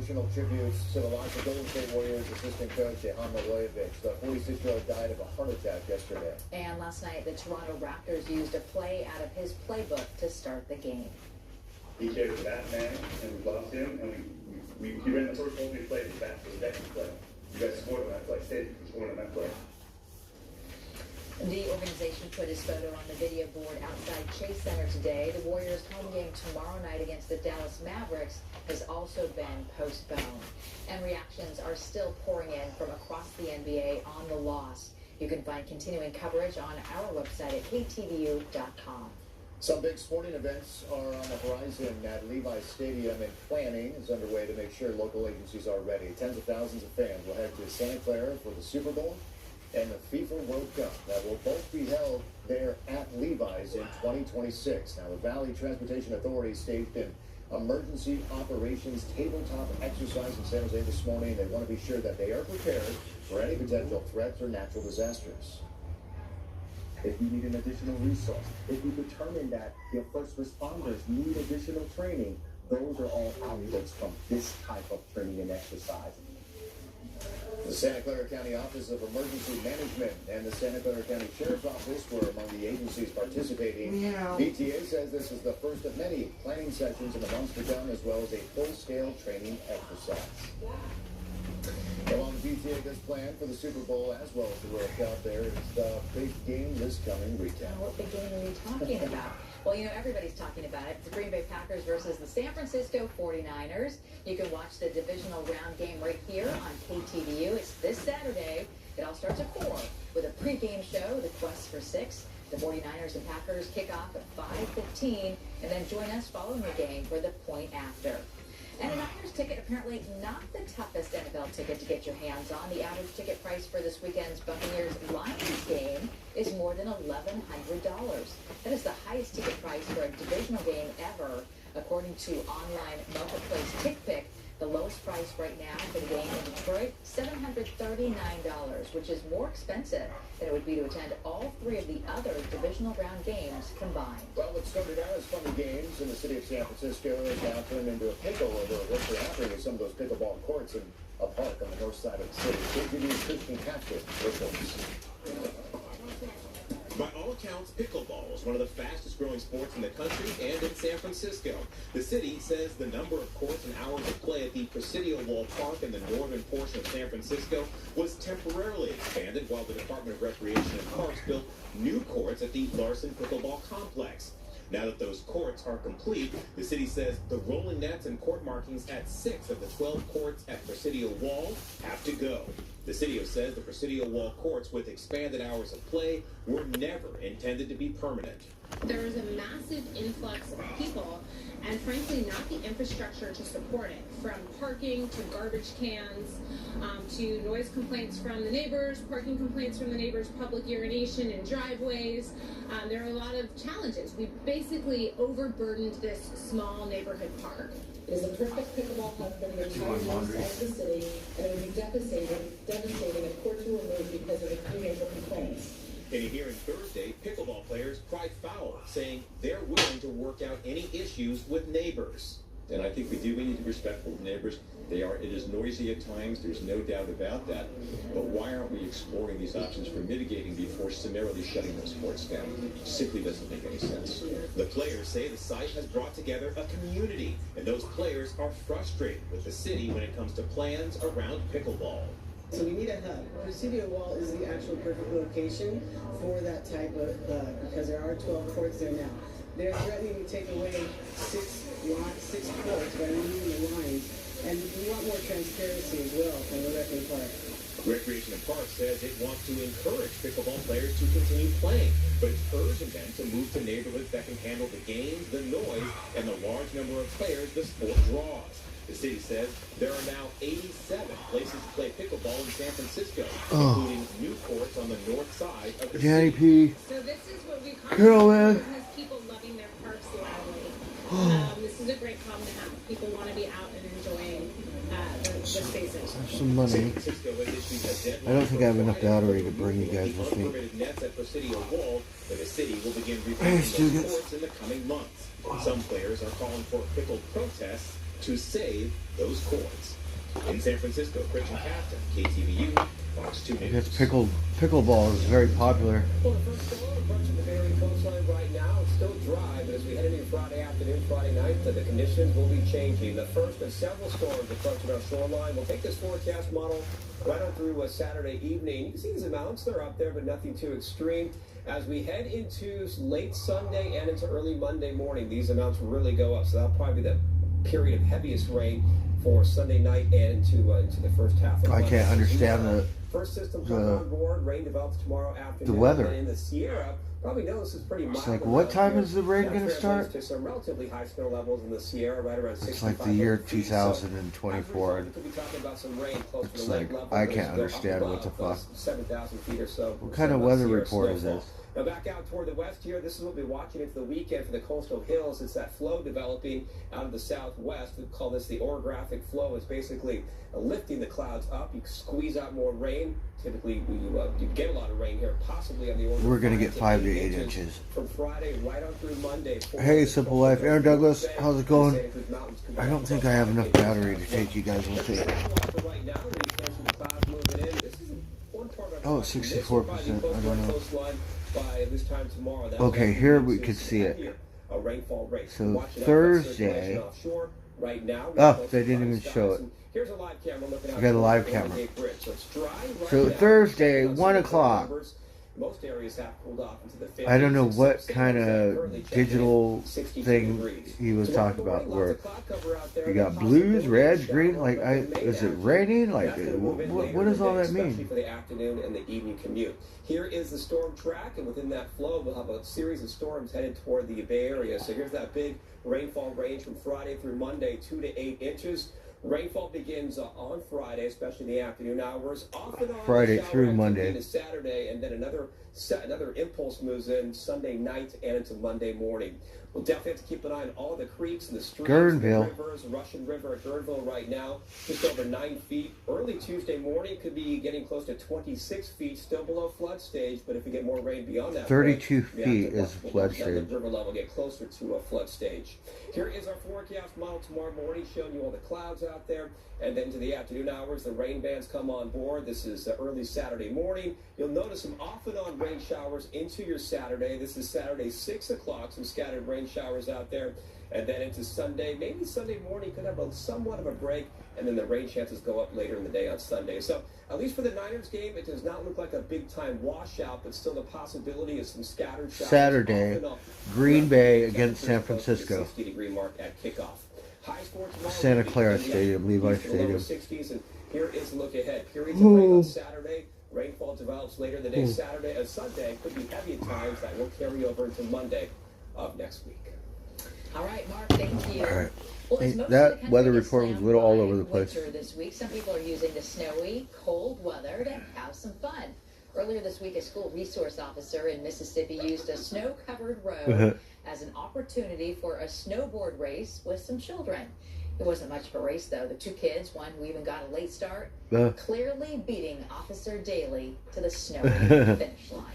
emotional tributes to the loss of Golden State Warriors assistant coach Jehan Milojevic. The 46-year-old died of a heart attack yesterday. And last night, the Toronto Raptors used a play out of his playbook to start the game. He cared for that man, and we lost him, and he ran the first one we played. That was the next play. You guys scored on that play. State scored on that play. The organization put his photo on the video board outside Chase Center today. The Warriors' home game tomorrow night against the Dallas Mavericks has also been postponed. And reactions are still pouring in from across the NBA on the loss. You can find continuing coverage on our website at ktvu.com. Some big sporting events are on the horizon at Levi's Stadium, and planning is underway to make sure local agencies are ready. Tens of thousands of fans will head to Santa Clara for the Super Bowl and the FIFA World Cup that will both be held there at Levi's in 2026. Now, the Valley Transportation Authority staged an emergency operations tabletop exercise in San Jose this morning. They want to be sure that they are prepared for any potential threats or natural disasters. If you need an additional resource, if you determine that your first responders need additional training, those are all outputs from this type of training and exercise. The Santa Clara County Office of Emergency Management and the Santa Clara County Sheriff's Office were among the agencies participating. VTA says this is the first of many planning sessions in the months to come, as well as a full-scale training exercise. Along the VTA this plan for the Super Bowl as well as the World Cup, there is the big game this coming weekend. What big game are we talking about? Well, you know, everybody's talking about it. It's the Green Bay Packers versus the San Francisco 49ers. You can watch the divisional round game right here on KTVU. It's this Saturday. It all starts at 4 with a pregame show, The Quest for 6. The 49ers and Packers kick off at 5:15, and then join us following the game for the point after. And a Niners ticket, apparently not the toughest NFL ticket to get your hands on. The average ticket price for this weekend's Buccaneers-Lions game is more than $1,100. That is the highest ticket price for a divisional game ever, according to online marketplace TickPick. The lowest price right now for the game in Detroit, $739, which is more expensive than it would be to attend all three of the other divisional round games combined. Well, what started out as funny games in the city of San Francisco has now turned into a pickle over what's happening with some of those pickleball courts in a park on the north side of the city. KTVU's Christian Castor reports. By all accounts, pickleball is one of the fastest growing sports in the country and in San Francisco. The city says the number of courts and hours of play at the Presidio Wall Park in the northern portion of San Francisco was temporarily expanded while the Department of Recreation and Parks built new courts at the Larson Pickleball Complex. Now that those courts are complete, the city says the rolling nets and court markings at 6 of the 12 courts at Presidio Wall have to go. The city says the Presidio Wall courts with expanded hours of play were never intended to be permanent. There was a massive influx of people and frankly not the infrastructure to support it, from parking to garbage cans to noise complaints from the neighbors, parking complaints from the neighbors, public urination in driveways. There are a lot of challenges. We basically overburdened this small neighborhood park. It is a perfect pickleball hub for the entire north side of the city, and it would be devastating if courts were removed because of a few neighbor complaints. In a hearing Thursday, pickleball players cried foul, saying they're willing to work out any issues with neighbors. And I think we need to be respectful of neighbors. It is noisy at times, there's no doubt about that. But why aren't we exploring these options for mitigating before summarily shutting those sports down? It simply doesn't make any sense. The players say the site has brought together a community, and those players are frustrated with the city when it comes to plans around pickleball. So we need a hub. Presidio Wall is the actual perfect location for that type of because there are 12 courts there now. They're threatening to take away six courts by removing the lines. And we want more transparency as well from the Rec and Park. Recreation and Parks says it wants to encourage pickleball players to continue playing, but it's urging them to move to neighborhoods that can handle the games, the noise, and the large number of players the sport draws. The city says there are now 87 places to play pickleball in San Francisco, including new courts on the north side of the Johnny city. P. So this is what we call Carolyn. people loving their parks loudly. This is a great problem to have. People want to be out and enjoying the spaces. There's some money. I don't think I have enough battery to bring you guys with me. The city will begin rebuilding those courts in the coming months. Some players are calling for pickle protests to save those cords. In San Francisco, Christian Captain, KTVU, Fox 2 I News. guess pickleball is very popular. Well, the first storm approaching the Bailey coastline right now. It's still dry, but as we head into Friday afternoon, Friday night, the conditions will be changing. The first of several storms approaching our shoreline. We'll take this forecast model right on through Saturday evening. You can see these amounts. They're up there, but nothing too extreme. As we head into late Sunday and into early Monday morning, these amounts really go up. So that'll probably be the period of heaviest rain for Sunday night and into the first half of I Monday. can't understand the First system comes on board. Rain develops tomorrow afternoon. the weather. And in the Sierra, probably know this is pretty mild. It's like, what time is the rain going to That start? translates to some relatively high snow levels in the Sierra, right around 65. It's like the year feet. So, 2024. we could be talking about some rain close to It's the lake like, level, I but can't as you go understand up what the above, fuck. 7,000 feet or so. What kind of weather Sierra report is snowfall. this? Now back out toward the west here, this is what we'll be watching into the weekend for the coastal hills. It's that flow developing out of the southwest. We call this the orographic flow. It's basically lifting the clouds up. You squeeze out more rain. Typically, you get a lot of rain here, possibly on the order. We're going to get 5 to 8 inches inches. from Friday right on through Monday. Hey, Simple Life. Aaron Douglas, how's it going? I don't think I have enough battery to take you guys with me. Oh, 64%. I don't know. Okay, here we could see it. So Thursday. Oh, they didn't even show it. I got a live camera. So Thursday, 1 o'clock. Most areas have cooled off into the 50s. I don't know what kind of digital thing he was talking about. Where you got blues, reds, green. Like, is it raining? Like, what does all that mean? For the afternoon and the evening commute. Here is the storm track, and within that flow, we'll have a series of storms headed toward the Bay Area. So here's that big rainfall range from Friday through Monday, 2 to 8 inches. Rainfall begins on Friday, especially in the afternoon hours. Off and on Friday through Monday to Saturday, and then another impulse moves in Sunday night and into Monday morning. We'll definitely have to keep an eye on all the creeks and the streams, Guerneville. the rivers. Russian River at Guerneville right now, just over 9 feet. Early Tuesday morning could be getting close to 26 feet, still below flood stage. But if we get more rain beyond that, 32 point, feet is flood the stage. river level get closer to a flood stage. Here is our forecast model tomorrow morning, showing you all the clouds out there. And then to the afternoon hours, the rain bands come on board. This is early Saturday morning. You'll notice some off and on rain showers into your Saturday. This is Saturday, 6 o'clock, some scattered rain showers out there. And then into Sunday, maybe Sunday morning could have somewhat of a break. And then the rain chances go up later in the day on Sunday. So at least for the Niners game, it does not look like a big-time washout, but still the possibility of some scattered showers. Saturday, Green Bay against San Francisco. 60-degree mark at kickoff. Santa Clara Stadium, Levi Stadium. 60s, and here is a look ahead. Periods of rain on Saturday. Rainfall develops later in the day. Saturday and Sunday could be heavy at times. That will carry over into Monday of next week. All right, Mark, thank you. All right. Well, as most of the That country weather gets report was a slammed little all by over the place. winter this week, some people are using the snowy, cold weather to have some fun. Earlier this week, a school resource officer in Mississippi used a snow-covered road as an opportunity for a snowboard race with some children. It wasn't much of a race, though. The two kids, one who even got a late start, clearly beating Officer Daly to the snowy finish line.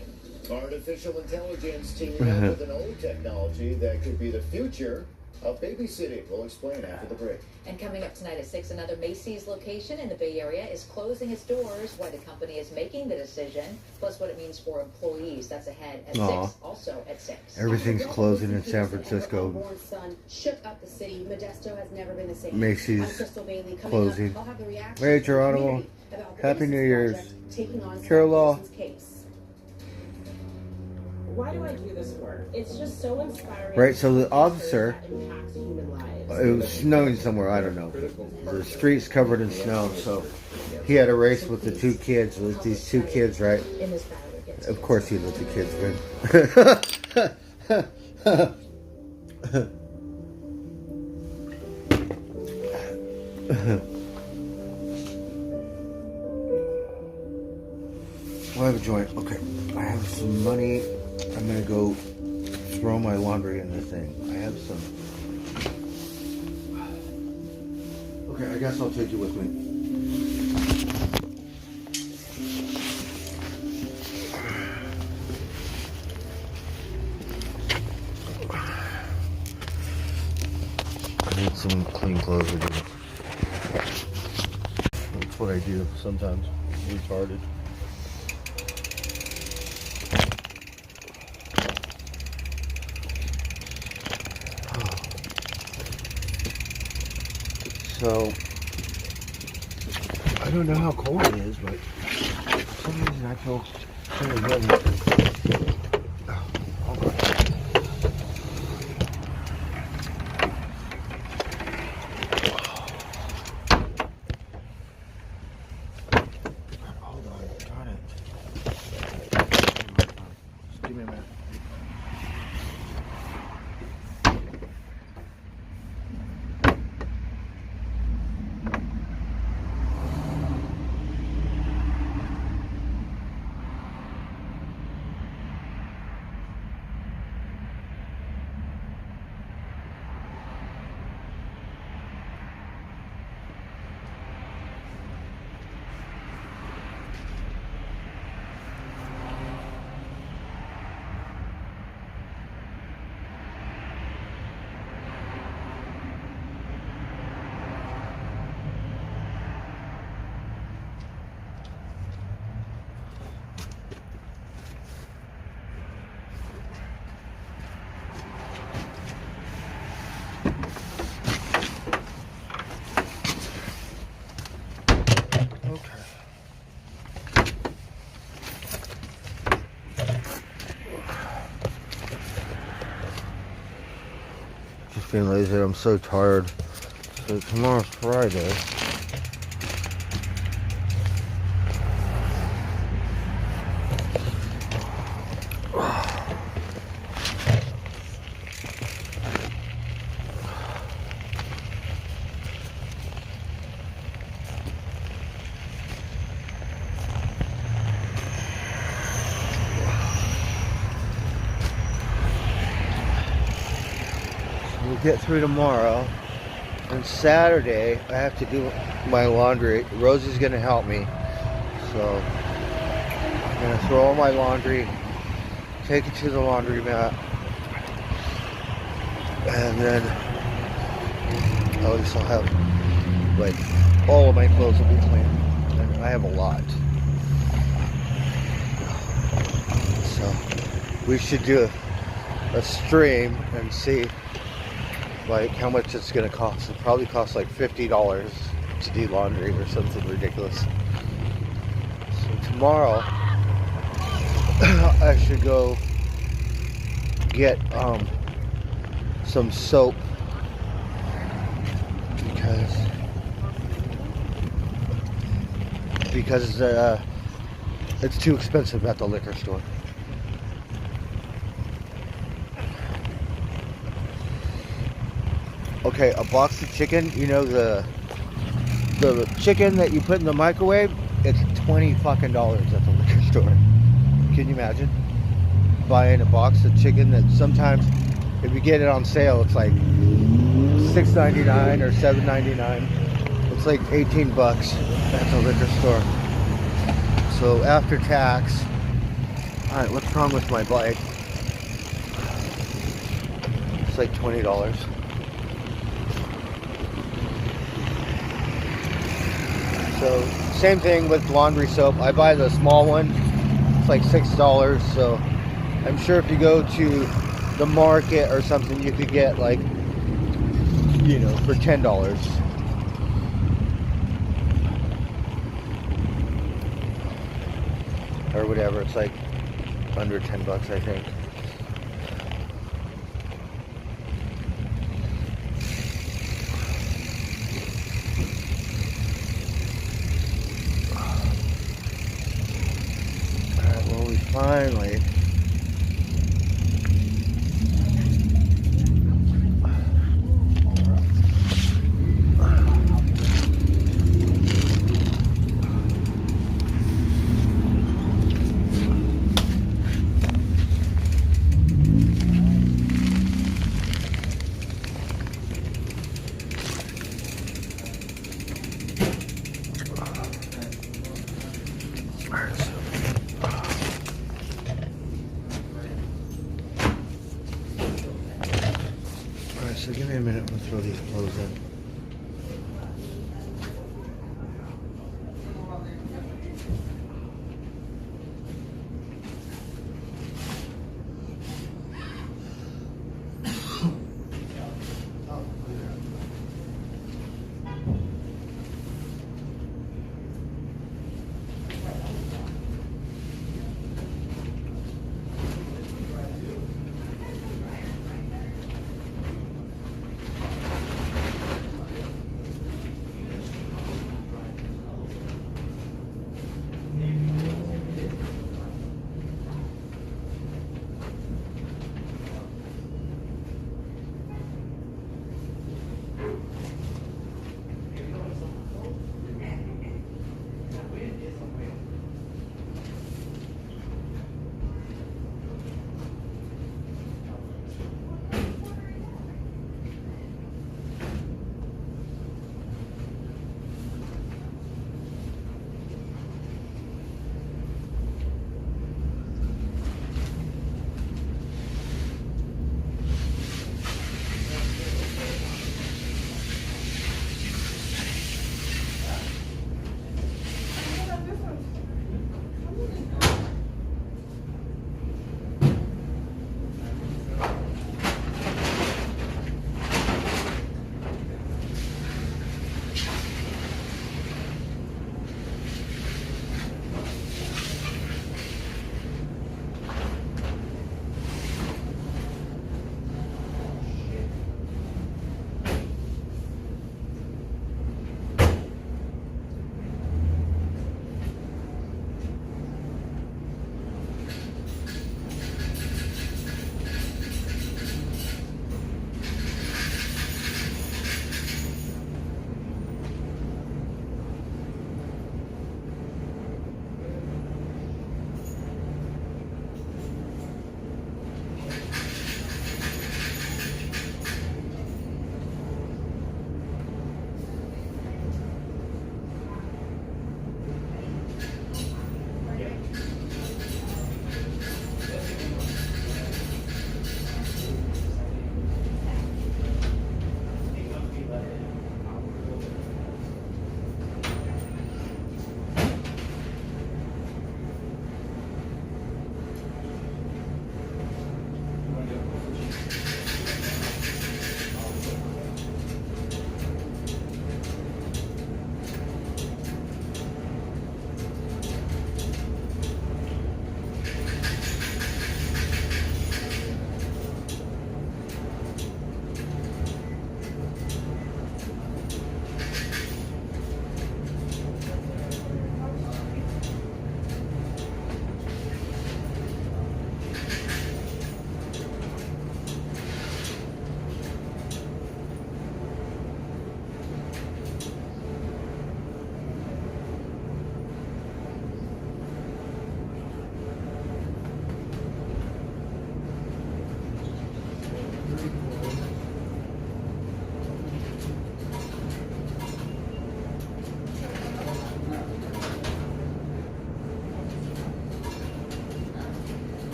Artificial intelligence teaming up with an old technology that could be the future of babysitting. We'll explain after the break. And coming up tonight at 6, another Macy's location in the Bay Area is closing its doors. Why the company is making the decision, plus what it means for employees. That's ahead at 6. Also at 6. Everything's closing in San Francisco. Unborn son shook up the city. Modesto has never been the same. Macy's Crystal Bailey coming closing. Up, I'll have the reaction Hey, of the Geronimo. community about the Happy New Innocence Year's. Project taking on Carol Law. Scott Peterson's case. Why do I do this work? It's just so inspiring. Right, so the officer, that impacts human lives. it was snowing somewhere, I don't know. The streets covered in snow, so he had a race with the two kids, with these two kids, right? In this battle against Of course he let the kids win. I have a joint. Okay, I have some money. I'm gonna go throw my laundry in this thing. I have some. Okay, I guess I'll take you with me. I need some clean clothes again. That's what I do sometimes. Retarded. So, I don't know how cold it is, but for some reason I feel kind of heavy. Hold on, got it. Just give me a minute. Just being lazy. I'm so tired. So tomorrow's Friday. We'll get through tomorrow. And Saturday, I have to do my laundry. Rosie's gonna help me. So, I'm gonna throw all my laundry, take it to the laundromat, and then I'll have, like, all of my clothes will be clean. And I have a lot. So, we should do a stream and see like how much it's gonna cost. It'll probably cost like $50 to do laundry or something ridiculous. So tomorrow I should go get some soap because it's too expensive at the liquor store. Okay, a box of chicken, you know, the chicken that you put in the microwave, it's $20 fucking at the liquor store. Can you imagine buying a box of chicken that sometimes, if you get it on sale, it's like $6.99 or $7.99. It's like 18 bucks at the liquor store. So after tax, all right, what's wrong with my bike? It's like $20. So same thing with laundry soap. I buy the small one. It's like $6. So I'm sure if you go to the market or something, you could get like, you know, for $10. Or whatever. It's like under 10 bucks, I think. Finally. So give me a minute, I'm gonna throw these clothes in.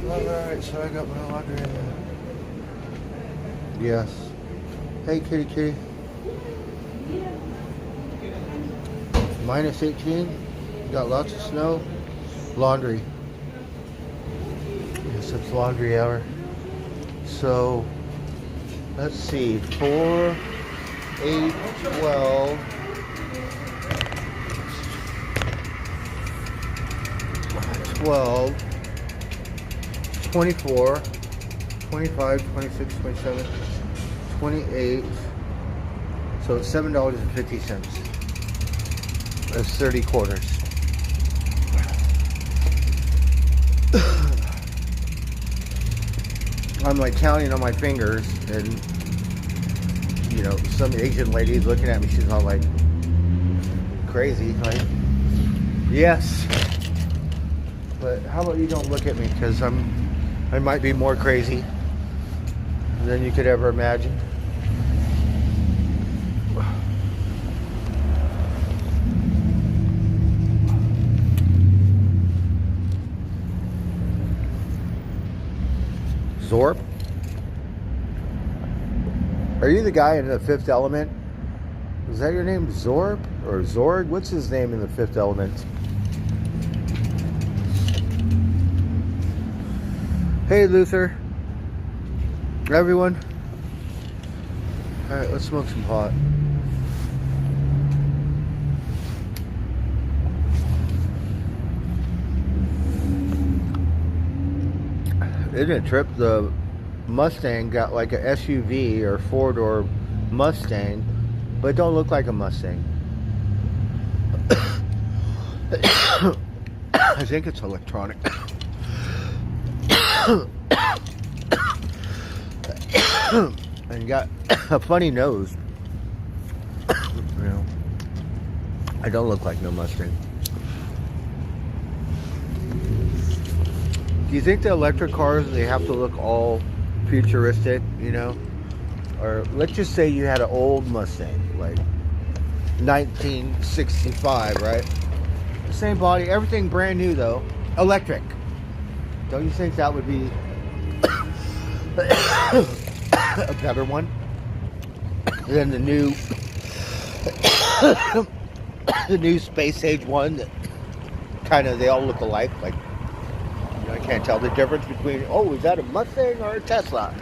Alright, so I got my laundry in there. Yes. Hey, kitty, kitty. Minus 18. Got lots of snow. Laundry. Yes, it's laundry hour. So, let's see. 4, 8, 12. 12. 24, 25, 26, 27, 28. So it's $7.50. That's 30 quarters. I'm like counting on my fingers, and you know, some Asian lady's looking at me. She's all like crazy, like, yes. But how about you don't look at me, because I might be more crazy than you could ever imagine. Zorb? Are you the guy in The Fifth Element? Is that your name, Zorb? Or Zorg? What's his name in The Fifth Element? Hey, Luther. Everyone. Alright, let's smoke some pot. Isn't it trip? The Mustang got like a SUV or four-door Mustang, but it don't look like a Mustang. I think it's electronic. And got a funny nose. You know, I don't look like no Mustang. Do you think the electric cars, they have to look all futuristic, you know? Or let's just say you had an old Mustang, like 1965, right? Same body, everything brand new though, electric. Don't you think that would be a better one than the new the new space age one that kind of, they all look alike? Like, you know, I can't tell the difference between, oh, is that a Mustang or a Tesla?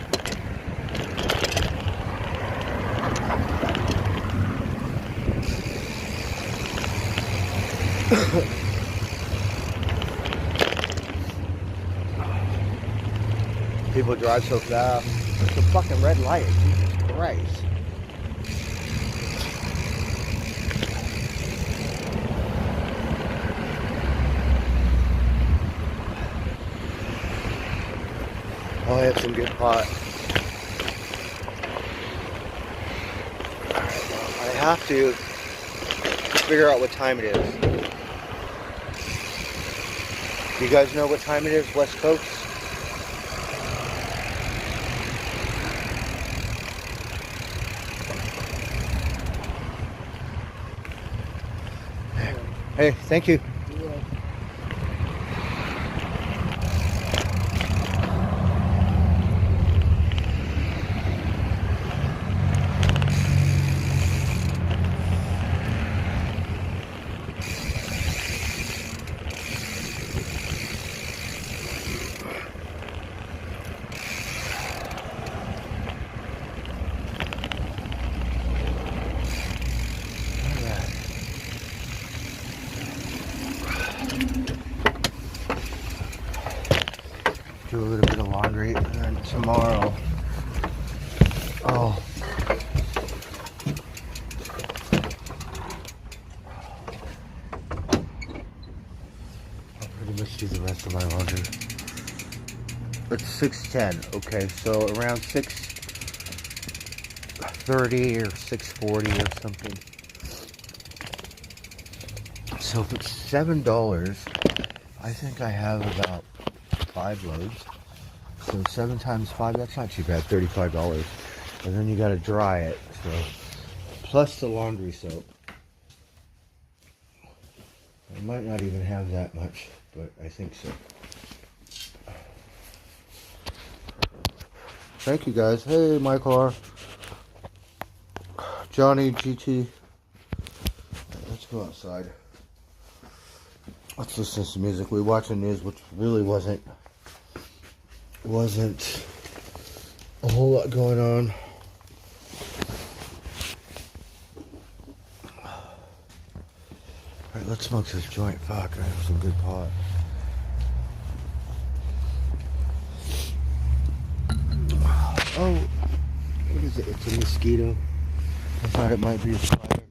People drive so fast. It's a fucking red light. Jesus Christ. Oh, I have some good pot. Alright, well, I have to figure out what time it is. You guys know what time it is, West Coast? Hey, thank you. Do a little bit of laundry, and then tomorrow I'll pretty much do the rest of my laundry. It's 6:10, okay, so around 6:30 or 6:40 or something. So if it's $7, I think I have about 5 loads. So 7 times 5, that's not too bad, $35. And then you gotta dry it, so plus the laundry soap. I might not even have that much, but I think so. Thank you guys. Hey, my car. Johnny GT. Let's go outside. Let's listen to some music. We watched the news, which really wasn't a whole lot going on. Alright, let's smoke this joint. Fuck, I have some good pot. Oh, what is it? It's a mosquito. I thought it might be a spider.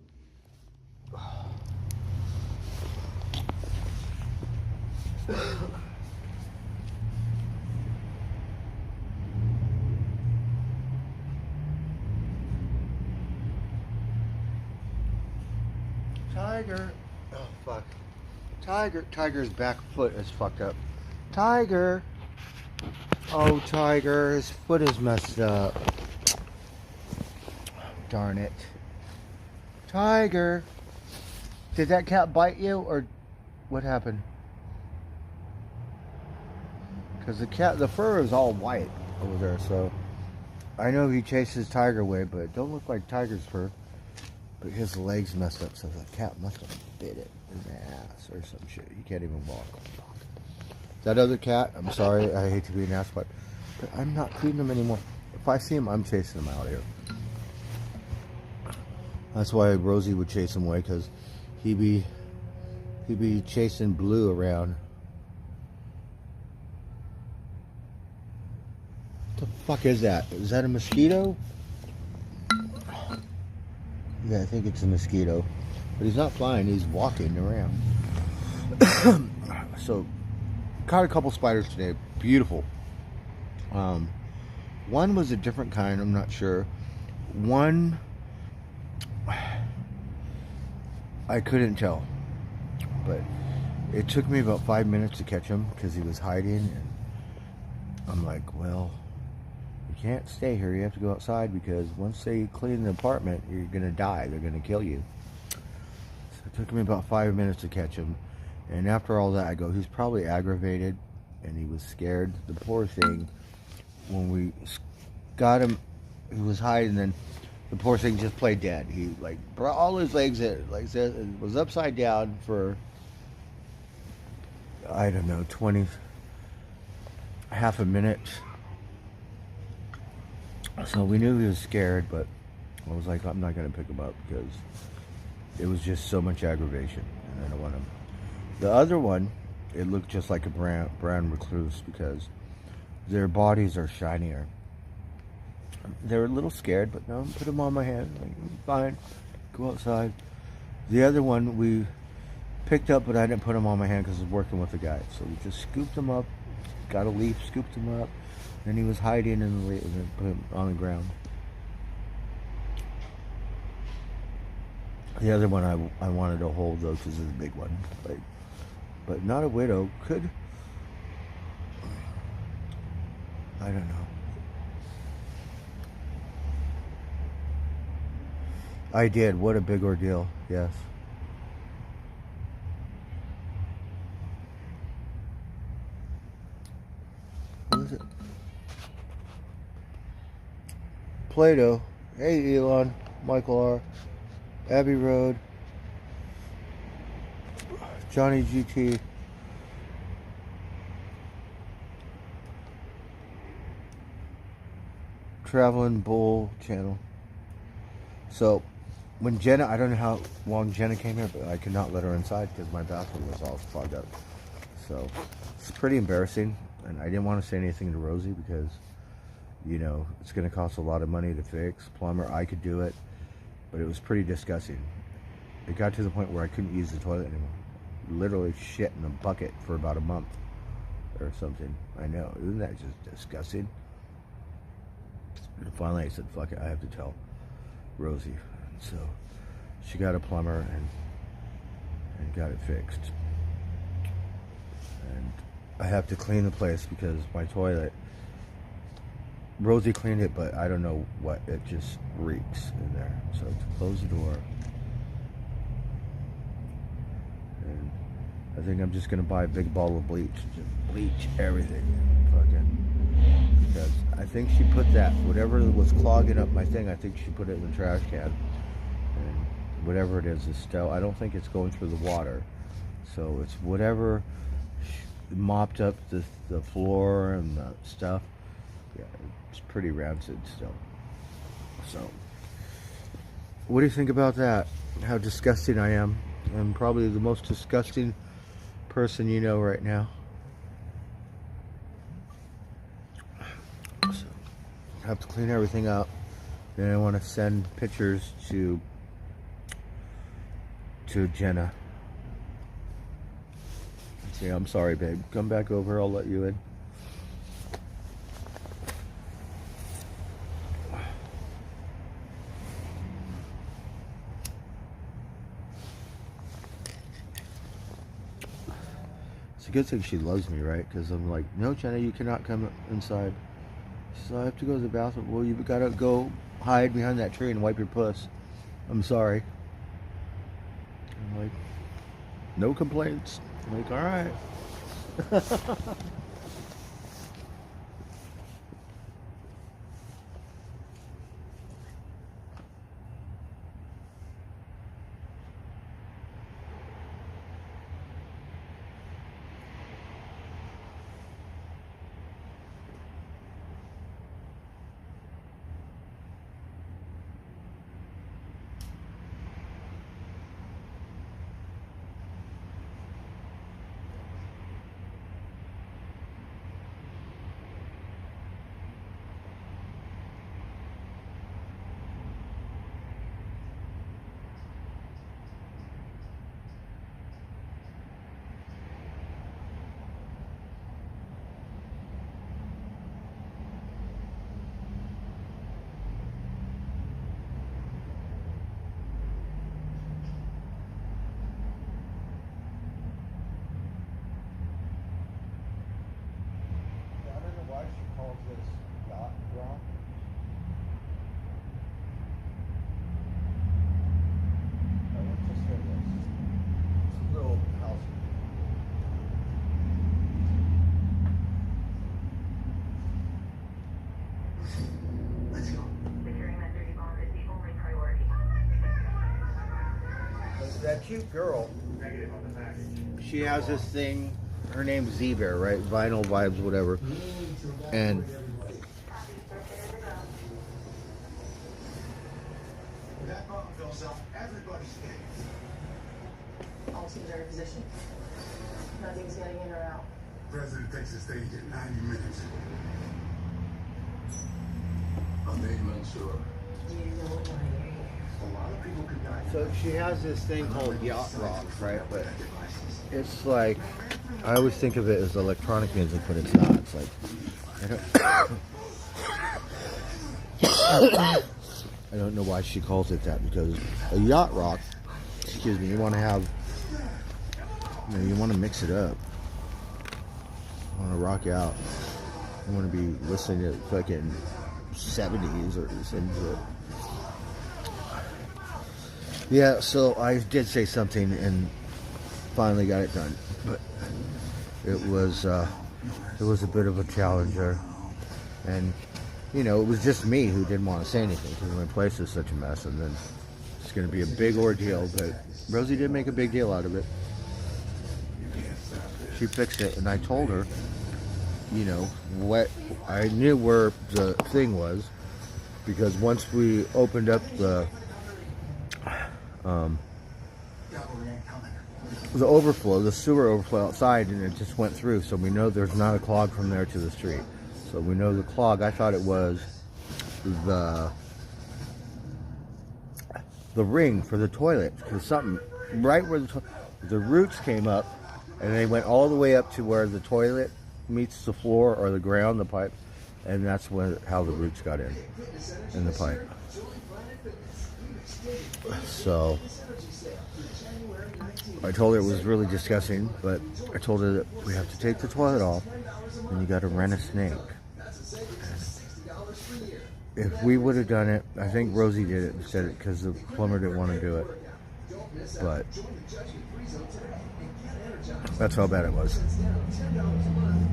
Tiger. Oh, fuck. Tiger's back foot is fucked up. Tiger. Oh, Tiger. His foot is messed up. Darn it. Tiger. Did that cat bite you, or what happened? Because the fur is all white over there, so I know he chases Tiger away, but it don't look like Tiger's fur. But his legs messed up, so the cat must have bit it in the ass or some shit. You can't even walk. That other cat, I'm sorry, I hate to be an ass, but I'm not feeding him anymore. If I see him, I'm chasing him out here. That's why Rosie would chase him away, because he'd be chasing Blue around. What the fuck is that? Is that a mosquito? Yeah, I think it's a mosquito. But he's not flying, he's walking around. So, caught a couple spiders today. Beautiful. One was a different kind, I'm not sure. One, I couldn't tell. But it took me about 5 minutes to catch him because he was hiding. And I'm like, well, you can't stay here. You have to go outside, because once they clean the apartment, you're going to die. They're going to kill you. So it took me about 5 minutes to catch him. And after all that, I go, he's probably aggravated and he was scared. The poor thing, when we got him, he was hiding, and the poor thing just played dead. He like brought all his legs in, like that, and was upside down for, I don't know, half a minute. So we knew he was scared, but I was like, I'm not going to pick him up, because it was just so much aggravation, and I don't want him The other one, it looked just like a brown recluse because their bodies are shinier. They were a little scared, but no, put them on my hand. Like, fine, go outside. The other one we picked up, but I didn't put them on my hand because I was working with the guy. So we just scooped him up, got a leaf, scooped him up, and he was hiding in the leaf, and then put him on the ground. The other one I wanted to hold though because it's a big one, but not a widow. Could, I don't know. I did. What a big ordeal. Yes. What is it? Play-Doh. Hey, Elon. Michael R. Abbey Road. Johnny GT. Traveling Bull channel. So, when Jenna, I don't know how long Jenna came here, but I could not let her inside because my bathroom was all clogged up. So, it's pretty embarrassing. And I didn't want to say anything to Rosie because, you know, it's going to cost a lot of money to fix. Plumber, I could do it. But it was pretty disgusting. It got to the point where I couldn't use the toilet anymore. Literally shit in a bucket for about a month or something. I know. Isn't that just disgusting? And finally I said, fuck it, I have to tell Rosie. And so she got a plumber and got it fixed. And I have to clean the place because my toilet, Rosie cleaned it, but I don't know what, it just reeks in there. So to close the door. And I think I'm just gonna buy a big bottle of bleach. Just bleach everything. Fucking, because I think she put that, whatever was clogging up my thing, I think she put it in the trash can. And whatever it is still, I don't think it's going through the water. So it's whatever mopped up the floor and the stuff. Yeah, it's pretty rancid still. So, what do you think about that? How disgusting I am. I'm probably the most disgusting person you know right now. So, I have to clean everything up. Then I want to send pictures to Jenna. Say, I'm sorry, babe. Come back over. I'll let you in. It's a good thing she loves me, right? Because I'm like, no, Jenna, you cannot come inside. She says, I have to go to the bathroom. Well, you've got to go hide behind that tree and wipe your puss. I'm sorry. I'm like, no complaints. I'm like, all right. That cute girl, she has this thing, her name's Z-Bear, right? Vinyl Vibes, whatever. And that button goes up, everybody stays. All teams are in position. Nothing's getting in or out. President takes the stage in 90 minutes. I made sure. A lot of people could die. So she has this thing called Yacht Rock, right? But it's like, I always think of it as electronic music, but it's not. It's like, I don't know why she calls it that, because a yacht rock, excuse me, you want to have, you want to mix it up. You want to rock out. You want to be listening to fucking 70s or something. Yeah, so I did say something and finally got it done, but it was a bit of a challenger, and you know, it was just me who didn't want to say anything because my place is such a mess, and then it's going to be a big ordeal. But Rosie did make a big deal out of it. She fixed it, and I told her, you know, what I knew where the thing was, because once we opened up the overflow, the sewer overflow outside, and it just went through, so we know there's not a clog from there to the street. So we know the clog, I thought it was the ring for the toilet, because something right where the roots came up, and they went all the way up to where the toilet meets the floor or the ground, the pipe, and that's how the roots got in the pipe. So I told her it was really disgusting, but I told her that we have to take the toilet off and you got to rent a snake. If we would have done it, I think Rosie did it instead, because the plumber didn't want to do it. But that's how bad it was.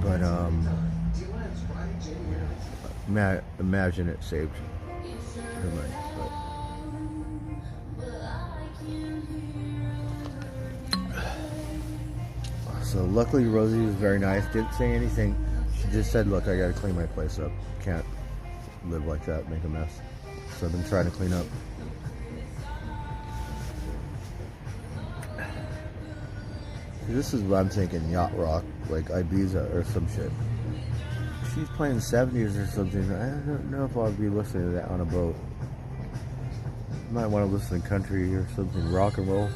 But imagine it saved her money. So luckily Rosie was very nice, didn't say anything. She just said, look, I gotta clean my place up. Can't live like that, make a mess. So I've been trying to clean up. This is what I'm thinking, yacht rock, like Ibiza or some shit. She's playing 70s or something. I don't know if I'll be listening to that on a boat. Might want to listen to country or something, rock and roll.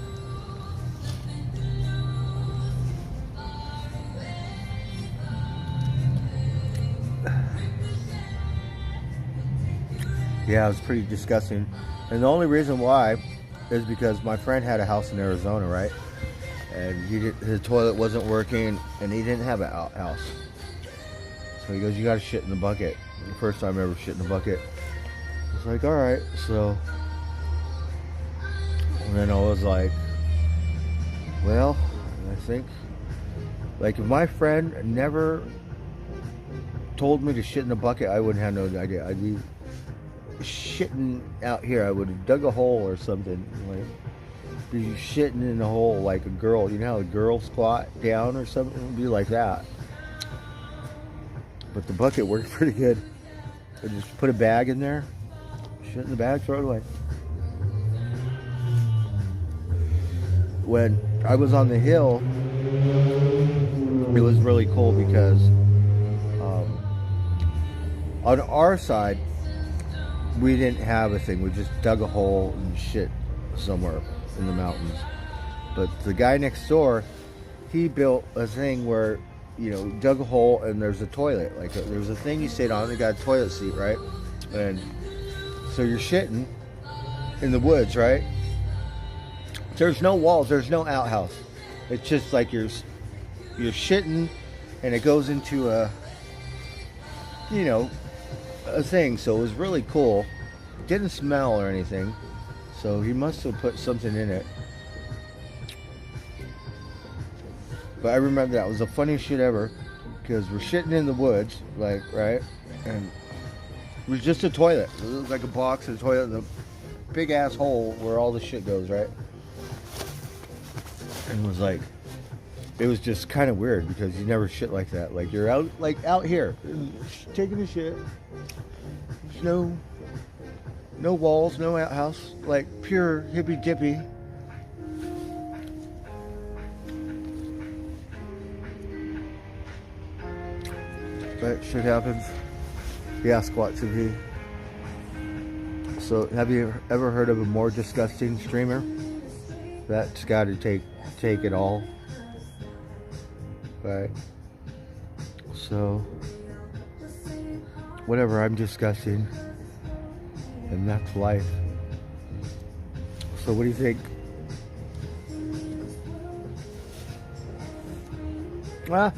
Yeah, it was pretty disgusting. And the only reason why is because my friend had a house in Arizona, right? And his toilet wasn't working, and he didn't have an outhouse. So he goes, you gotta shit in the bucket. The first time I ever shit in the bucket. I was like, alright, so. And then I was like, well, I think, like, if my friend never told me to shit in the bucket, I wouldn't have no idea. I'd be shitting out here. I would have dug a hole or something, like be shitting in a hole like a girl. You know how a girl squat down or something? It would be like that. But the bucket worked pretty good. I just put a bag in there, shit in the bag, throw it away. When I was on the hill, it was really cool because on our side, we didn't have a thing. We just dug a hole and shit somewhere in the mountains. But the guy next door, he built a thing where, you know, dug a hole and there's a toilet. Like there's a thing you sit on, they got a toilet seat, right? And so you're shitting in the woods, right? There's no walls, there's no outhouse. It's just like you're shitting, and it goes into a, you know, a thing. So it was really cool. It didn't smell or anything, so he must have put something in it. But I remember that was the funniest shit ever, because we're shitting in the woods, like, right, and it was just a toilet. It was like a box and a toilet and a big ass hole where all the shit goes, right? And it was like, it was just kind of weird because you never shit like that. Like you're out, like out here, taking a shit. There's no walls, no outhouse, like pure hippy dippy. Right, shit happens. Yeah, Squat TV. So, have you ever heard of a more disgusting streamer? That's got to take it all. Right. So, whatever, I'm disgusting. And that's life. So what do you think? Ah.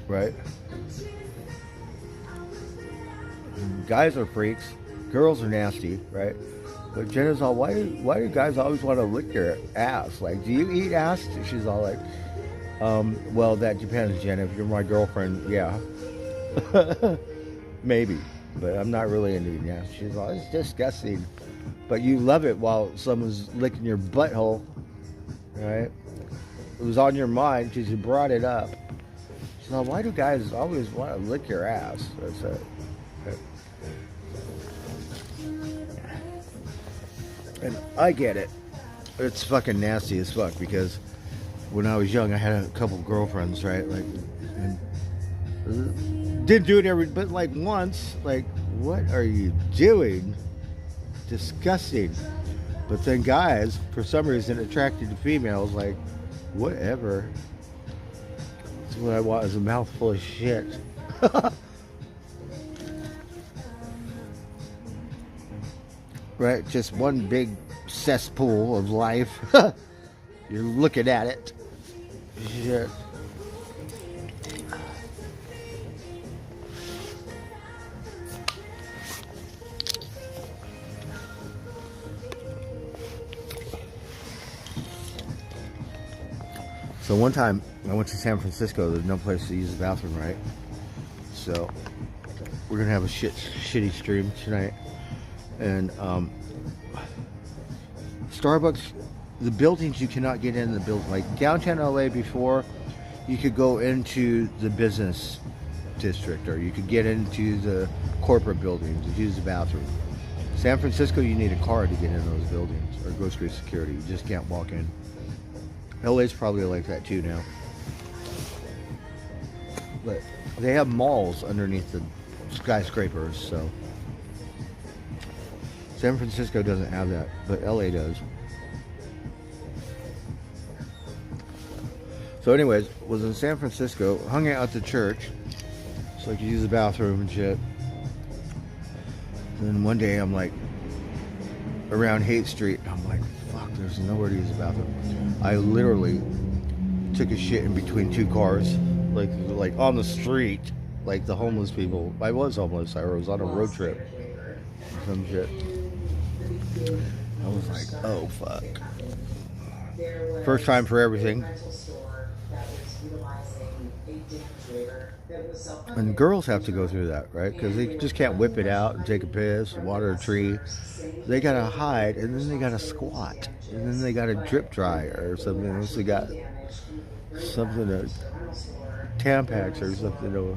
Right. Guys are freaks. Girls are nasty, right? But Jenna's all, why do guys always want to lick your ass? Like, do you eat ass? She's all like, well, that depends, Jenna. If you're my girlfriend, yeah. Maybe. But I'm not really into eating ass. She's all, it's disgusting. But you love it while someone's licking your butthole, right? It was on your mind because you brought it up. She's all, why do guys always want to lick your ass? That's it. And I get it. It's fucking nasty as fuck because when I was young, I had a couple girlfriends, right? Like, and didn't do it but like once. Like, what are you doing? Disgusting. But then guys, for some reason, attracted to females, like, whatever. That's what I want, is a mouthful of shit. Right, just one big cesspool of life. You're looking at it. Shit. So one time I went to San Francisco. There's no place to use the bathroom, right? So we're gonna have a shitty stream tonight. And Starbucks, the buildings you cannot get in the building. Like downtown LA before, you could go into the business district or you could get into the corporate buildings and use the bathroom. San Francisco, you need a car to get in those buildings or go through security. You just can't walk in. LA's probably like that too now. But they have malls underneath the skyscrapers, so. San Francisco doesn't have that, but LA does. So anyways, was in San Francisco, hung out at the church, so I could use the bathroom and shit. And then one day I'm like, around Haight Street, I'm like, fuck, there's nowhere to use the bathroom. I literally took a shit in between two cars, like on the street, like the homeless people. I was homeless, I was on a road trip, some shit. I was like, oh fuck. First time for everything. And girls have to go through that, right? Because they just can't whip it out and take a piss, water a tree. They gotta hide, and then they gotta squat, and then they gotta drip dry or something else. They got something to Tampax or something to.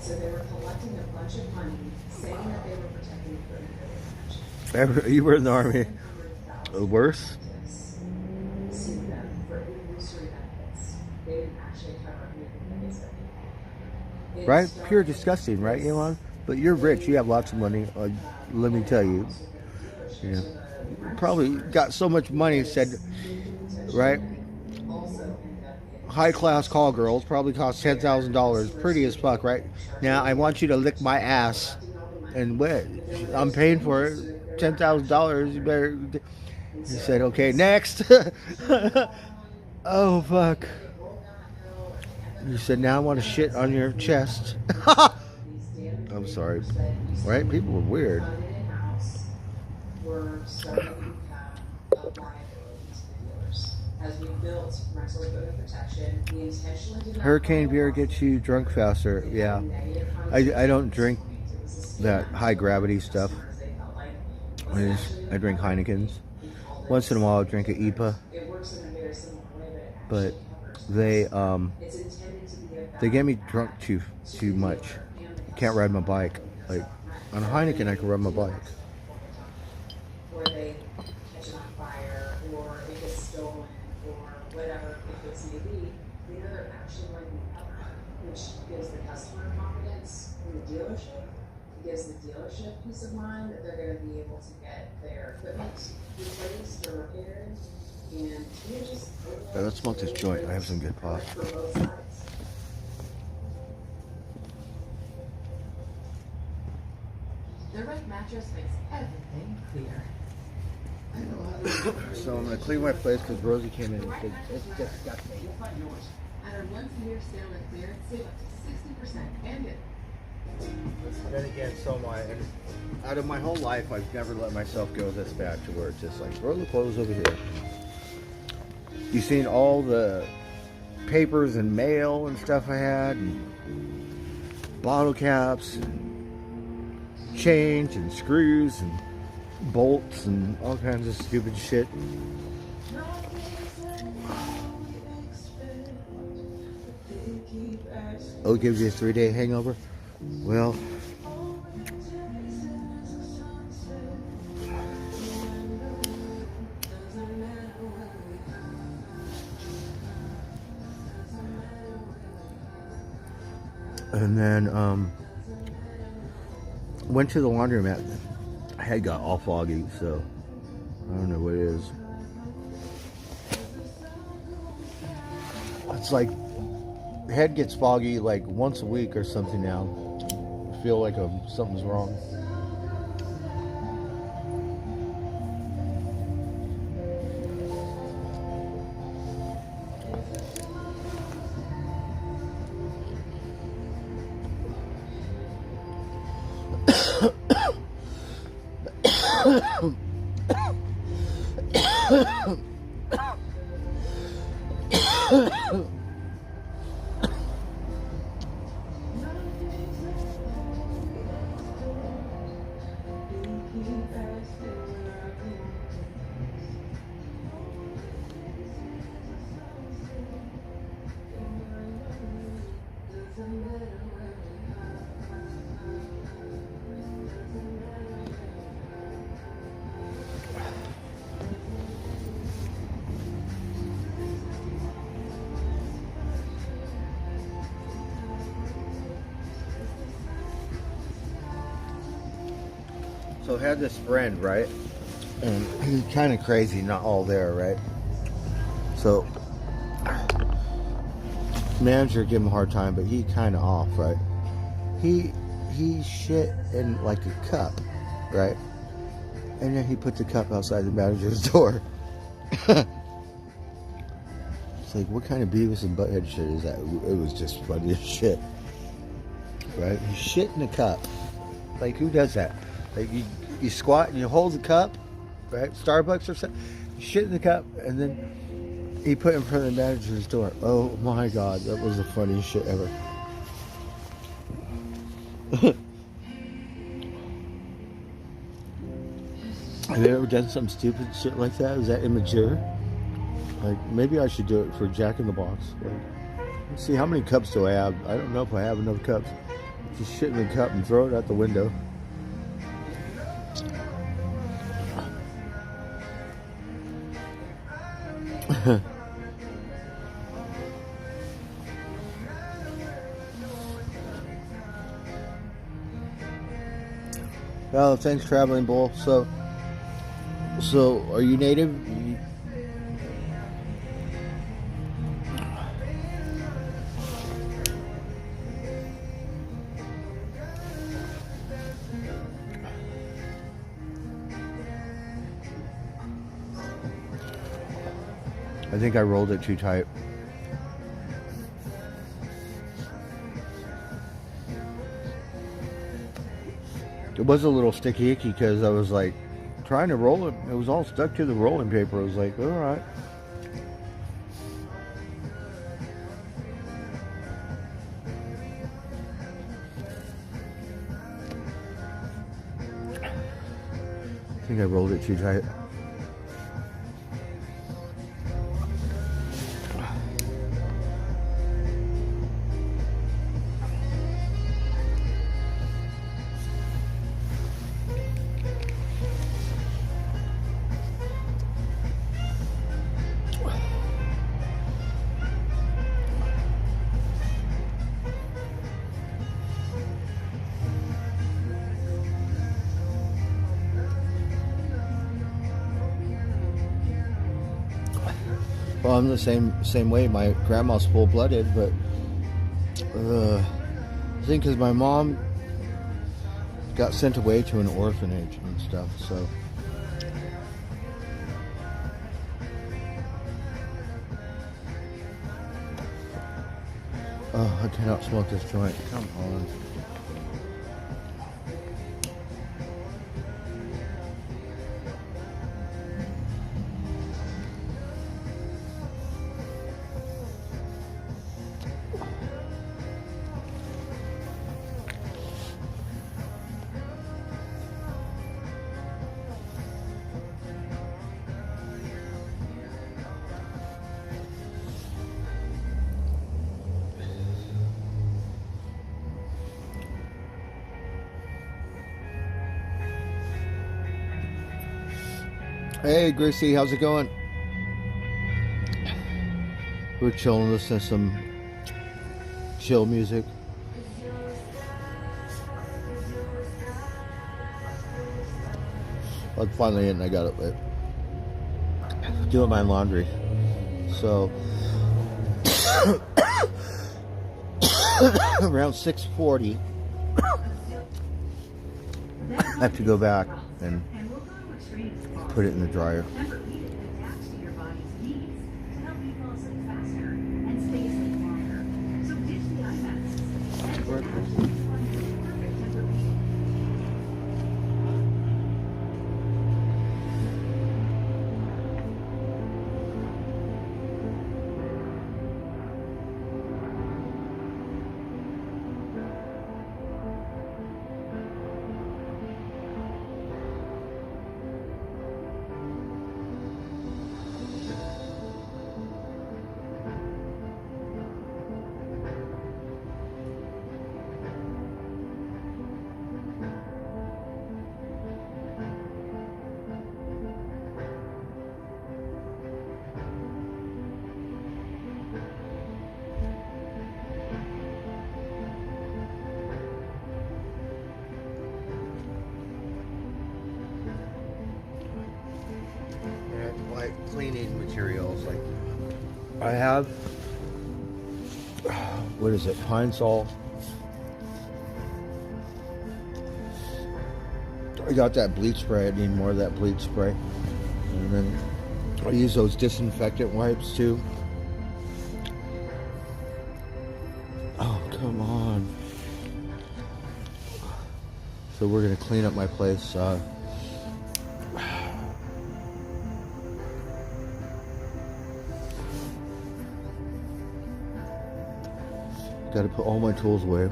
So they were collecting a bunch of money, saying that they were protecting the British. You were in the army. Worse? Right? Pure disgusting, right, Elon? But you're rich. You have lots of money. Let me tell you. Yeah. Probably got so much money, said, right? High-class call girls probably cost $10,000. Pretty as fuck, right? Now, I want you to lick my ass. And what? I'm paying for it. $10,000. You better... He said, okay, next. Oh, fuck. You said, now I want to shit on your chest. I'm sorry. Right? People were weird. Hurricane beer gets you drunk faster. Yeah. I don't drink that high gravity stuff. I drink Heineken's. Once in a while I drink an IPA. But they get me drunk too much. Can't ride my bike. Like, on Heineken, I can ride my bike. Or they catch it on fire, or it gets stolen, or whatever the case may be, they know they're actually going to be covered, which gives the customer confidence in the dealership. It gives the dealership peace of mind that they're going to be able to get their equipment replaced or repaired. And you just Yeah, let's smoke this joint. I have some good pot. for both sides. The right mattress makes everything clear. So I'm gonna clean my place because Rosie came in and said it's disgusting. At our once-a-year sale and clearance, save up to 60% and get Then again, so am I. And out of my whole life, I've never let myself go this bad to where it's just like, throw the clothes over here. You seen all the papers and mail and stuff I had, and bottle caps, and change, and screws, and bolts, and all kinds of stupid shit. Oh, it gives you a 3-day hangover? Well, and then went to the laundromat. My head got all foggy, so I don't know what it is. It's like head gets foggy like once a week or something now. I feel like something's wrong. So I had this friend, right? And he's kind of crazy, not all there, right? So manager gave him a hard time, but he kind of off, right? He shit in like a cup, right? And then he put the cup outside the manager's door. It's like, what kind of Beavis and Butthead shit is that? It was just funny as shit, right? He shit in a cup. Like, who does that? Like, you squat and you hold the cup, right? Starbucks or something. You shit in the cup, and then he put it in front of the manager's door. Oh my God, that was the funniest shit ever. Have you ever done some stupid shit like that? Is that immature? Like, maybe I should do it for Jack in the Box. Like, let's see, how many cups do I have? I don't know if I have enough cups. Just shit in the cup and throw it out the window. Well, thanks, Traveling Bull. So are you native? I think I rolled it too tight. It was a little sticky icky because I was like trying to roll it. It was all stuck to the rolling paper. I was like, all right. I think I rolled it too tight. Well, I'm the same way. My grandma's full-blooded, but I think because my mom got sent away to an orphanage and stuff, so. Oh, I cannot smoke this joint. Come on. Hey Gracie, how's it going? We're chilling, listening to some chill music. I'm finally in, I got it lit. Doing my laundry. So around 6:40 I have to go back and put it in the dryer. Cleaning materials, like I have, what is it, Pine Sol. I got that bleach spray. I need more of that bleach spray. And then I use those disinfectant wipes too. Oh, come on. So we're gonna clean up my place. Got to put all my tools away.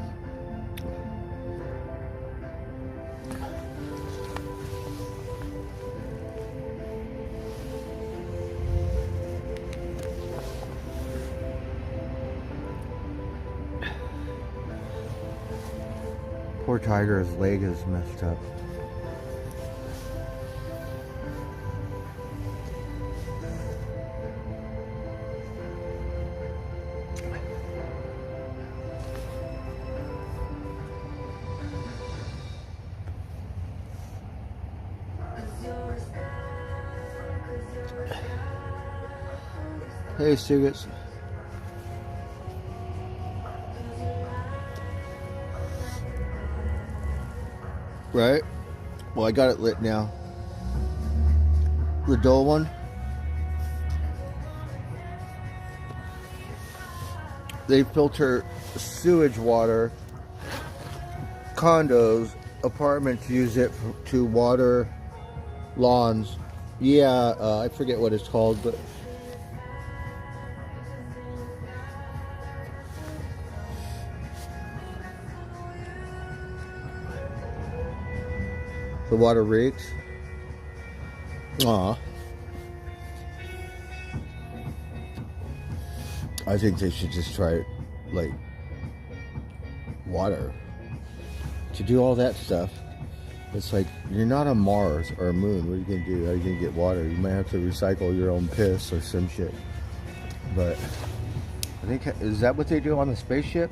Poor Tiger's leg is messed up. Hey, Stugatz. Right? Well, I got it lit now. The dull one. They filter sewage water. Condos, apartments use it to water lawns. Yeah, I forget what it's called, but the water reeks. Aw. I think they should just try, like, water. To do all that stuff, it's like, you're not on Mars or a moon. What are you going to do? How are you going to get water? You might have to recycle your own piss or some shit. But, I think, is that what they do on the spaceship?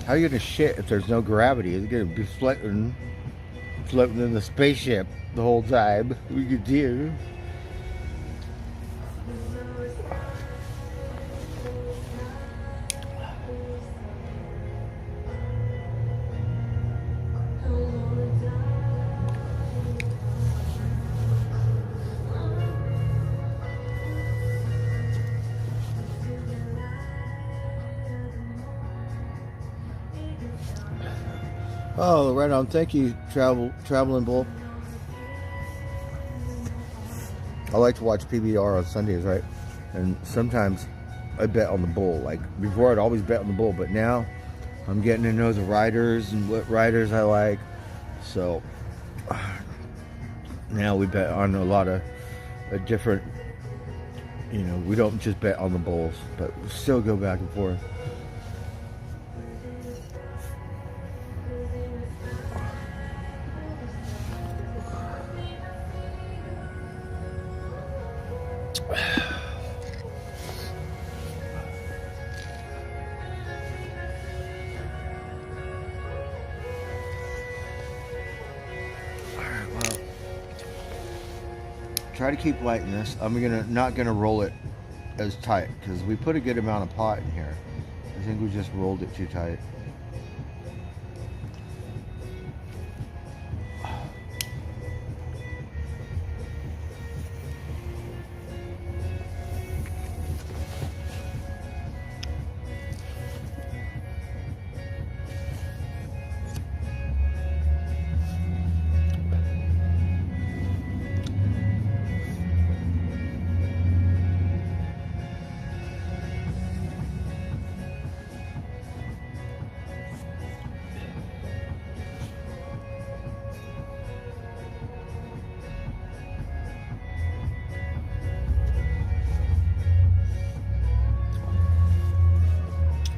How are you going to shit if there's no gravity? It's going to be floating floating in the spaceship the whole time. We could do. Oh, right on. Thank you, Traveling Bull. I like to watch PBR on Sundays, right? And sometimes I bet on the bull. Like before, I'd always bet on the bull, but now I'm getting to know the riders and what riders I like. So now we bet on a lot of different, you know, we don't just bet on the bulls, but we still go back and forth. Try to keep light in this. I'm not gonna roll it as tight because we put a good amount of pot in here. I think we just rolled it too tight.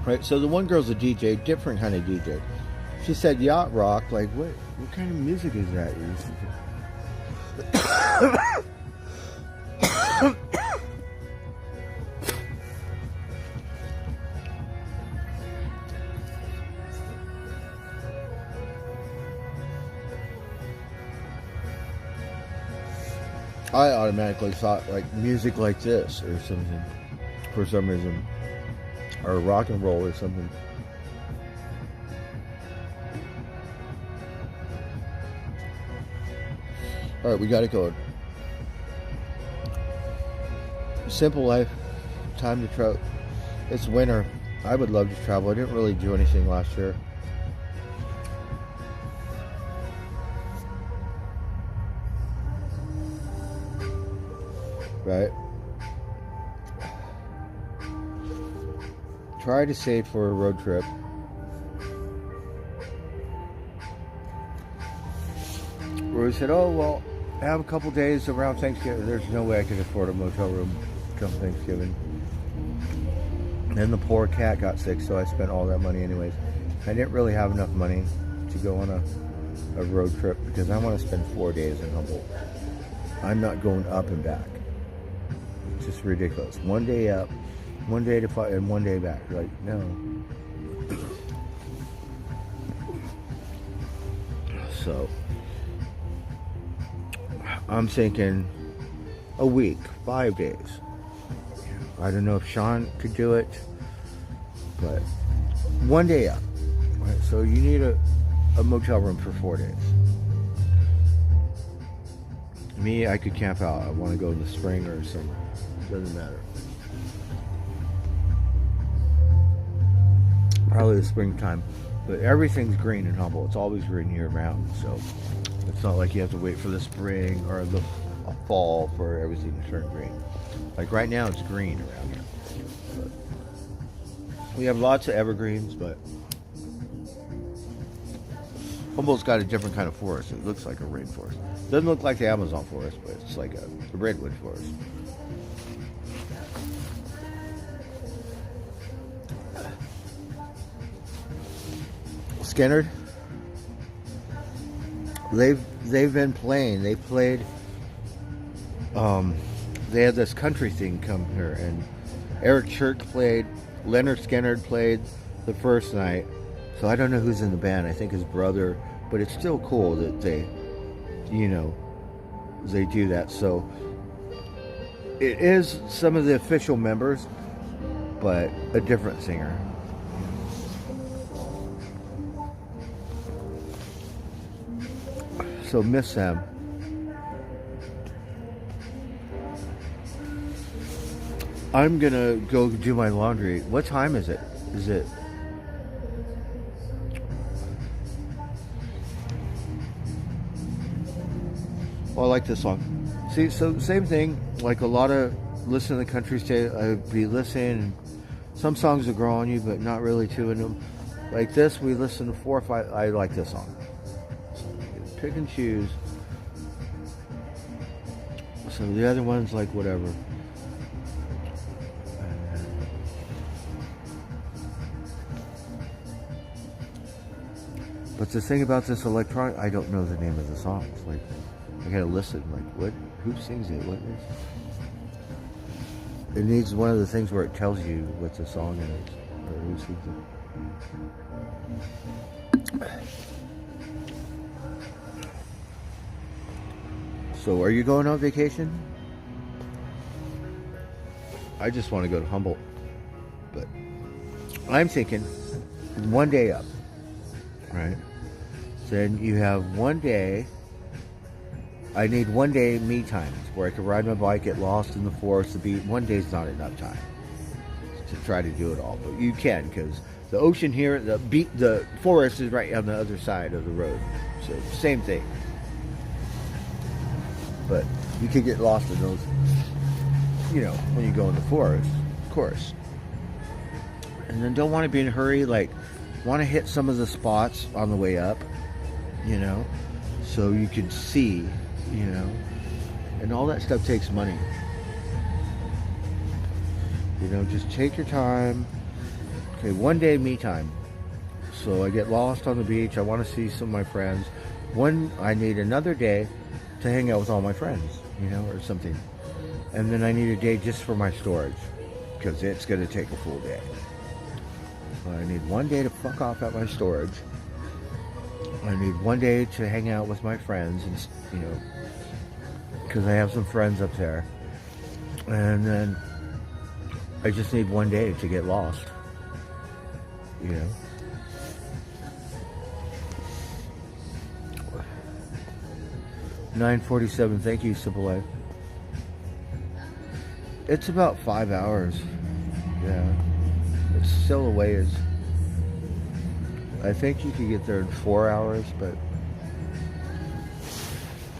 Right, so the one girl's a DJ, different kind of DJ. She said yacht rock, like what kind of music is that? I automatically thought like music like this or something for some reason. Or rock and roll or something. Alright, we got it going. Simple life. Time to travel. It's winter. I would love to travel. I didn't really do anything last year. Right? Try to save for a road trip. Roy said, oh, well, I have a couple days around Thanksgiving. There's no way I could afford a motel room come Thanksgiving. And then the poor cat got sick, so I spent all that money anyways. I didn't really have enough money to go on a road trip because I want to spend 4 days in Humboldt. I'm not going up and back. It's just ridiculous. 1 day up. 1 day to fight and 1 day back. Like, no. So, I'm thinking a week, 5 days. I don't know if Sean could do it, but 1 day up. Right, so you need a motel room for 4 days. Me, I could camp out. I want to go in the spring or summer. Doesn't matter. Probably the springtime, but everything's green in Humboldt. It's always green year round, so it's not like you have to wait for the spring or the fall for everything to turn green. Like right now, it's green around here. But we have lots of evergreens, but Humboldt's got a different kind of forest. It looks like a rainforest. It doesn't look like the Amazon forest, but it's like a redwood forest. Skynyrd, they've been playing. They played. They had this country thing come here, and Eric Church played. Leonard Skynyrd played the first night. So I don't know who's in the band. I think his brother, but it's still cool that they you know, they do that. So it is some of the official members, but a different singer. So miss them. I'm gonna go do my laundry. What time is it? Is it? Well, I like this song. See, so same thing. Like a lot of listen to the country state, I'd be listening. Some songs will grow on you, but not really too in them. Like this, we listen to 4 or 5. I like this song. Pick and choose. So the other ones, like whatever. But the thing about this electronic, I don't know the name of the songs. Like, I gotta listen. Like, what? Who sings it? What is? It needs one of the things where it tells you what the song is or who sings it. So, are you going on vacation? I just want to go to Humboldt, but I'm thinking one day up, right? Then you have one day. I need one day me time where I can ride my bike, get lost in the forest. To be one day's not enough time to try to do it all, but you can because the ocean here, the forest is right on the other side of the road. So same thing. But you could get lost in those, you know, when you go in the forest, of course. And then don't want to be in a hurry, like want to hit some of the spots on the way up, you know, so you can see, you know, and all that stuff takes money. You know, just take your time. Okay, one day me time. So I get lost on the beach. I want to see some of my friends. I need another day to hang out with all my friends, you know, or something. And then I need a day just for my storage because it's going to take a full day. So I need one day to fuck off at my storage. I need one day to hang out with my friends, and you know, because I have some friends up there. And then I just need one day to get lost, you know. $9.47. Thank you, Simple Life. It's about 5 hours. Yeah, it's still a ways. I think you could get there in 4 hours, but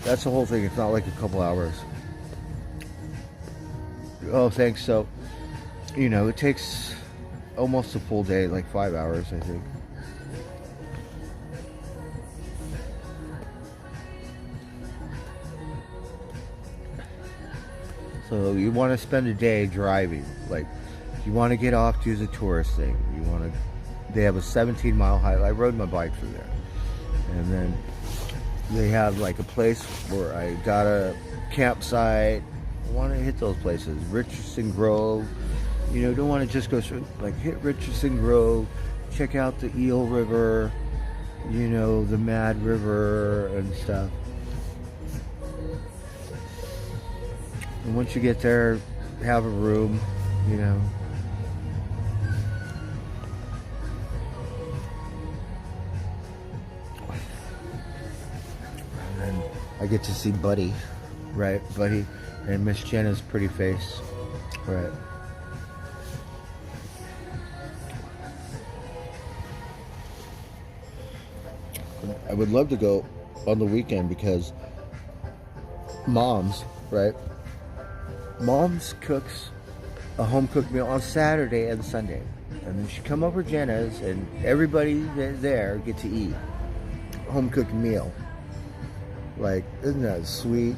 that's the whole thing. It's not like a couple hours. Oh, thanks. So, you know, it takes almost a full day, like 5 hours, I think. So you want to spend a day driving, like you want to get off, do the tourist thing. You want to. They have a 17-mile hike. I rode my bike through there, and then they have like a place where I got a campsite. I want to hit those places. Richardson Grove. You know, don't want to just go straight. Like hit Richardson Grove, check out the Eel River. You know, the Mad River and stuff. And once you get there, have a room, you know. And then I get to see Buddy, right? Buddy and Miss Jenna's pretty face, right? I would love to go on the weekend because Mom's, right? Mom's cooks a home-cooked meal on Saturday and Sunday. And then she come over to Jenna's and everybody there get to eat home-cooked meal. Like, isn't that sweet?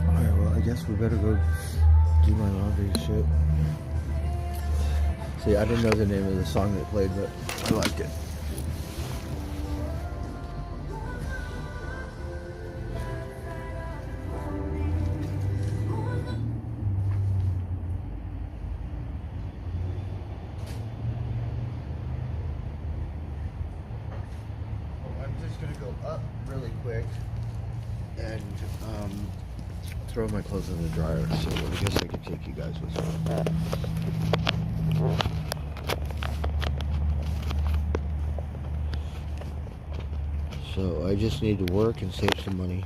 Alright, well, I guess we better go do my laundry shit. See, I didn't know the name of the song that played, but I liked it. go up really quick and throw my clothes in the dryer, so I guess I can take you guys with me. So I just need to work and save some money.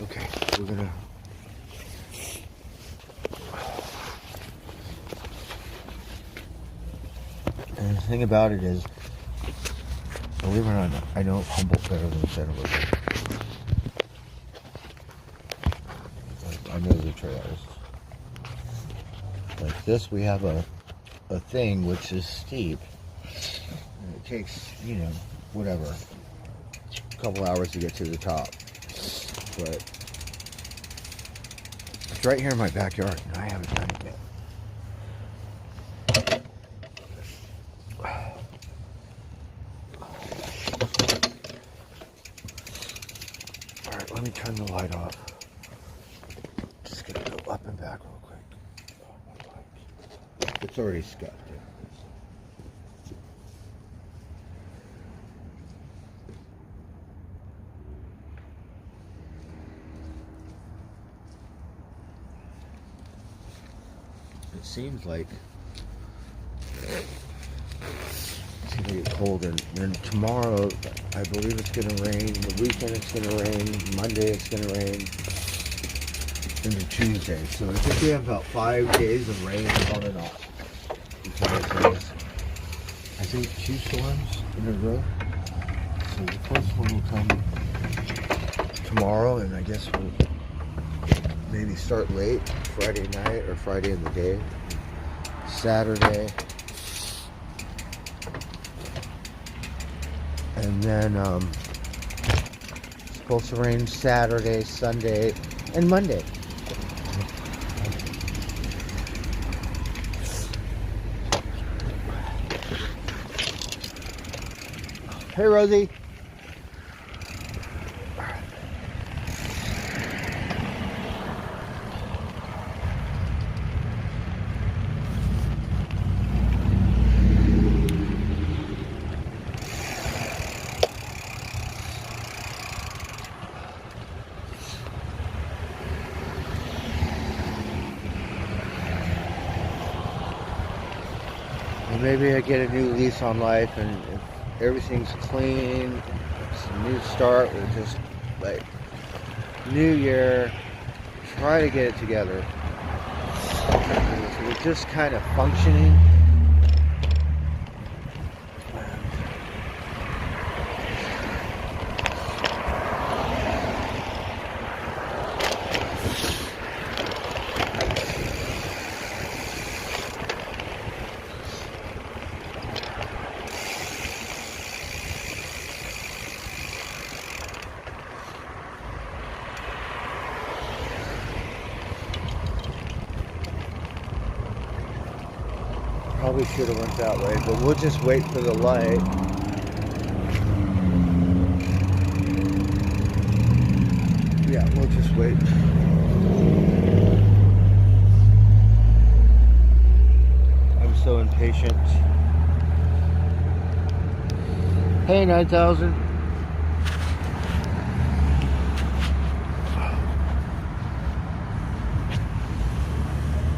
Okay, we're gonna... And the thing about it is, believe it or not, I know Humboldt better than Centerville. I know the trails. Like this, we have a thing which is steep. And it takes, you know, whatever, a couple hours to get to the top. But it's right here in my backyard, and I haven't done it yet. Alright, let me turn the light off. Just gonna go up and back real quick. It's already scuffed. It seems like it's gonna get cold, and then tomorrow I believe it's gonna rain. The weekend it's gonna rain. Monday it's gonna rain. Into Tuesday. So I think we have about 5 days of rain on and off. Because there's, I think, 2 storms in a row. So the first one will come tomorrow, and I guess we'll maybe start late Friday night or Friday in the day. Saturday. And then it's supposed to rain Saturday, Sunday, and Monday. Hey, Rosie. Maybe I get a new lease on life, and if everything's clean, it's a new start. We're just like new year, try to get it together. We're just kind of functioning. Probably should have went that way, but we'll just wait for the light. Yeah, we'll just wait. I'm so impatient. Hey, 9,000.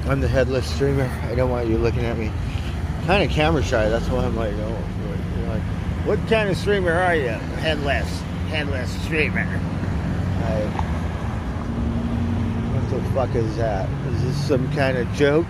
I'm the headless streamer. I don't want you looking at me. Kind of camera shy, that's why I'm like, oh, you're like, what kind of streamer are you? Headless streamer. What the fuck is that? Is this some kind of joke?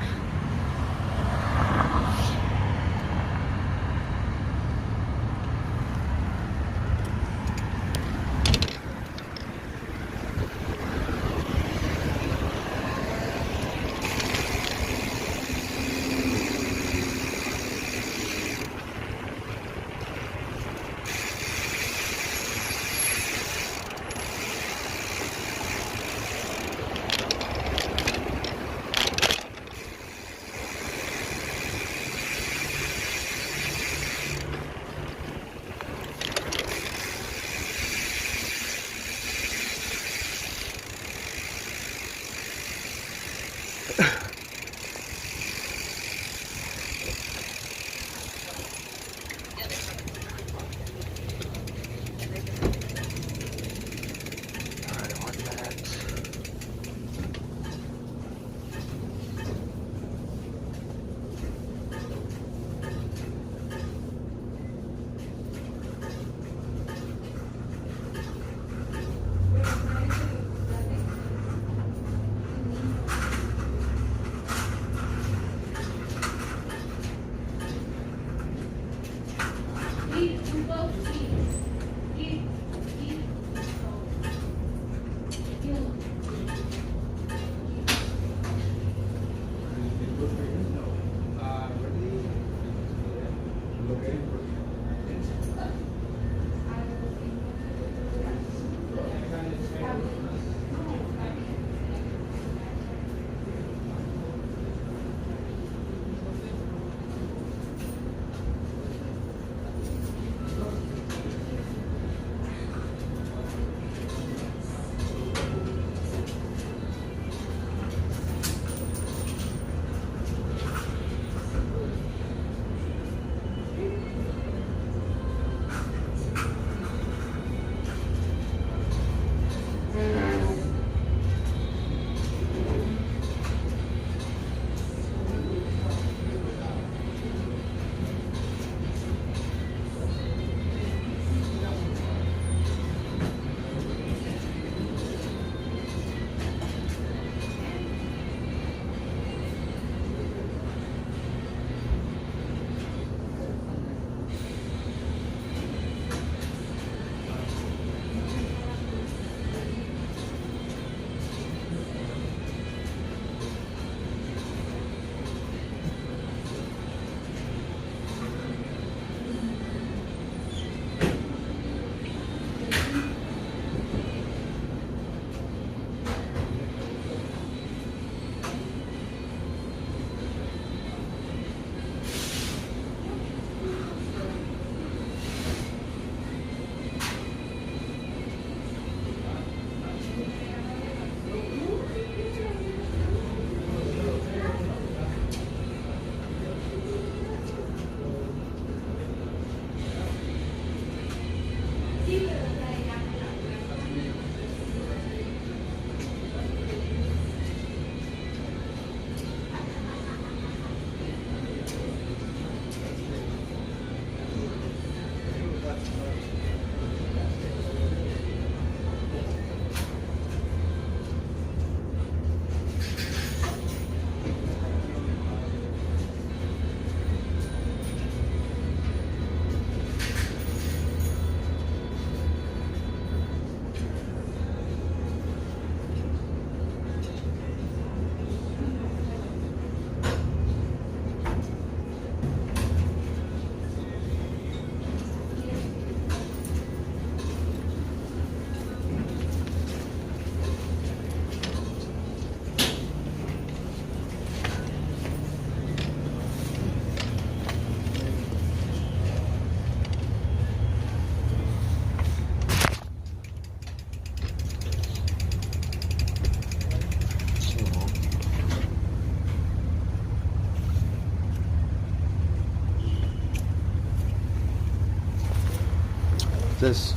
this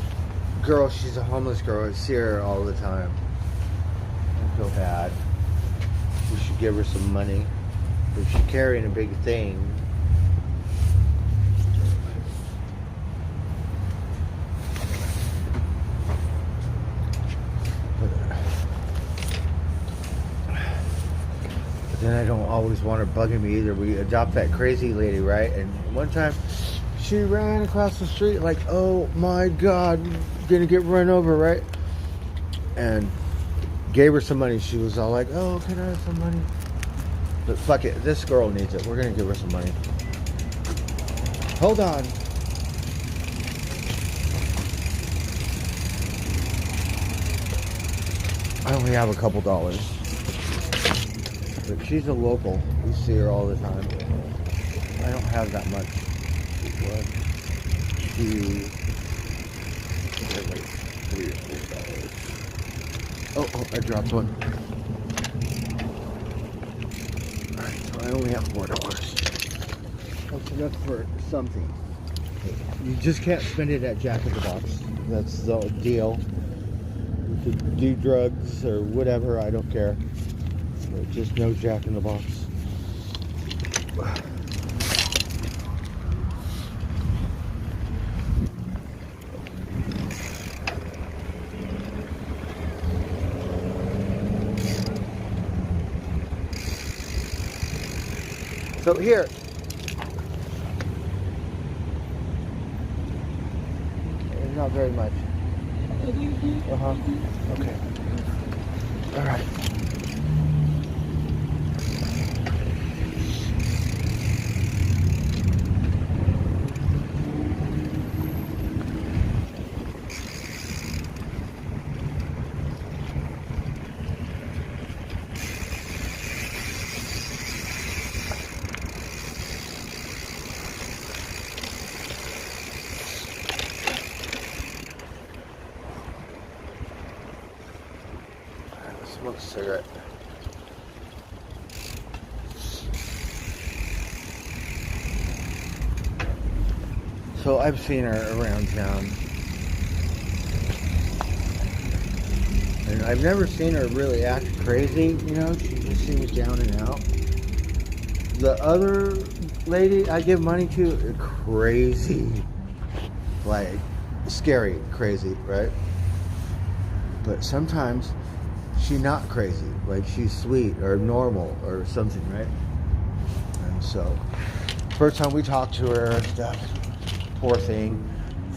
girl, she's a homeless girl. I see her all the time. I feel bad. We should give her some money. If she's carrying a big thing. But then I don't always want her bugging me either. We adopt that crazy lady, right? And one time she ran across the street like, oh my God, gonna get run over, right? And gave her some money. She was all like, oh, can I have some money? But fuck it, this girl needs it. We're gonna give her some money. Hold on. I only have a couple dollars. But she's a local. We see her all the time. I don't have that much. 1, 2, like $3 or $4. Oh, I dropped one. Alright, so I only have $4. That's enough for something. You just can't spend it at Jack in the Box. That's the deal. You could do drugs or whatever, I don't care. But just no Jack in the Box. So here, not very much. Okay. All right. Smoke a cigarette. So I've seen her around town. And I've never seen her really act crazy, you know, she just seems down and out. The other lady I give money to, crazy. Like, scary crazy, right? But sometimes she's not crazy, like she's sweet or normal or something, right? And so, first time we talked to her and stuff, poor thing.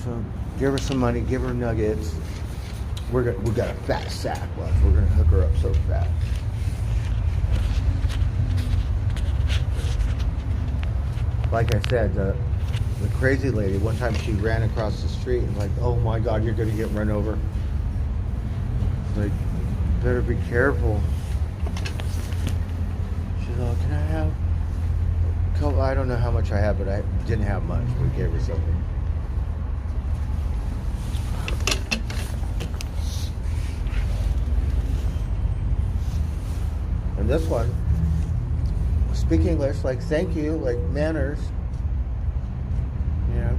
So give her some money, give her nuggets. We got a fat sack left. We're gonna hook her up so fat. Like I said, the crazy lady. One time she ran across the street and like, oh my God, you're gonna get run over. Like, better be careful. She's like, can I have a couple? I don't know how much I have, but I didn't have much. We gave her something. And this one, speak English, like thank you, like manners. You know,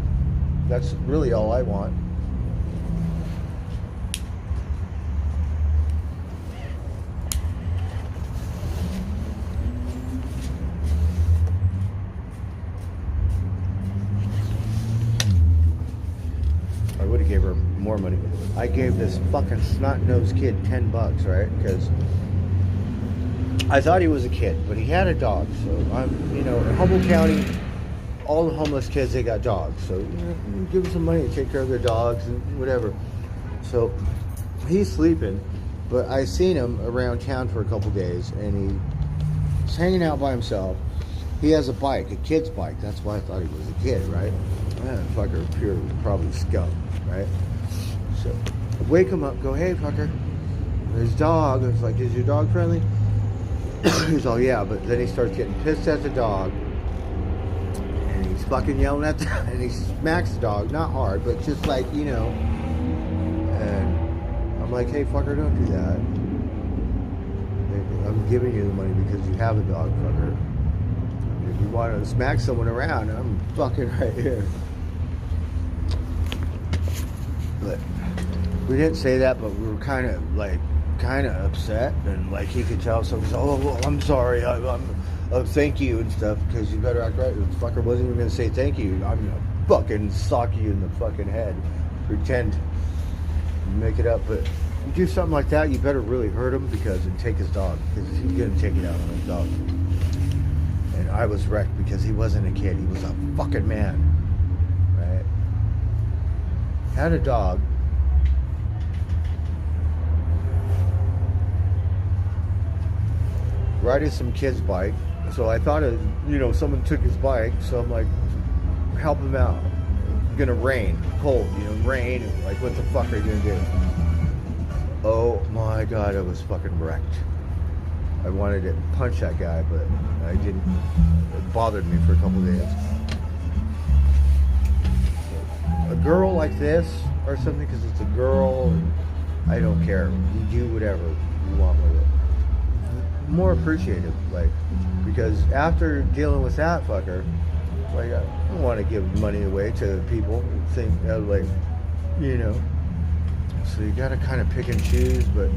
that's really all I want. I would have gave her more money. I gave this fucking snot-nosed kid $10, right? Because I thought he was a kid, but he had a dog. So I'm, you know, in Humboldt County, all the homeless kids, they got dogs. So, you know, give them some money to take care of their dogs and whatever. So he's sleeping, but I seen him around town for a couple days, and he's hanging out by himself. He has a bike, a kid's bike. That's why I thought he was a kid, right? Man, fucker, pure, probably scum, right? So I wake him up, go, hey, fucker, his dog. I was like, is your dog friendly? He's all, yeah, but then he starts getting pissed at the dog, and he's fucking yelling at the, and he smacks the dog, not hard, but just like, you know, and I'm like, hey, fucker, don't do that. I'm giving you the money because you have a dog, fucker. If you want to smack someone around, I'm fucking right here. But we didn't say that, but we were kind of upset, and like he could tell. So he's, oh, well, I'm sorry, I'm thank you and stuff, because you better act right. The fucker wasn't even gonna say thank you. I'm gonna fucking sock you in the fucking head. Pretend, make it up, but you do something like that, you better really hurt him, because and take his dog, because he's gonna take it out on his dog. And I was wrecked because he wasn't a kid; he was a fucking man, right? Had a dog. Riding some kid's bike, so I thought someone took his bike, so I'm like, help him out. It's gonna rain, cold, rain, like what the fuck are you gonna do? Oh my god, I was fucking wrecked. I wanted to punch that guy, but I didn't. It bothered me for a couple days. A girl like this or something, because it's a girl, I don't care. You do whatever you want with it. More appreciative, like, because after dealing with that fucker, like, I don't want to give money away to people. Think like, so you gotta kind of pick and choose, but.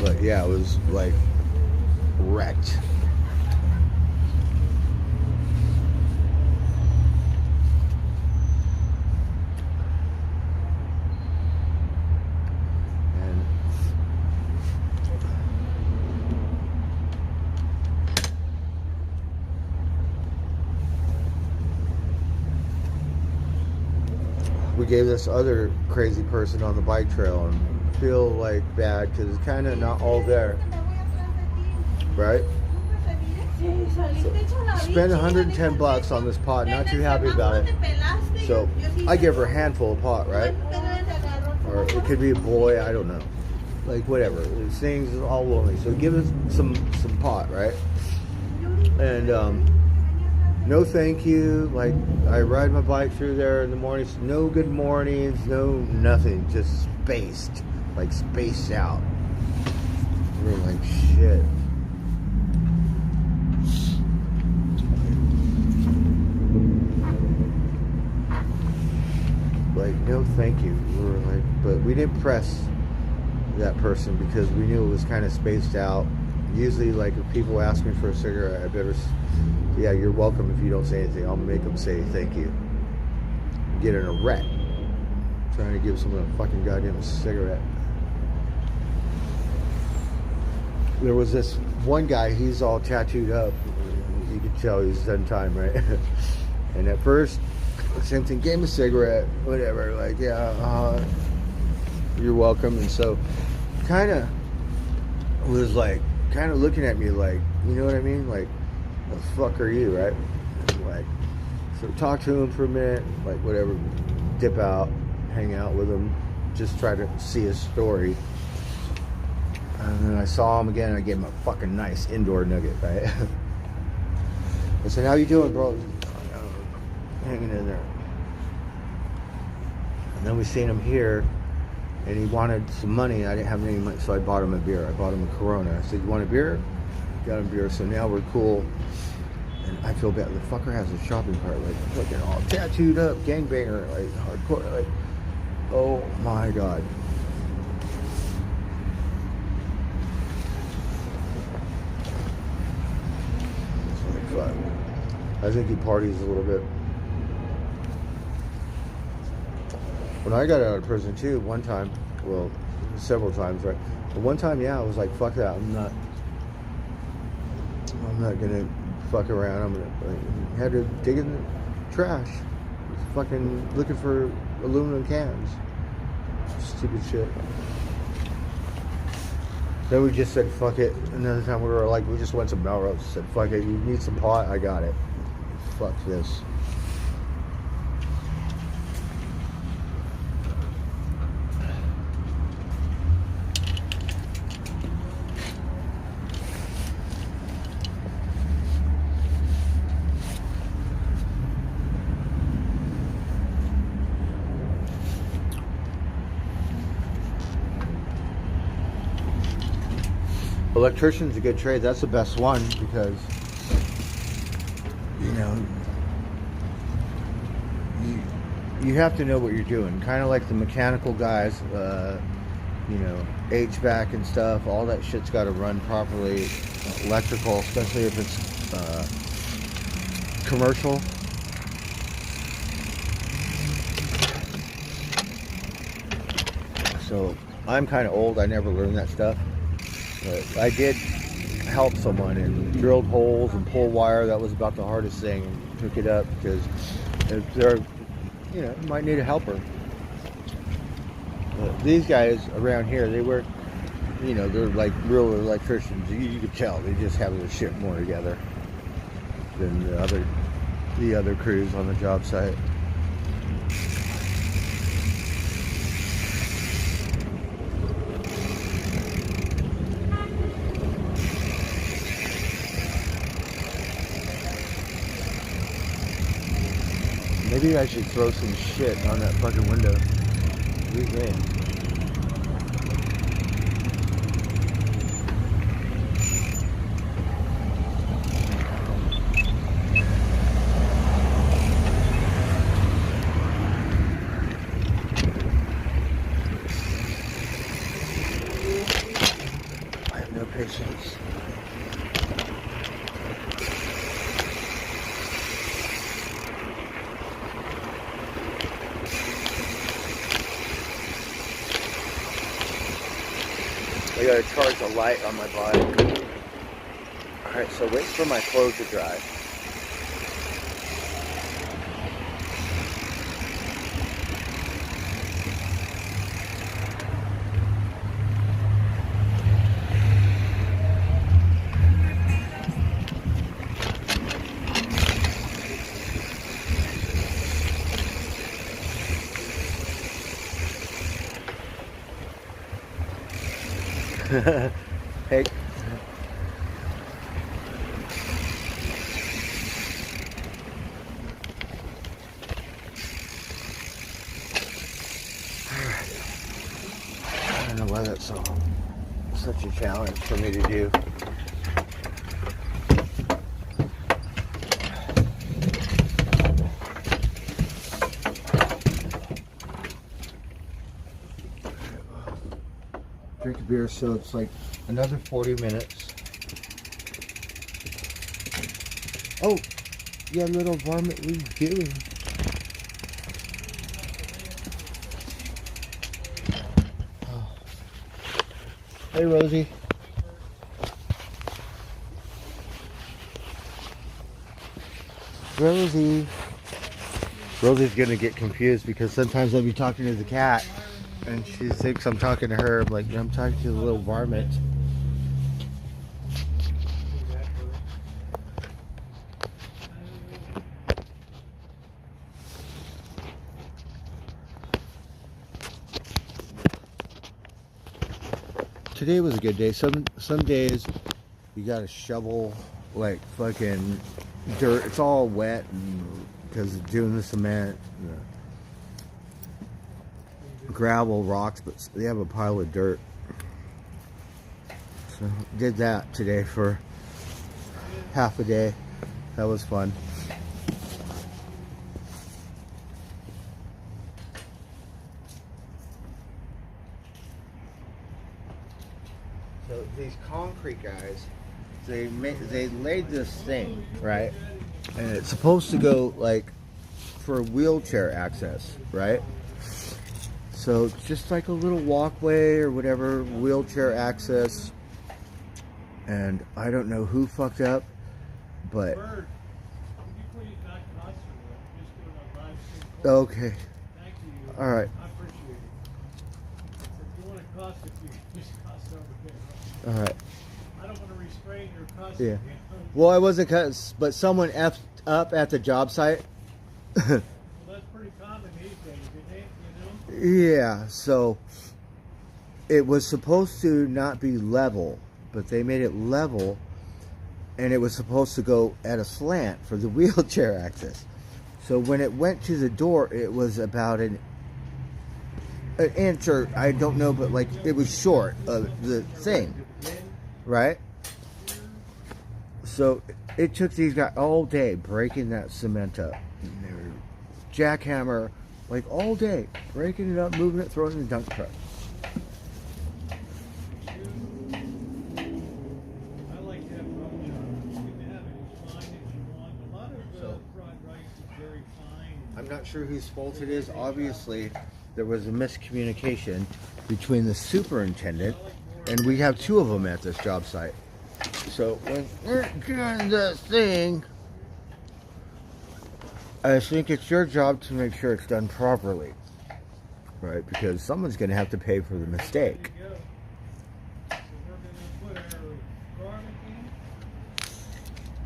But yeah, it was like wrecked. And we gave this other crazy person on the bike trail, and feel like bad because it's kind of not all there, right? So spend $110 on this pot, not too happy about it. So I give her a handful of pot, right? Or it could be a boy, I don't know, like whatever. This thing's all lonely, so give us some pot, right? And no thank you. Like, I ride my bike through there in the mornings, no good mornings, no nothing, just spaced. Like spaced out. We're like shit. Like, no thank you. We were like, but we didn't press that person because we knew it was kind of spaced out. Usually, like, if people ask me for a cigarette, I better, yeah, you're welcome. If you don't say anything, I'll make them say thank you. Get in a wreck trying to give someone a fucking goddamn cigarette. There was this one guy, he's all tattooed up. You could tell he's done time, right? And at first, same thing, gave him a cigarette, whatever, like, yeah, you're welcome. And so, kind of was like, kind of looking at me like, you know what I mean? Like, the fuck are you, right? Like, so talk to him for a minute, like, whatever, dip out, hang out with him, just try to see his story. And then I saw him again, and I gave him a fucking nice indoor nugget, right? I said, how you doing, bro? Hanging in there. And then we seen him here, and he wanted some money. I didn't have any money, so I bought him a beer. I bought him a Corona. I said, you want a beer? Got him a beer. So now we're cool. And I feel bad. The fucker has a shopping cart, like, fucking all tattooed up, gangbanger, like, hardcore, like, oh my God. I think he parties a little bit. When I got out of prison too, one time, well, several times, right? But one time, yeah, I was like, fuck that. I'm not gonna fuck around. I'm gonna, like, had to dig in the trash. Fucking looking for aluminum cans. Stupid shit. Then we just said, fuck it. Another time we were like, we just went to Melrose. Said, fuck it, you need some pot? I got it. Fuck this. Electrician's a good trade. That's the best one because, you know, you have to know what you're doing. Kind of like the mechanical guys, you know, HVAC and stuff. All that shit's got to run properly. Electrical, especially if it's commercial. So I'm kind of old. I never learned that stuff. But I did help someone and drilled holes and pulled wire. That was about the hardest thing. And took it up because if they're, you know, you might need a helper. But these guys around here, they work, you know, they're like real electricians. You could tell they just have their shit more together than the other crews on the job site. Maybe I should throw some shit on that fucking window. Sweet man. I have no patience. I gotta charge the light on my bike. Alright, so wait for my clothes to dry. Hey. I don't know why that's such a challenge for me to do. Drink a beer, so it's like another 40 minutes. Oh, yeah, little varmint, what are you doing? Oh. Hey, Rosie. Rosie's gonna get confused because sometimes I'll be talking to the cat and she thinks I'm talking to her. I'm like, I'm talking to the little varmint. Today was a good day. Some days you gotta shovel like fucking dirt. It's all wet and because of doing the cement, gravel, rocks, but they have a pile of dirt. So did that today for half a day. That was fun. So these concrete guys, they laid this thing, right? And it's supposed to go like for wheelchair access, right? So it's just like a little walkway or whatever, wheelchair access. And I don't know who fucked up, but okay. All right. All right. I don't want to restrain your cussing. Yeah. Well, I wasn't cuss, but someone effed up at the job site. Well, that's pretty common these days, isn't it? You know? Yeah. So it was supposed to not be level, but they made it level, and it was supposed to go at a slant for the wheelchair access. So when it went to the door, it was about an inch, or I don't know, but like it was short of the thing. right? So it took these guys all day breaking that cement up. And they were jackhammer, like all day, breaking it up, moving it, throwing it in the dump truck. I'm not sure whose fault it is. Obviously, there was a miscommunication between the superintendent, and we have two of them at this job site. So when we're doing the thing, I think it's your job to make sure it's done properly, right? Because someone's going to have to pay for the mistake.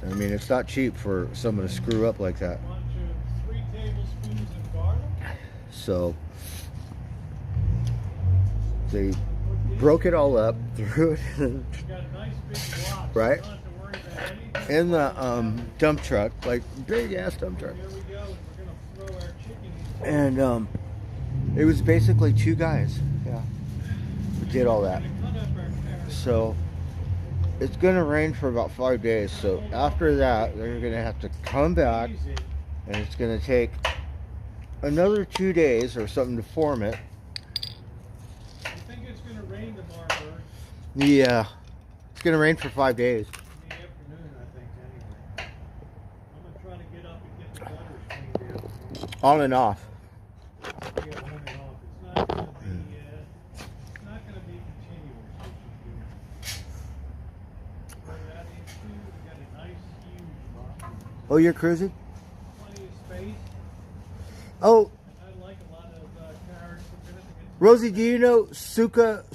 I mean, it's not cheap for someone to screw up like that. So they broke it all up, threw it in, right, in the dump truck, like big ass dump truck. And it was basically two guys, yeah, who did all that. So it's gonna rain for about 5 days. So after that, they're gonna have to come back, and it's gonna take another 2 days or something to form it. I think it's going to rain tomorrow, Bert. Yeah, it's going to rain for 5 days. In the afternoon, I think, anyway. I'm going to try to get up and get the gutters cleaned out. On and off. Yeah, on and off. It's not going to be continuous. We're at issue. We got a nice, huge lot. Oh, you're cruising? Plenty of space. Oh, I like a lot of cars. Rosie, do you know Suka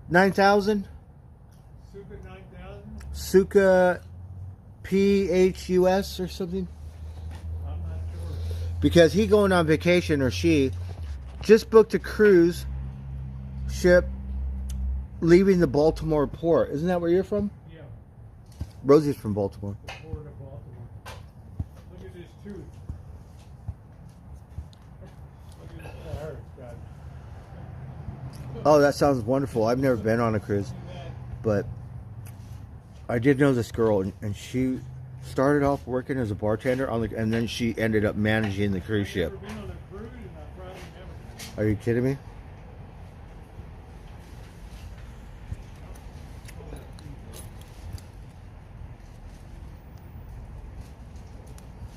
9000? Suka 9000? Suka PHUS or something? I'm not sure. Because he going on vacation, or she just booked a cruise ship leaving the Baltimore port. Isn't that where you're from? Yeah. Rosie's from Baltimore. The port of Baltimore. Look at this tooth. Oh, that sounds wonderful. I've never been on a cruise, but I did know this girl, and she started off working as a bartender on the, and then she ended up managing the cruise ship. Are you kidding me?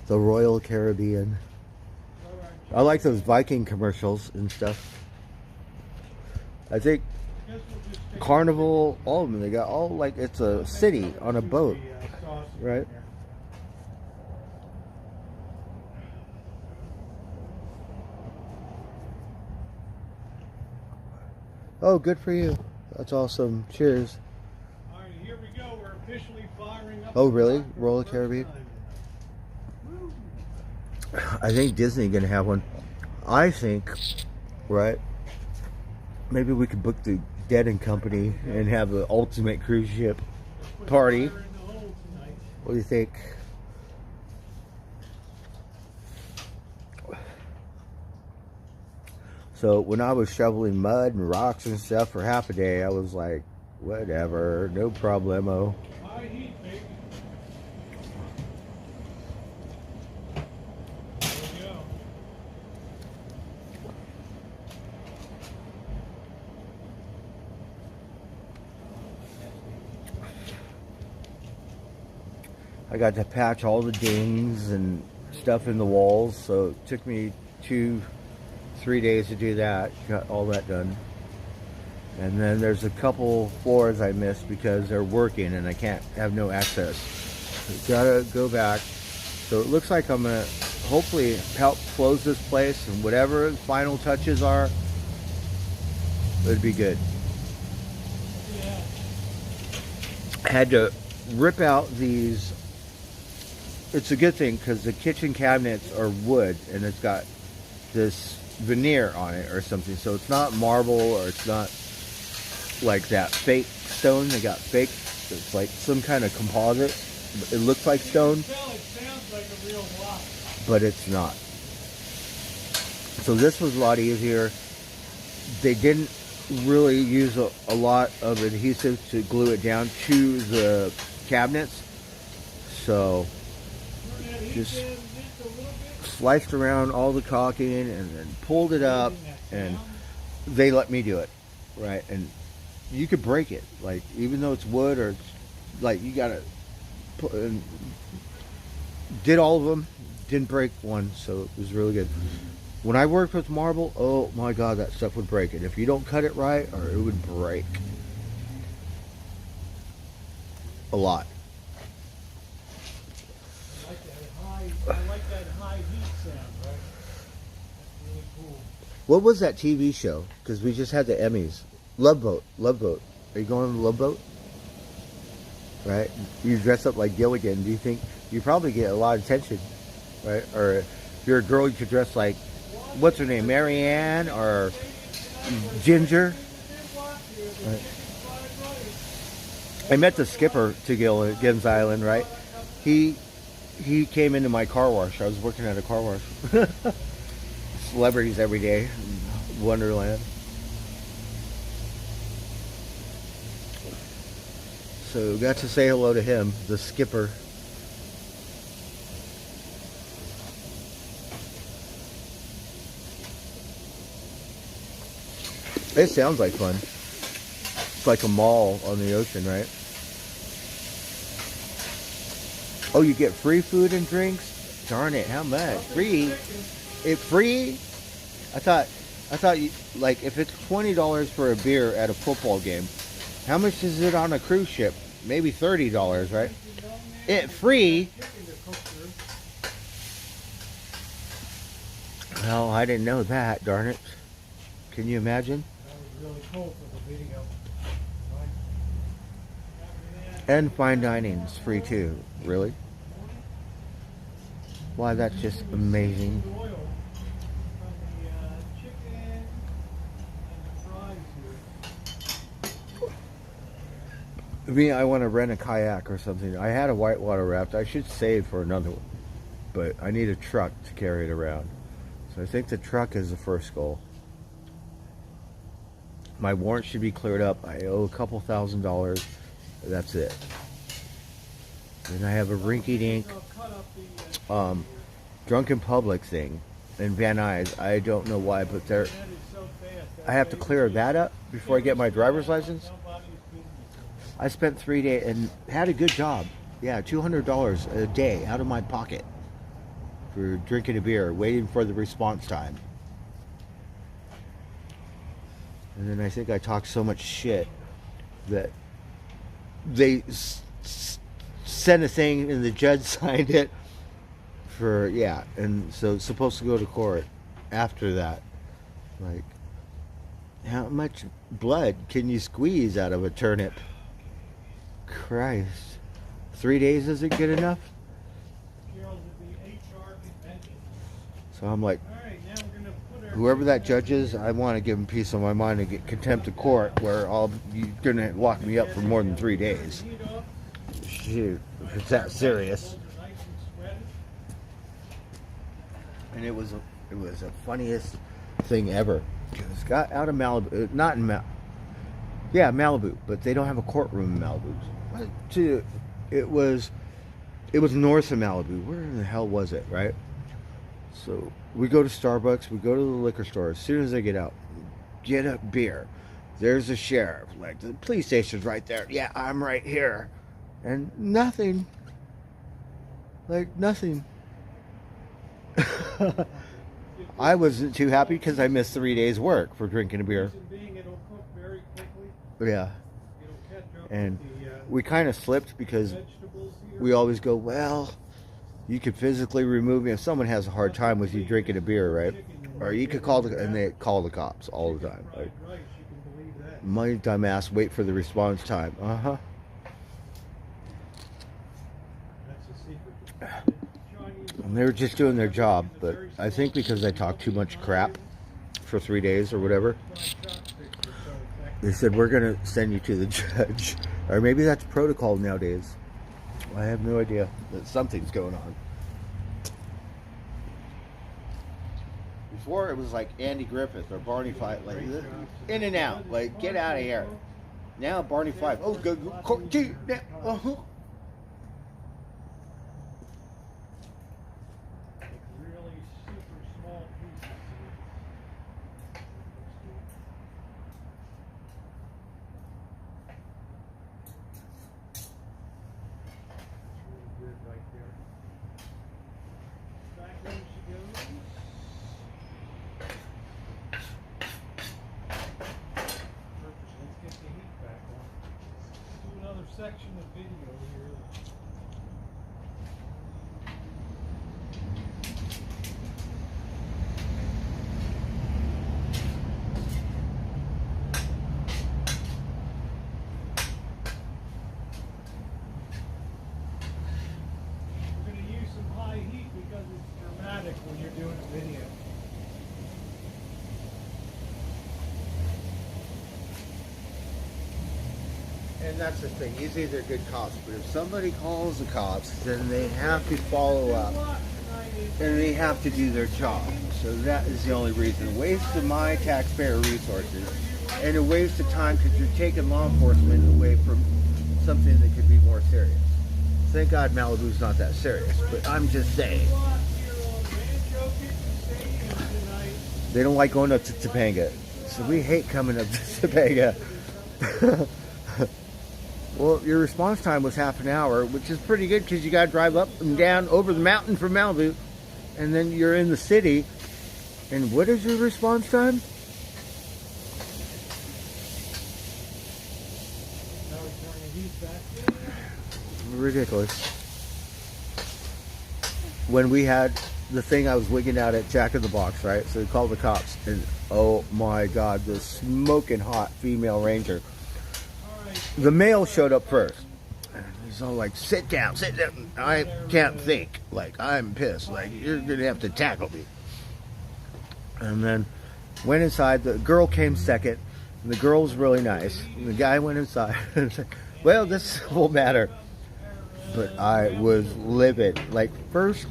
The Royal Caribbean. I like those Viking commercials and stuff. I think Carnival, all of them, they got all like it's a city on a boat, right? Oh, good for you. That's awesome. Cheers. All right, here we go. We're officially firing up. Oh, really? Royal Caribbean? I think Disney gonna have one. I think, right? Maybe we could book the Dead and Company and have the ultimate cruise ship party. What do you think? So when I was shoveling mud and rocks and stuff for half a day, I was like, whatever, no problemo. I got to patch all the dings and stuff in the walls, so it took me 2-3 days to do that. Got all that done. And then there's a couple floors I missed because they're working and I can't have no access. So gotta go back. So it looks like I'm gonna hopefully help close this place, and whatever the final touches are, it'd be good. I had to rip out these. It's a good thing because the kitchen cabinets are wood and it's got this veneer on it or something, so it's not marble or it's not like that fake stone. They got fake, it's like some kind of composite. It looks like stone, It sounds like a real rock. but it's not. So this was a lot easier. They didn't really use a lot of adhesive to glue it down to the cabinets. So just sliced around all the caulking and then pulled it up, and they let me do it, right? And you could break it, like, even though it's wood, or it's, like, you gotta put, did all of them, didn't break one, so it was really good. When I worked with marble, oh my god, that stuff would break it. If you don't cut it right, or it would break. A lot. I like that high heat sound, right? That's really cool. What was that TV show? Because we just had the Emmys. Love Boat. Love Boat. Are you going on the Love Boat? Right? You dress up like Gilligan. Do you think you probably get a lot of attention, right? Or if you're a girl, you could dress like, what's her name, Marianne or Ginger? Right. I met the skipper to Gilligan's Island, right? He came into my car wash. I was working at a car wash. Celebrities every day in Wonderland. So got to say hello to him, the skipper. It sounds like fun. It's like a mall on the ocean, right? Oh, you get free food and drinks? Darn it, how much? Free? It free? I thought you, like, if it's $20 for a beer at a football game, how much is it on a cruise ship? Maybe $30, right? It free? Well, I didn't know that, darn it. Can you imagine? Really cool for the video. And fine dining is free too. Really? Why, that's just amazing. Me, I want to rent a kayak or something. I had a whitewater raft. I should save for another one. But I need a truck to carry it around. So I think the truck is the first goal. My warrant should be cleared up. I owe a couple $1,000s. That's it. Then I have a rinky-dink drunken public thing in Van Nuys. I don't know why, but I have to clear that up before I get my driver's license. I spent 3 days and had a good job. Yeah, $200 a day out of my pocket for drinking a beer, waiting for the response time. And then I think I talked so much shit that they sent a thing and the judge signed it for, yeah. And so it's supposed to go to court after that. Like, how much blood can you squeeze out of a turnip? Christ. 3 days isn't good enough? So I'm like, whoever that judge is, I want to give him peace of my mind and get contempt of court where you're going to lock me up for more than 3 days. Shoot, if it's that serious. And it was the funniest thing ever. It's got out of Malibu, not in Malibu, but they don't have a courtroom in Malibu. It was north of Malibu. Where in the hell was it, right? So we go to Starbucks, we go to the liquor store. As soon as I get out, get a beer. There's a sheriff. Like, the police station's right there. Yeah, I'm right here. And nothing. Like, nothing. I wasn't too happy because I missed 3 days work for drinking a beer. Yeah. And we kind of slipped because we always go, well, you could physically remove me if someone has a hard time with you drinking a beer, right? Or you could call and they call the cops all the time. Like, my dumbass wait for the response time. Uh-huh. And they were just doing their job, but I think because I talked too much crap for 3 days or whatever, they said, we're going to send you to the judge. Or maybe that's protocol nowadays. I have no idea. That something's going on. Before it was like Andy Griffith or Barney Fife, like in and out, like get out of here. Now Barney Fife, oh go Take really super small pieces. It's really good right there. Back there she goes. Let's get the heat back on. Do another section of video here. We're going to use some high heat because it's dramatic when you're doing a video. And that's the thing. Usually they're good cops, but if somebody calls the cops, then they have to follow up, and they have to do their job. So that is the only reason. A waste of my taxpayer resources, and a waste of time because you're taking law enforcement away from something that could be more serious. Thank God Malibu's not that serious, but I'm just saying. They don't like going up to Topanga, so we hate coming up to Topanga. Well, your response time was half an hour, which is pretty good because you got to drive up and down over the mountain from Malibu, and then you're in the city. And what is your response time? Ridiculous. When we had the thing I was wigging out at Jack in the Box, right? So we called the cops, and oh my God, the smoking hot female ranger. The male showed up first. And he's all like, sit down, sit down. I can't think. Like, I'm pissed. Like, you're going to have to tackle me. And then went inside. The girl came second. And the girl was really nice. And the guy went inside and said, well, this won't matter. But I was livid. Like, first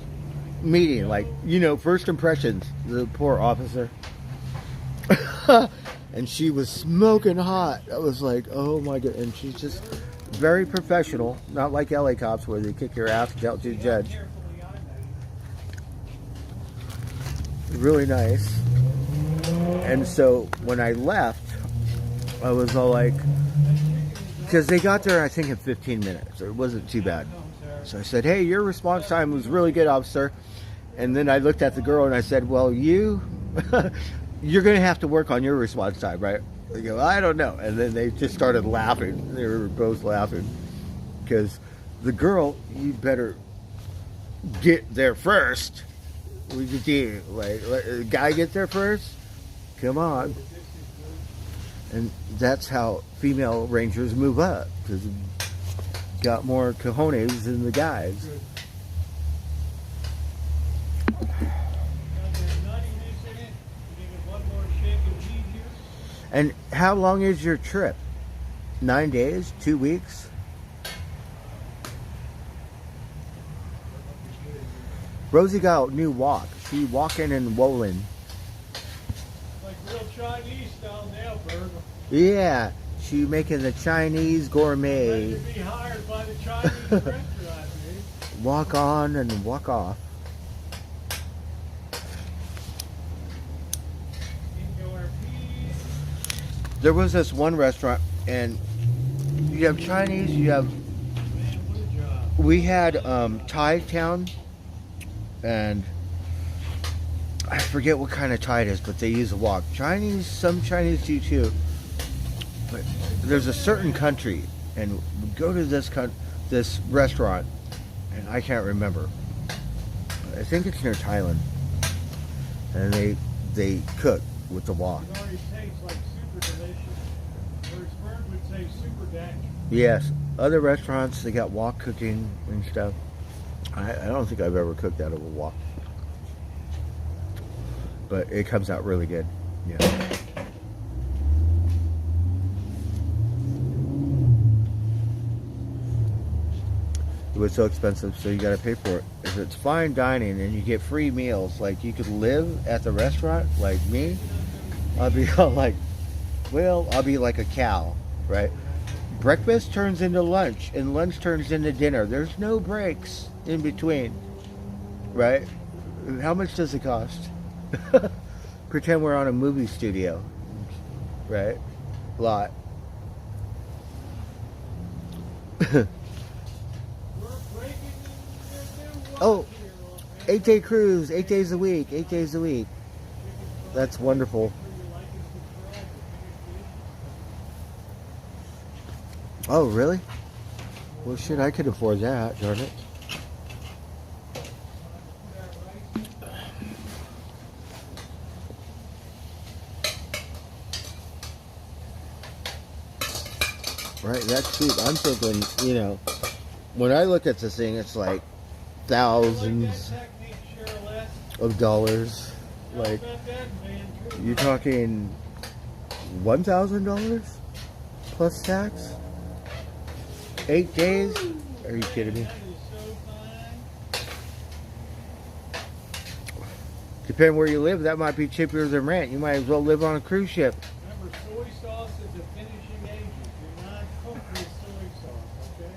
meeting, like, you know, first impressions. The poor officer. And she was smoking hot. I was like, oh my God. And she's just very professional. Not like LA cops where they kick your ass and tell to the judge. Really nice. And so when I left, I was all like, because they got there, I think, in 15 minutes. It wasn't too bad. So I said, hey, your response time was really good, officer. And then I looked at the girl and I said, well, you're going to have to work on your response time, right? They go, I don't know. And then they just started laughing. They were both laughing. Because the girl, you better get there first. We could do, like, let the guy get there first? Come on. And that's how female rangers move up. Because got more cojones than the guys. And how long is your trip? 9 days? 2 weeks? Rosie got a new walk. She walking and rolling. Like real Chinese style now, Berg. Yeah, she making the Chinese gourmet. Ready to be hired by the Chinese restaurant, dude. Walk on and walk off. There was this one restaurant, and you have Chinese, you have, we had Thai Town, and I forget what kind of Thai it is, but they use a wok. Chinese, some Chinese do too, but there's a certain country, and we go to this restaurant, and I can't remember. I think it's near Thailand, and they cook with the wok. It already tastes like super delicious. Whereas Berg would say super dank. Yes, other restaurants, they got wok cooking and stuff. I don't think I've ever cooked out of a wok. But it comes out really good. Yeah. it was so expensive, so you got to pay for it. If it's fine dining and you get free meals, like you could live at the restaurant, like me, I'll be all like, well, I'll be like a cow, right? Breakfast turns into lunch, and lunch turns into dinner. There's no breaks in between, right? How much does it cost? Pretend we're on a movie studio, right? A lot. Oh, 8-day cruise, 8 days a week, 8 days a week. That's wonderful. Oh, really? Well, shit, I could afford that, darn it. Right, that's cheap. I'm thinking, you know, when I look at this thing, it's like thousands of dollars. Like, you're talking $1,000 plus tax? 8 days? Are you kidding me? Depending where you live, that might be cheaper than rent. You might as well live on a cruise ship. Remember, soy sauce is a finishing agent. Do not cook with soy sauce, okay?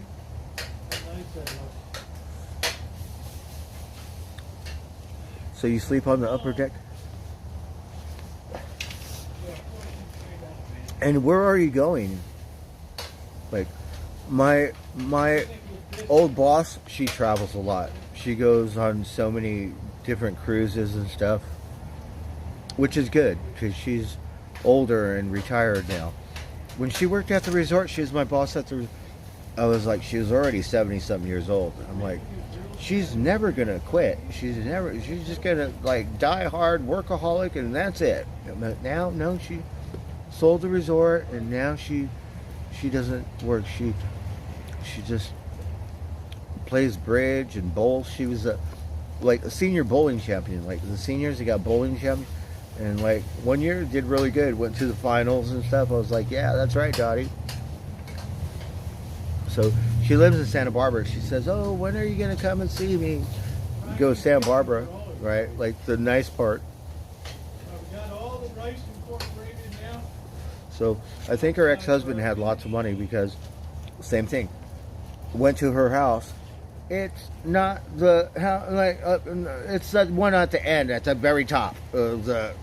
How nice that looks. So you sleep on the upper deck? And where are you going? Like, my old boss, she travels a lot. She goes on so many different cruises and stuff, which is good because she's older and retired now. When she worked at the resort, she was my boss at the. I was like, she was already 70-something years old. I'm like, she's never gonna quit. She's just gonna like die hard, workaholic, and that's it. But now, no, she sold the resort, and now she doesn't work. She just plays bridge and bowls. She was like a senior bowling champion. Like the seniors, they got bowling champion, and like one year did really good. Went to the finals and stuff. I was like, yeah, that's right, Dottie. So she lives in Santa Barbara. She says, oh, when are you gonna come and see me? Go to Santa Barbara, right? Like the nice part. I've got all the rice incorporated now. So I think her ex-husband had lots of money because same thing. Went to her house. It's not the house, like it's the one at the end, at the very top of the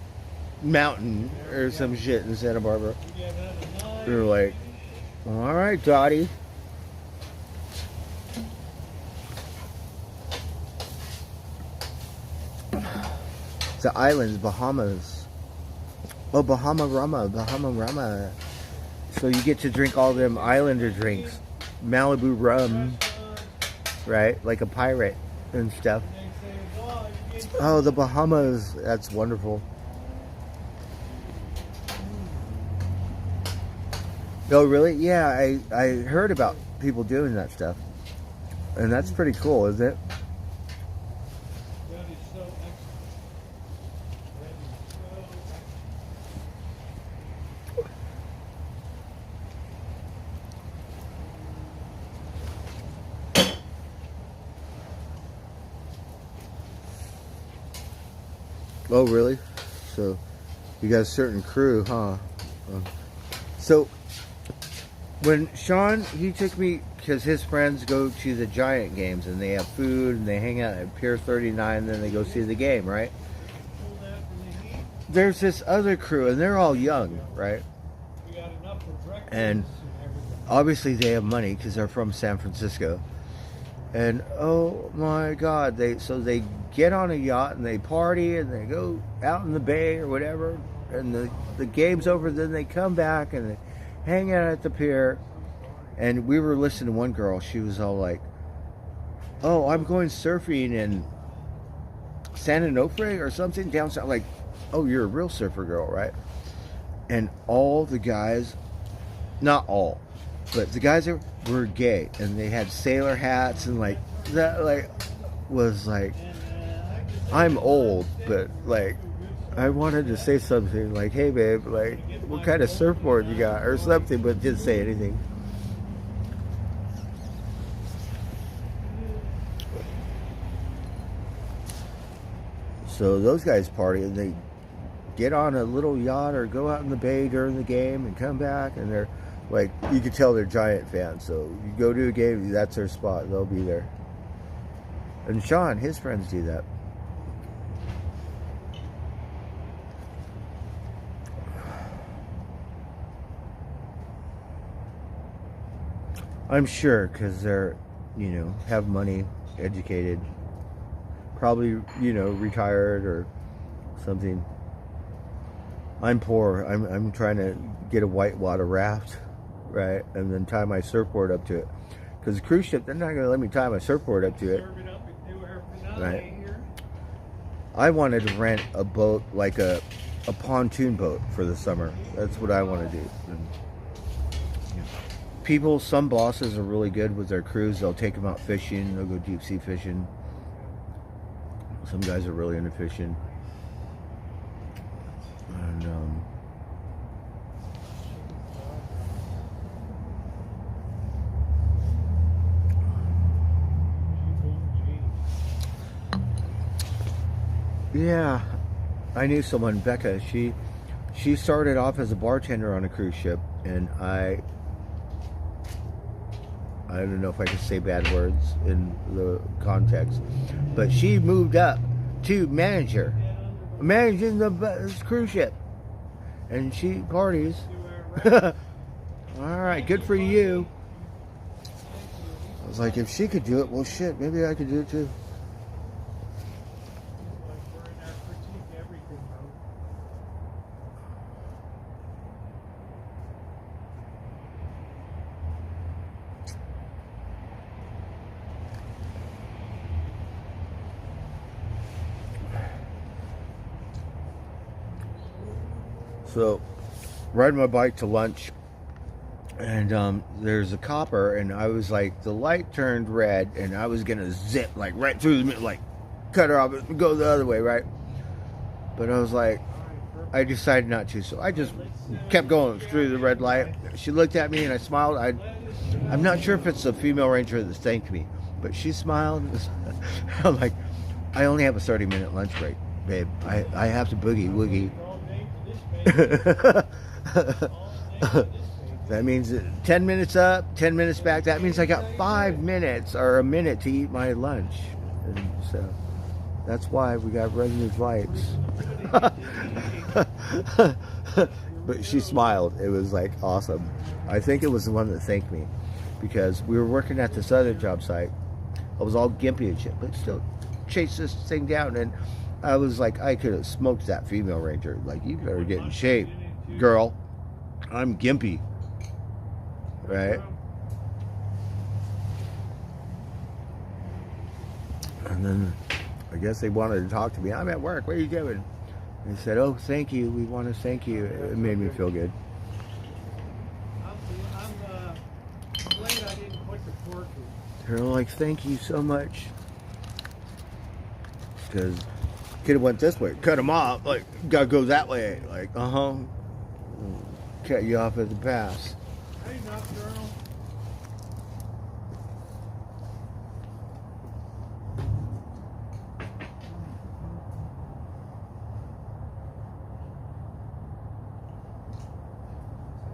mountain or some shit in Santa Barbara. They're like, all right, Dottie. The islands, Bahamas. Oh, Bahama Rama. So you get to drink all them islander drinks. Malibu rum, right? Like a pirate and stuff. Oh, the Bahamas. That's wonderful. Oh, really? Yeah, I heard about people doing that stuff. And that's pretty cool, isn't it? Oh, really? So, you got a certain crew, huh? So, when Sean, he took me, because his friends go to the Giant games, and they have food, and they hang out at Pier 39, and then they go see the game, right? There's this other crew, and they're all young, right? And obviously they have money, because they're from San Francisco. And oh my God, they get on a yacht and they party and they go out in the bay or whatever, and the game's over, then they come back and they hang out at the pier. And we were listening to one girl, she was all like, oh, I'm going surfing in San Onofre or something down south. Like, oh, you're a real surfer girl, right? And all the guys, not all, but the guys that were gay, and they had sailor hats, and like that, like was like, I'm old, but like I wanted to say something like, hey babe, like what kind of surfboard you got or something, but didn't say anything. So those guys party, and they get on a little yacht or go out in the bay during the game and come back, and they're like, you can tell they're Giant fans. So you go to a game, that's their spot. They'll be there. And Sean, his friends do that. I'm sure, because they're, you know, have money, educated, probably, you know, retired or something. I'm poor. I'm trying to get a whitewater raft, right, and then tie my surfboard up to it. Because the cruise ship, they're not going to let me tie my surfboard up to it. Right. I wanted to rent a boat, like a pontoon boat for the summer. That's what I want to do. And, people, some bosses are really good with their crews. They'll take them out fishing. They'll go deep sea fishing. Some guys are really into fishing. And yeah, I knew someone, Becca. She started off as a bartender on a cruise ship, and I don't know if I can say bad words in the context, but she moved up to managing the cruise ship, and she parties. All right, good for you. I was like, if she could do it, well, shit, maybe I could do it too. So, riding my bike to lunch, and there's a copper, and I was like, the light turned red, and I was gonna zip like right through the middle, like cut her off and go the other way, right? But I was like, I decided not to, so I just kept going through the red light. She looked at me, and I smiled. I'm not sure if it's a female ranger that thanked me, but she smiled. I'm like, I only have a 30-minute lunch break, babe. I have to boogie woogie. That means 10 minutes up, 10 minutes back. That means I got 5 minutes or a minute to eat my lunch. And so that's why we got red lights. But she smiled. It was like awesome. I think it was the one that thanked me, because we were working at this other job site. I was all gimpy and shit, but still chased this thing down, and I was like, I could have smoked that female ranger. Like, you better get in shape, girl. I'm gimpy. Right? And then I guess they wanted to talk to me. I'm at work. What are you doing? And they said, oh, thank you. We want to thank you. It made me feel good. I'm glad I didn't put the pork in. They're like, thank you so much. Because could have went this way, cut him off, like, gotta go that way, like, cut you off at the pass. Hey, Nocturnal.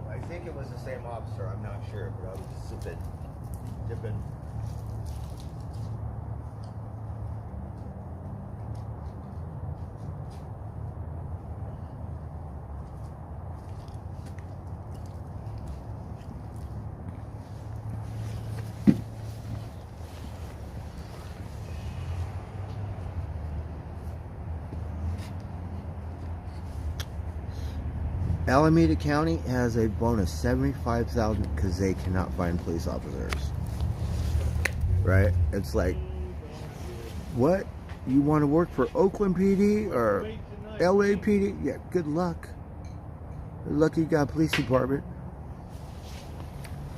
I think it was the same officer, I'm not sure, but I was just dipping. Alameda County has a bonus $75,000 because they cannot find police officers. Right? It's like, what? You want to work for Oakland PD or LA PD? Yeah, good luck. You're lucky you got a police department.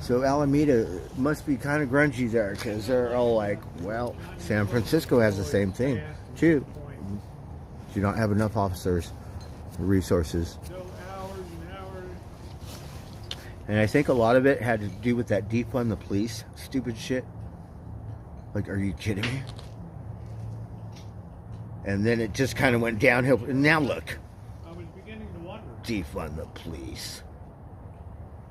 So Alameda must be kind of grungy there, because they're all like, well, San Francisco has the same thing too. You don't have enough officers or resources. And I think a lot of it had to do with that defund the police stupid shit. Like, are you kidding me? And then it just kind of went downhill. And now look. I was beginning to wonder. Defund the police.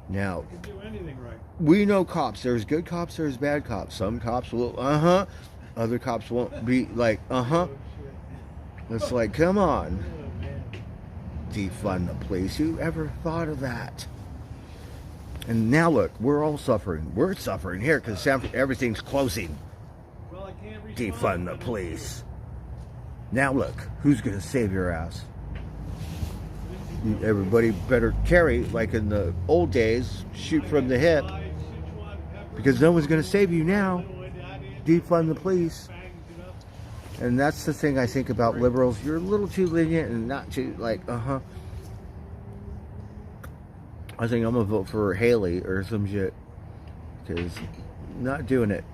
Now, They can do anything right. we know cops. There's good cops, there's bad cops. Some cops will, Other cops won't be like, Oh, It's like, come on. Oh, man. Defund the police. Who ever thought of that? And now look, we're all suffering. We're suffering here because everything's closing. Well, I can't respond. Defund the police. Now look, who's going to save your ass? Everybody better carry, like in the old days, shoot from the hip. Because no one's going to save you now. Defund the police. And that's the thing I think about liberals. You're a little too lenient and not too, like, I think I'm going to vote for Haley or some shit. Because not doing it.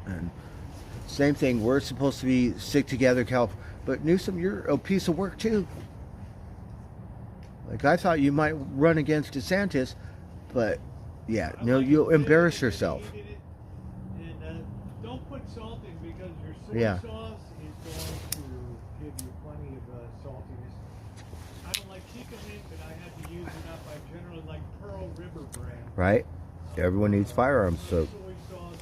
And same thing, we're supposed to be stick together, but Newsom, you're a piece of work too. Like, I thought you might run against DeSantis, but yeah, no, you'll embarrass yourself. And don't put salt in because your soy sauce is going to give you plenty of saltiness. I don't like chicken meat, but I had to use it up. I generally like Pearl River brand. Right? Everyone needs firearms, so, Soy sauce,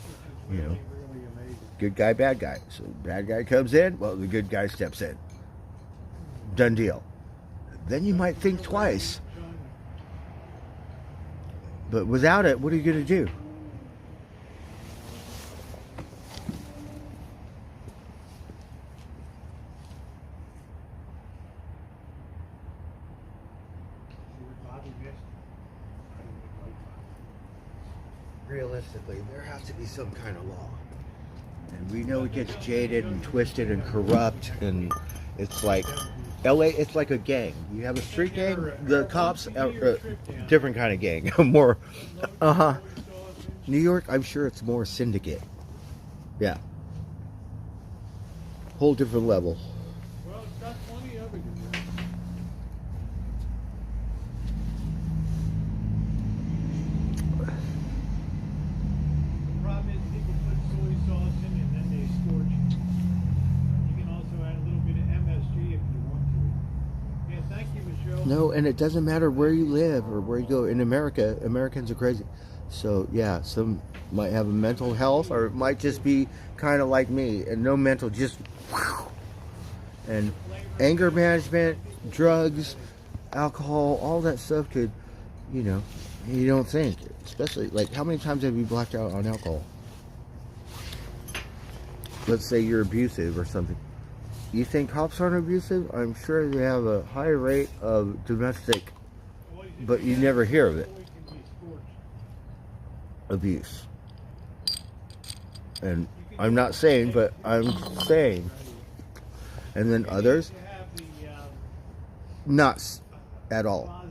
which is really amazing. good guy, bad guy. So bad guy comes in, well, the good guy steps in. Done deal. Then you might think twice. But without it, what are you going to do? Realistically, there has to be some kind of law. And we know it gets jaded and twisted and corrupt, and it's like LA, it's like a gang. You have a street gang, the cops are different kind of gang. More, New York, I'm sure it's more syndicate. Yeah. Whole different level. Well, it's got plenty of it. The problem is people put soy sauce in and then they scorch it. You can also add a little bit of MSG if you want to. Yeah, thank you, Michelle. No, and it doesn't matter where you live or where you go. In America, Americans are crazy. So, yeah, some might have a mental health, or it might just be kind of like me, and no mental, just whew. And anger management, drugs, alcohol, all that stuff could, you know, you don't think. Especially, like, how many times have you blacked out on alcohol? Let's say you're abusive or something. You think cops aren't abusive? I'm sure they have a high rate of domestic, but you never hear of it. Abuse. And I'm not saying, but I'm saying. And then others, not at all.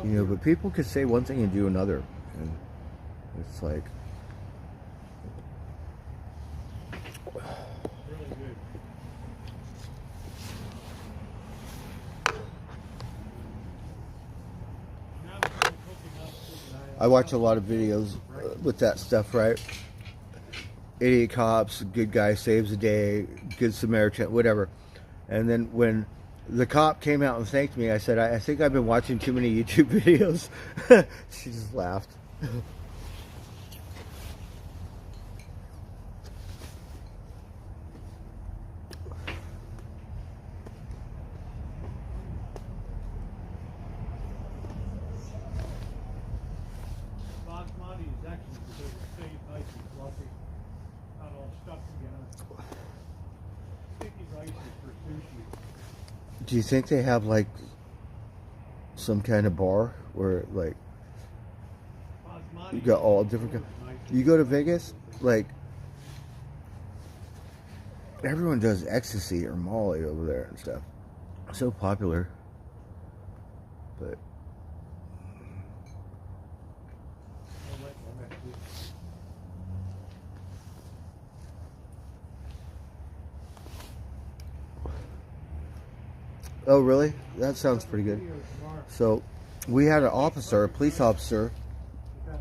You know, but people could say one thing and do another. And it's like, I watch a lot of videos with that stuff, right? Idiot cops, good guy saves the day, good Samaritan, whatever. And then when the cop came out and thanked me, I said, I think I've been watching too many YouTube videos. She just laughed. Basmati is excellent because it stays nice and fluffy, not all stuck together. Sticky rice is for sushi. Do you think they have like some kind of bar where like you got all different? You go to Vegas, like everyone does ecstasy or Molly over there and stuff. So popular, but. Oh, really? That sounds pretty good. So, we had an officer, a police officer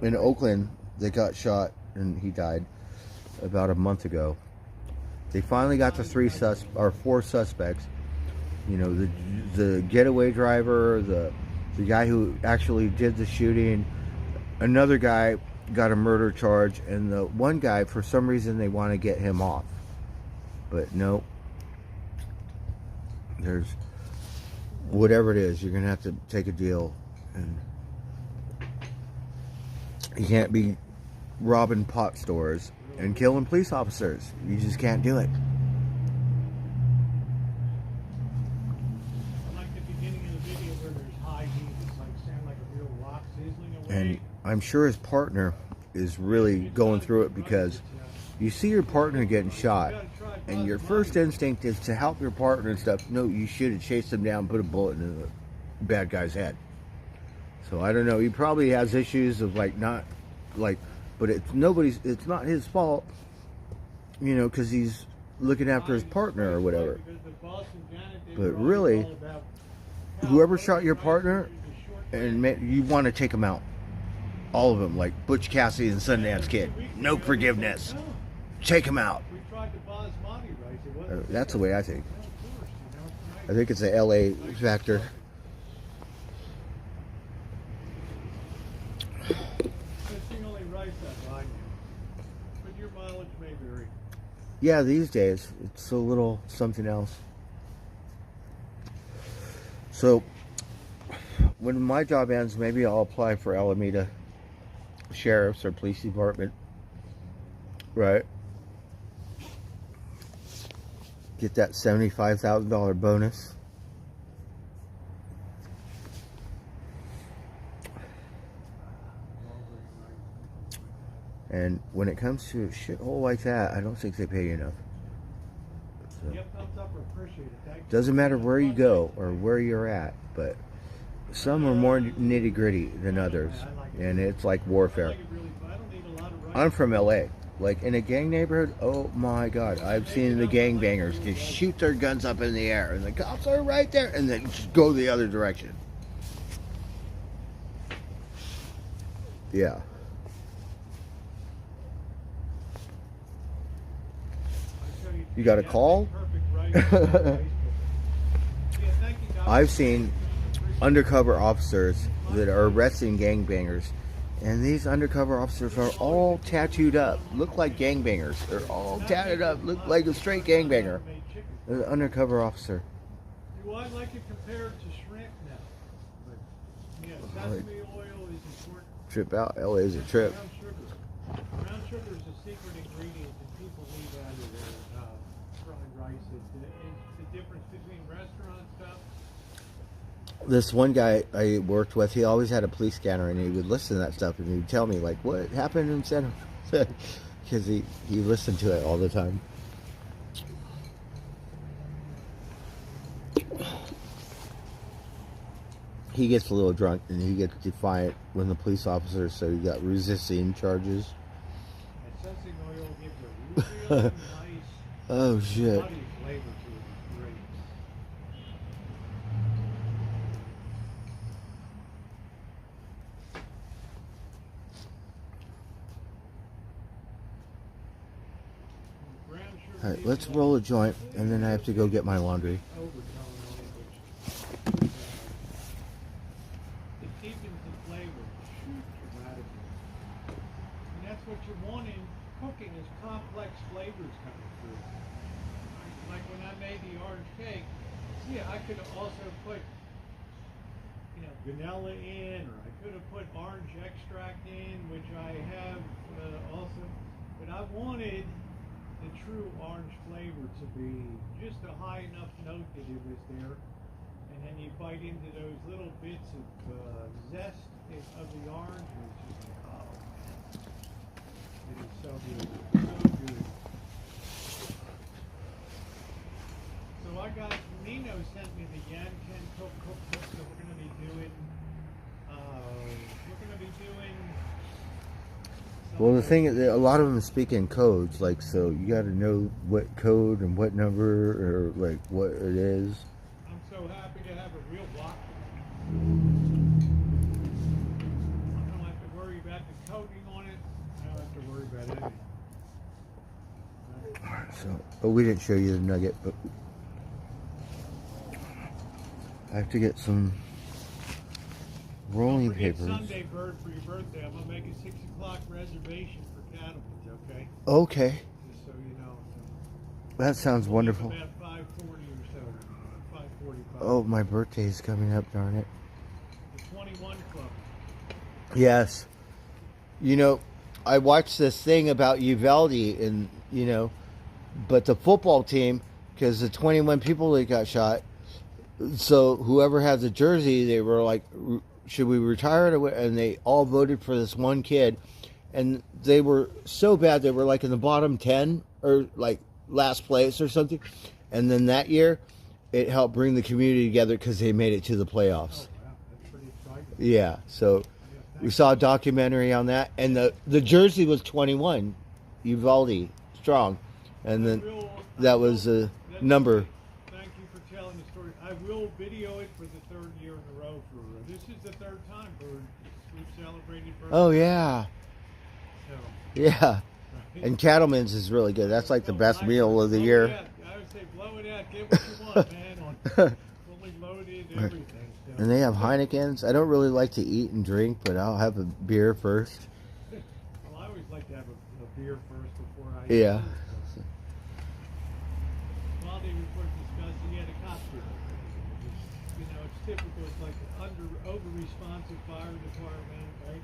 in Oakland that got shot and he died about a month ago. They finally got the four suspects. You know, the getaway driver, the guy who actually did the shooting, another guy got a murder charge, and the one guy, for some reason, they want to get him off. But no, there's whatever it is, you're gonna have to take a deal, and you can't be robbing pot stores and killing police officers. You just can't do it. Like the beginning of the video where there's high heat, it's like sound like a real rock sizzling away. And I'm sure his partner is really going through it, because you see your partner getting shot, and your first instinct is to help your partner and stuff. No, you should have chased him down, put a bullet in the bad guy's head. So I don't know. He probably has issues of but it's not his fault, you know, because he's looking after his partner or whatever. But really, whoever shot your partner, and you want to take them out. All of them, like Butch Cassidy and Sundance Kid. No forgiveness. Take them out. That's the way I think. I think it's a LA factor. Yeah, these days it's a little something else. So when my job ends, maybe I'll apply for Alameda Sheriff's or Police Department. Right. Get that $75,000 bonus. And when it comes to a shithole like that, I don't think they pay you enough. So, doesn't matter where you go or where you're at, but some are more nitty gritty than others, and it's like warfare. I'm from LA. Like in a gang neighborhood, oh my God, I've seen the gangbangers just shoot their guns up in the air, and the cops are right there, and then just go the other direction. Yeah. You got a call? I've seen undercover officers that are arresting gangbangers, and these undercover officers are all tattooed up, look like gangbangers. They're all tatted up, look like a straight gangbanger. They're an undercover officer. Do I like it compared to shrimp now? But yeah, sesame oil is important. Trip out, LA is a trip. Brown sugar. Brown sugar is a secret ingredient that people leave out of their fried rice. It's the difference between restaurant stuff. This one guy I worked with, he always had a police scanner, and he would listen to that stuff, and he would tell me, like, what happened in San Jose? Because he listened to it all the time. He gets a little drunk, and he gets defiant when the police officers, so he got resisting charges. That sesame oil gives a really nice oh, shit. body flavor to it. It's great. Alright, let's roll a joint, and then I have to go get my laundry. It deepens the flavor dramatically. And that's what you want in cooking, is complex flavors coming through. Like when I made the orange cake, see, I could have also put, vanilla in, or I could have put orange extract in, which I have also. But I wanted the true orange flavor to be just a high enough note that it was there, and then you bite into those little bits of zest of the orange, which is like, oh man, it is so good, so good. So I got, Nino sent me the Yan Ken cookbook that we're going to be doing. Well, the thing is, a lot of them speak in codes, like, so you got to know what code and what number, or like what it is. I'm so happy to have a real block. I don't have to worry about the coating on it. I don't have to worry about anything. So, but we didn't show you the nugget, but I have to get some rolling papers. Sunday, Bird, for your birthday. I'm gonna make a 6 o'clock reservation for Cattleman's, okay? Okay. Just so you know. That sounds wonderful. About 5:40 or so. 5:45. Oh, my birthday's coming up, darn it. The 21 Club. Yes. You know, I watched this thing about Uvalde and, you know, but the football team, because the 21 people that got shot, so whoever had the jersey, they were like, should we retire it? And they all voted for this one kid. And they were so bad, they were like in the bottom 10 or like last place or something. And then that year, it helped bring the community together because they made it to the playoffs. Oh, wow. That's pretty exciting. Yeah, so we saw a documentary on that. And the jersey was 21, Uvalde, strong. And then that was a number. Thank you for telling the story. I will video it for the third year in a row. This is the third time, Bird. We've celebrated birthday. Oh, yeah. So, Yeah. And Cattleman's is really good. That's like the best meal of the year. I would say blow it out. Get what you want, man. On fully loaded, everything. So. And they have Heinekens. I don't really like to eat and drink, but I'll have a beer first. Well, I always like to have a beer first before I Yeah. eat. While they were discussing, he had a costume. You know, it's typical. It's like an over-responsive fire department, right?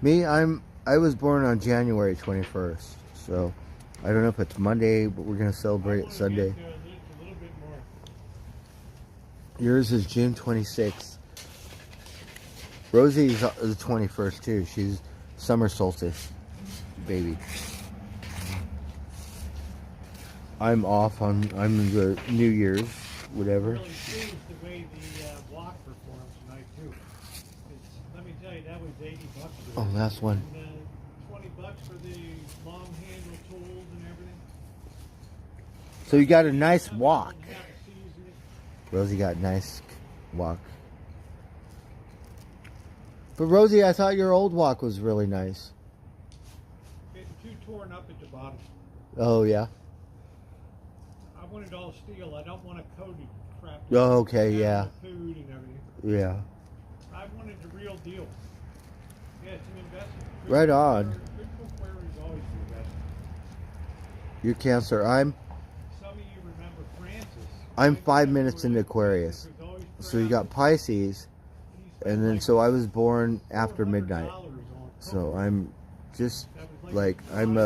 Me, I was born on January 21st, so I don't know if it's Monday, but we're gonna celebrate it Sunday. A little bit more. Yours is June 26th. Rosie's the 21st too. She's summer solstice baby. I'm off on the New Year's, whatever. Really pleased the way the walk performed tonight too. Let me tell you, that was $80. Oh, that's one. And, $20 for the long handle tools and everything. So you got a nice walk. Rosie got a nice walk. But Rosie, I thought your old walk was really nice. Getting too torn up at the bottom. Oh, yeah. I want it all steel. I don't want a coated crap. Oh, okay, yeah. Food and everything. Yeah. I wanted the real deal. Yeah, it's an investment. Right on. Good cookware is always an investment. You're Cancer. Some of you remember Francis. I'm 5 minutes into Aquarius. So you got Pisces, and then so I was born after midnight. So I'm just like I'm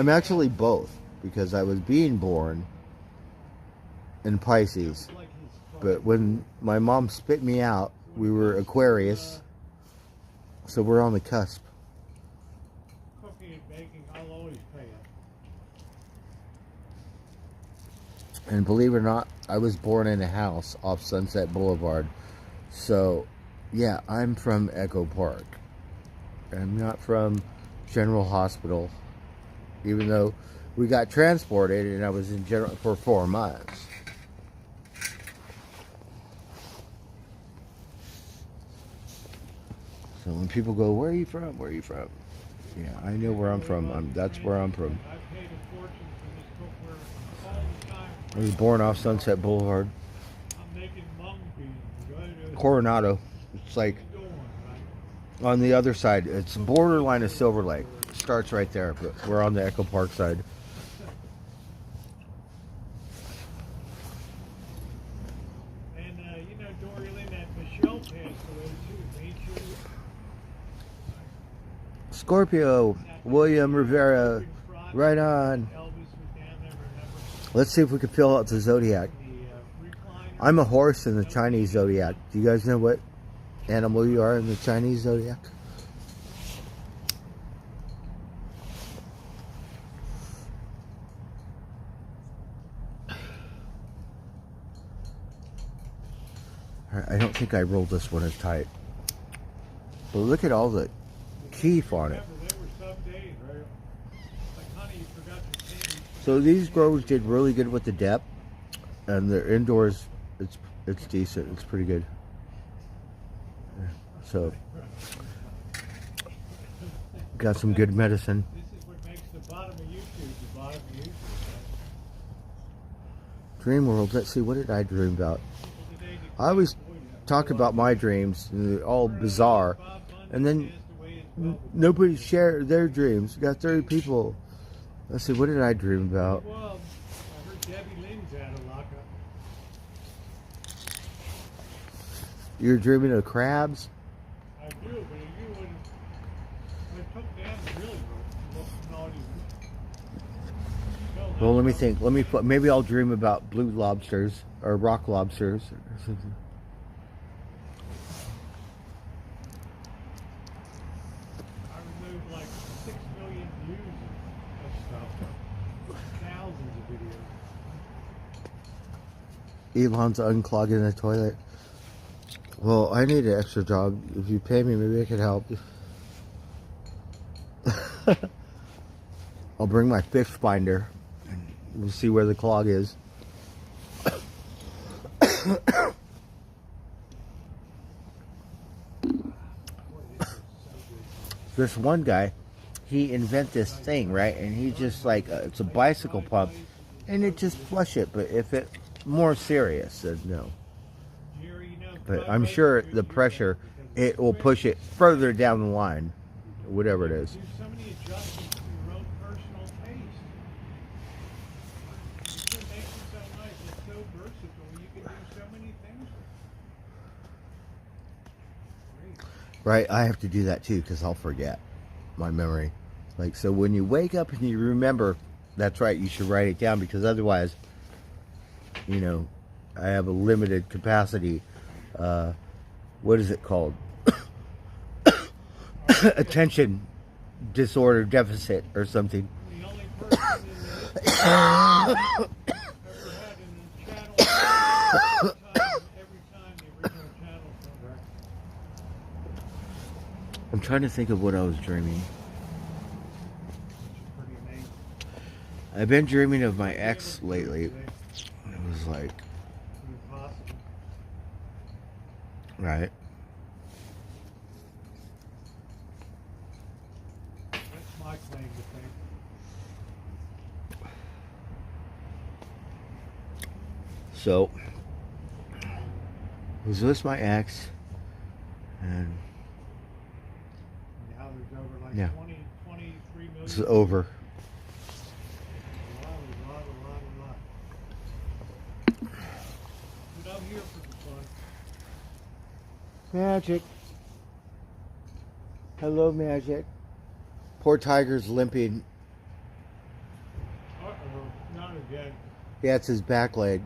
actually both, because I was being born in Pisces, but when my mom spit me out, we were Aquarius. So we're on the cusp. Cooking and baking, I'll always pay it. And believe it or not, I was born in a house off Sunset Boulevard. So, yeah, I'm from Echo Park. I'm not from General Hospital, even though we got transported and I was in General for 4 months. So when people go, where are you from? Where are you from? Yeah, I know where I'm from. That's where I'm from. I paid a fortune for this cookware all the time. I was born off Sunset Boulevard. I'm making mung beans. Coronado. It's like on the other side. It's borderline of Silver Lake. It starts right there, but we're on the Echo Park side. And you know, Dory Lynn, that Michelle passed away too, ain't you? Scorpio, William Rivera, right on. Let's see if we can fill out the zodiac. I'm a horse in the Chinese zodiac. Do you guys know what animal you are in the Chinese zodiac? I don't think I rolled this one as tight. But look at all the keef on it. So these growers did really good with the depth, and they're indoors. It's decent. It's pretty good. So got some good medicine. Dream world. Let's see, what did I dream about? I always talk about my dreams, and they're all bizarre, and then nobody share their dreams. We got 30 people. Let's see, what did I dream about? Well, I heard Debbie Lynn's out of lockup. You're dreaming of crabs? I do, but you wouldn't. I took down the really good. Well, let me think. Let me put. Maybe I'll dream about blue lobsters or rock lobsters or something. I removed like 6 million views of stuff. Thousands of videos. Elon's unclogging the toilet. Well, I need an extra job. If you pay me, maybe I could help. I'll bring my fish finder. We'll see where the clog is. This one guy, he invented this thing, right? And he just like, it's a bicycle pump, and it just flush it. But if it more serious, then no. But I'm sure the pressure, it will push it further down the line, whatever it is. Right, I have to do that too because I'll forget my memory. Like, so when you wake up and you remember, that's right, you should write it down because otherwise, you know, I have a limited capacity. What is it called? Attention disorder deficit or something. The only person in the ever had in the channel every time the original channel comes back. I'm trying to think of what I was dreaming. I've been dreaming of my ex lately. It was like, right. That's my claim to fame. So, was this my ex? And now there's over like yeah, 23 million. it's over. A lot. But I'm here for the fun. Magic. Hello, Magic. Poor Tiger's limping. Uh-oh, not again. Yeah, it's his back leg.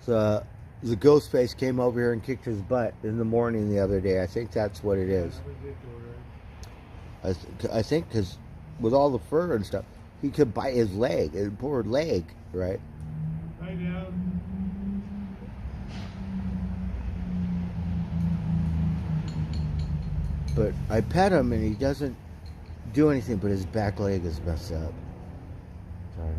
So, the ghost face came over here and kicked his butt in the morning the other day. I think that's what it is. I think because with all the fur and stuff, he could bite his leg, his poor leg, right? Right now. But I pet him and he doesn't do anything, but his back leg is messed up. Sorry.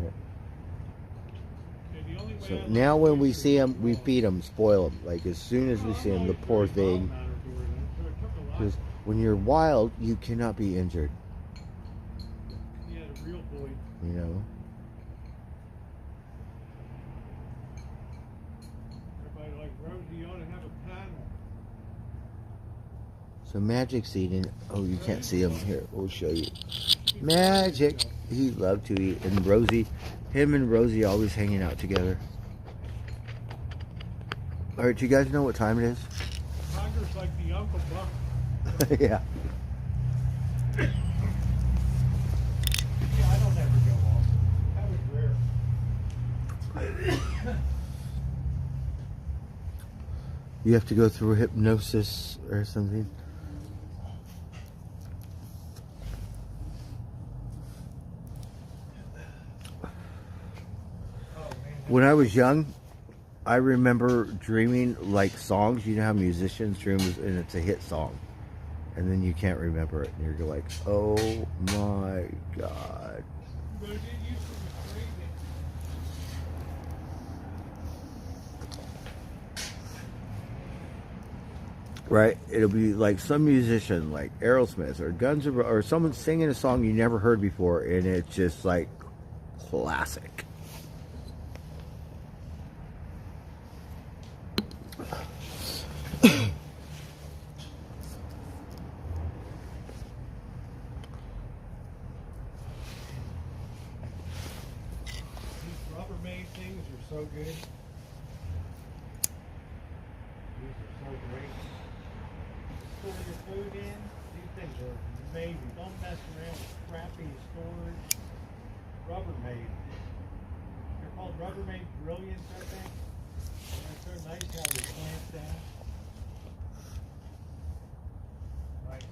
So now when we see him, we feed him, spoil him. Like as soon as we see him, the poor thing. Because when you're wild, you cannot be injured. Yeah, the real boy. You know? Everybody like, Rosie, you ought to have a panel. So Magic's eating. Oh, you can't see him. Here, we'll show you. Magic. He loved to eat. And Rosie, him and Rosie always hanging out together. Alright, do you guys know what time it is? Tiger's like the Uncle Buck. Yeah. Yeah, I don't ever go off. That was rare. You have to go through hypnosis or something. When I was young, I remember dreaming like songs. You know how musicians dream and it's a hit song. And then you can't remember it. And you're like, oh my God. Right? It'll be like some musician like Aerosmith or Guns N' Roses or someone singing a song you never heard before. And it's just like classic. Rubbermaid things are so good. These are so great. Store your food in. These things are amazing. Don't mess around with crappy storage. Rubbermaid. They're called Rubbermaid Brilliance, I think. They're so nice how they clamp down. Nice.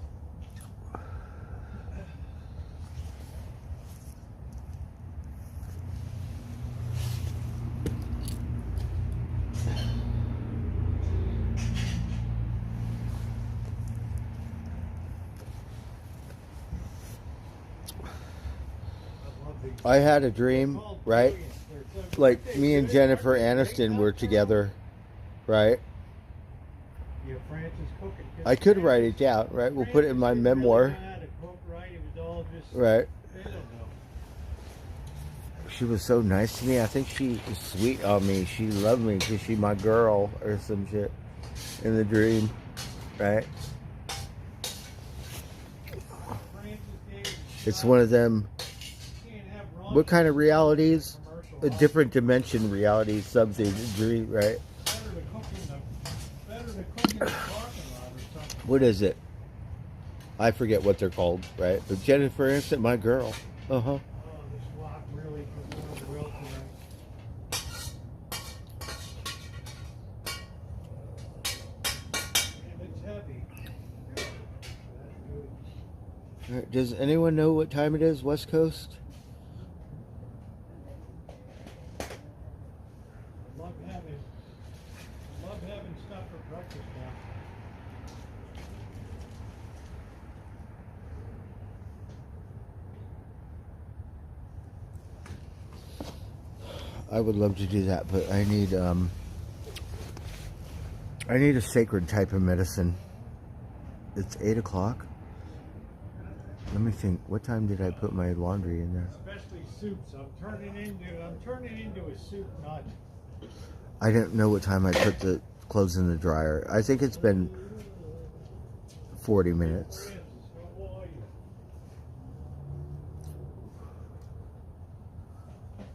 I had a dream, right? Like me and Jennifer Aniston were together, right? Yeah, Francis cooking. I could write it down, right? We'll put it in my memoir, right? She was so nice to me. I think she was sweet on me. She loved me because she's my girl or some shit in the dream, right? It's one of them. What kind of realities? A different dimension reality, something, dream, right? What is it? I forget what they're called, right? But Jennifer Aniston, my girl. Uh-huh. Does anyone know what time it is, West Coast? I love having stuff for breakfast now. I would love to do that, but I need a sacred type of medicine. It's 8 o'clock. Let me think. What time did I put my laundry in there? Especially soups. I'm turning into a soup nut. I don't know what time I put the clothes in the dryer. I think it's been 40 minutes.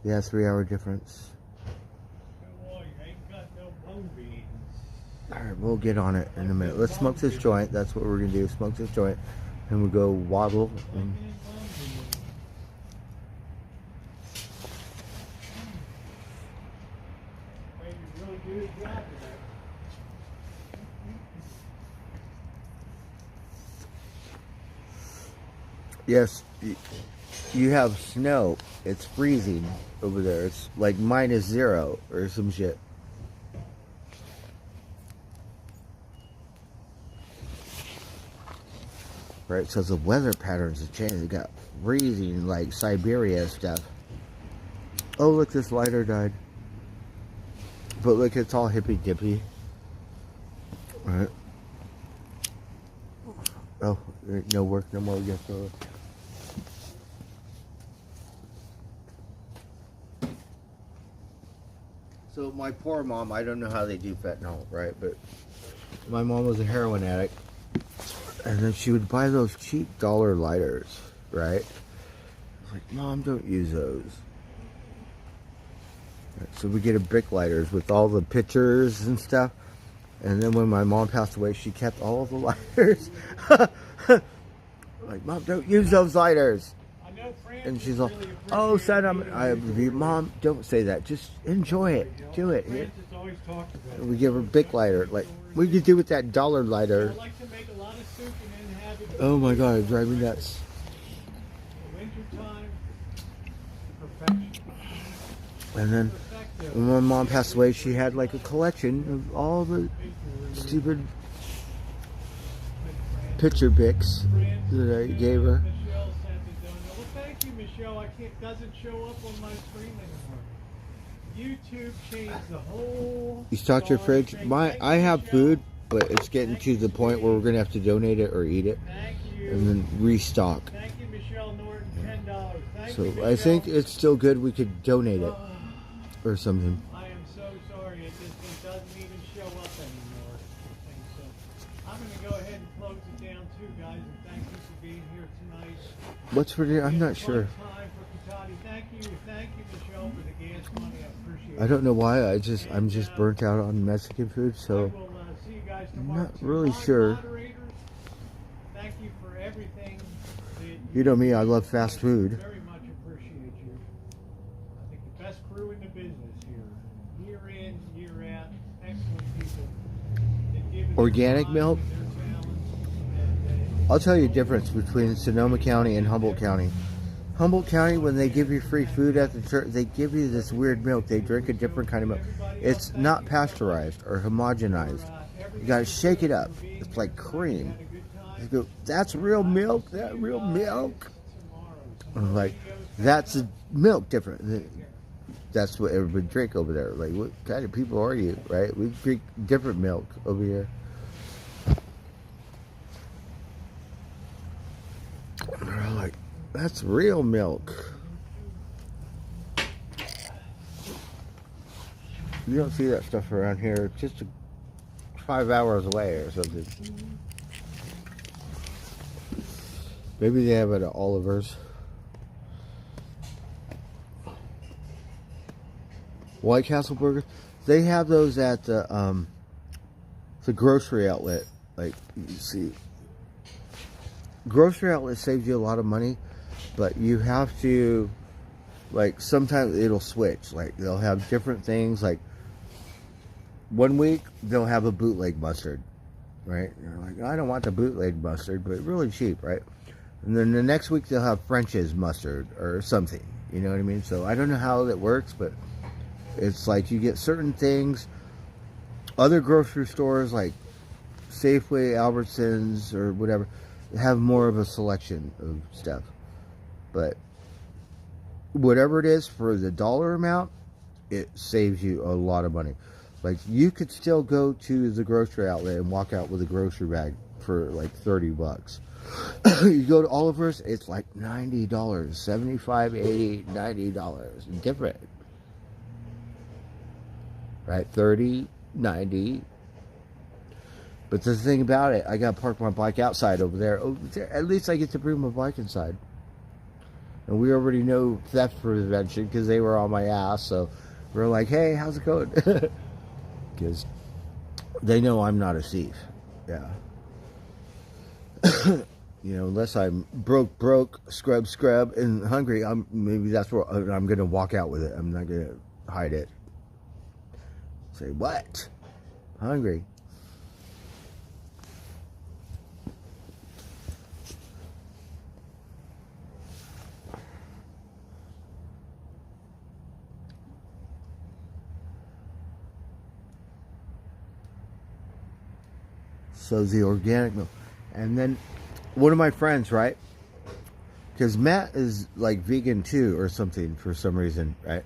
Yeah, 3-hour difference. Alright, we'll get on it in a minute. Let's smoke this joint. That's what we're going to do. Smoke this joint. And we'll go waddle. And yes, you have snow. It's freezing over there. It's like -0 or some shit. Right, so the weather patterns have changed. They got freezing, like Siberia stuff. Oh, look, this lighter died. But look, it's all hippy-dippy. Right. Oh, no work, no more. Yes, sir. So my poor mom, I don't know how they do fentanyl, right? But my mom was a heroin addict. And then she would buy those cheap dollar lighters, right? I was like, Mom, don't use those. Right, so we get a Bic lighters with all the pictures and stuff. And then when my mom passed away, she kept all of the lighters. Like, Mom, don't use those lighters. And she's like, oh, son, Mom, don't say that. Just enjoy it. Do it. And we give her a Bic lighter. Like, what do you do with that dollar lighter? Oh my God, it drives me nuts. And then when my mom passed away, she had like a collection of all the stupid picture Bics that I gave her. Well, thank you, Michelle. It doesn't show up on my screen anymore. YouTube changed the whole. You stocked your fridge? I have food, but it's getting to the point where we're gonna have to donate it or eat it, and then restock. Thank you, Michelle Norton. $10. So I think it's still good. We could donate it or something. I am so sorry. It doesn't even show up anymore. So I'm going to go ahead and close it down too, guys. And thank you for being here tonight. What's for dinner? I'm not sure. Thank you, Michelle, for the gas money. I appreciate it. I don't know why. I'm just burnt out on Mexican food, so See you guys I'm tomorrow. not really sure. Thank you for everything. You know me, I love fast food. Very much appreciate you. I think the best crew in the business here. Year in, year out. Excellent people. Organic milk. I'll tell you the difference between Sonoma County and Humboldt County. Humboldt County, when they give you free food at the church, they give you this weird milk. They drink a different kind of milk. It's not pasteurized or homogenized. You gotta shake it up. It's like cream. You go, that's real milk? That real milk? I'm like, that's milk different. That's what everybody drink over there. Like, what kind of people are you, right? We drink different milk over here. They're like, that's real milk. You don't see that stuff around here. It's just 5 hours away or something. Maybe they have it at Oliver's. White Castle burgers. They have those at the grocery outlet. Like, you see, grocery outlet saves you a lot of money, but you have to, like, sometimes it'll switch. Like, they'll have different things. Like, one week they'll have a bootleg mustard, right? You're like, I don't want the bootleg mustard, but really cheap, right? And then the next week they'll have French's mustard or something. You know what I mean? So I don't know how that works, but it's like you get certain things. Other grocery stores like Safeway, Albertsons, or whatever have more of a selection of stuff. But whatever it is, for the dollar amount, it saves you a lot of money. Like, you could still go to the grocery outlet and walk out with a grocery bag for like $30. You go to Oliver's, it's like $90, $75, $80, $90. Different. Right? 30, 90. But the thing about it, I got to park my bike outside over there. At least I get to bring my bike inside. And we already know theft prevention because they were on my ass. So we're like, hey, how's it going? Because they know I'm not a thief. Yeah. You know, unless I'm broke, scrub, and hungry, maybe that's where I'm going to walk out with it. I'm not going to hide it. Say, what? Hungry. So the organic milk. And then one of my friends, right? Because Matt is like vegan too or something for some reason, right?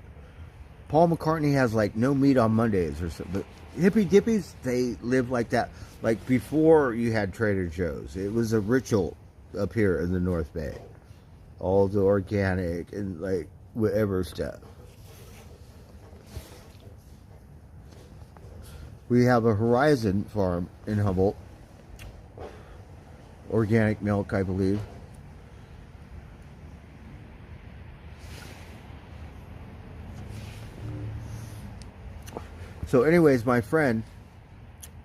Paul McCartney has like no meat on Mondays or something. But Hippy Dippies, they live like that. Like before you had Trader Joe's. It was a ritual up here in the North Bay. All the organic and like whatever stuff. We have a Horizon farm in Humboldt. Organic milk, I believe. So anyways, my friend,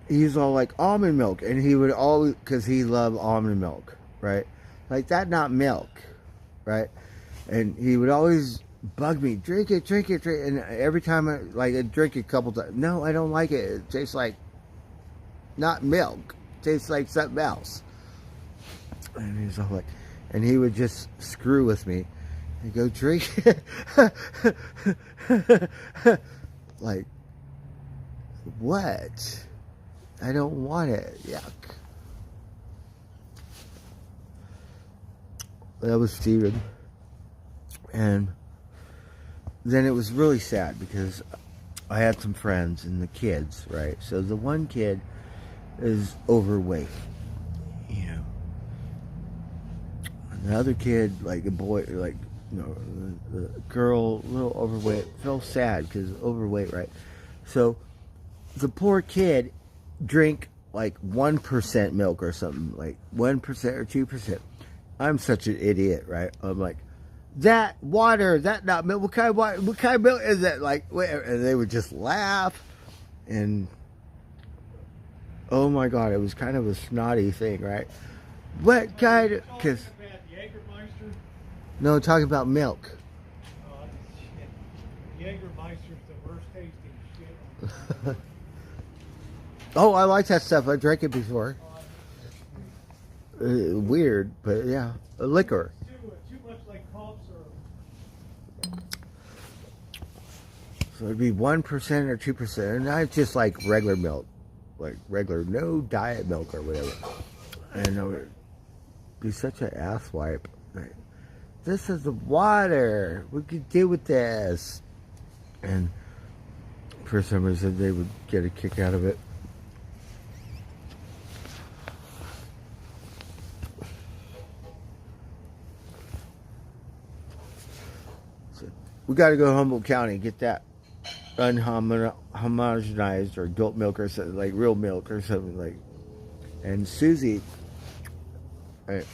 he's all like almond milk. And he would always, because he loved almond milk, right? Like, that not milk, right? And he would always bug me, drink it. And every time I'd drink it a couple times. No, I don't like it. It tastes like not milk. It tastes like something else. And he's all like, and he would just screw with me and go, drink it. Like, what? I don't want it. Yuck. That was Steven. And then it was really sad because I had some friends and the kids, right? So the one kid is overweight, you know. And the other kid, like a boy, like the girl, a little overweight, felt sad because overweight, right? So the poor kid drink like 1% milk or something, like 1% or 2%. I'm such an idiot, right? I'm like, that water, that not milk, what kind of water, what kind of milk is that? Like, and they would just laugh, and oh my God, it was kind of a snotty thing, right? What kind of, because, no, talking about milk. Oh, shit. Jägermeister's the worst tasting shit. Oh, I like that stuff. I drank it before. Weird, but yeah, a liquor. Too much like cough syrup. So it'd be 1% or 2%, and I just like regular milk, like regular, no diet milk or whatever. And it would be such an ass wipe. Like, this is the water. What could do with this? And for some reason, they would get a kick out of it. We got to go to Humboldt County and get that unhomogenized or goat milk or something, like real milk or something like. And Susie, right,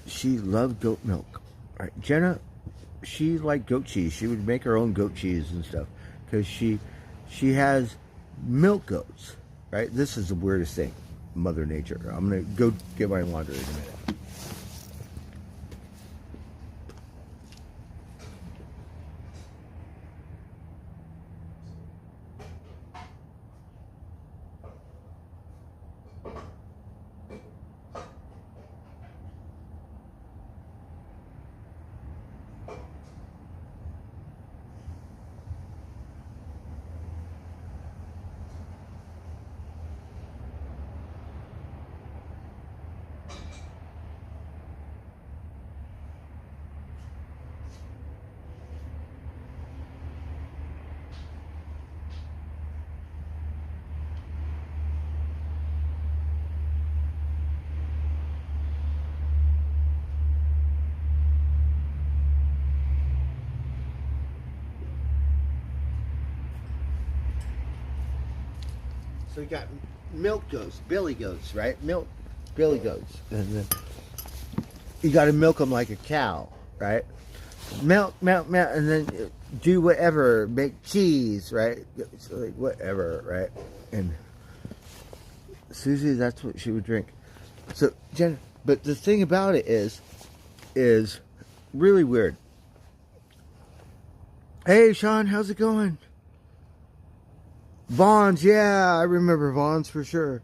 she loved goat milk. Right, Jenna, she liked goat cheese. She would make her own goat cheese and stuff because she has milk goats. Right, this is the weirdest thing, Mother Nature. I'm gonna go get my laundry in a minute. So you got milk goats, billy goats, right? Milk, billy goats. And then you got to milk them like a cow, right? Milk, and then do whatever, make cheese, right? So like whatever, right? And Susie, that's what she would drink. So Jen, but the thing about it is really weird. Hey Sean, how's it going? Vaughn's, yeah, I remember Vaughn's for sure.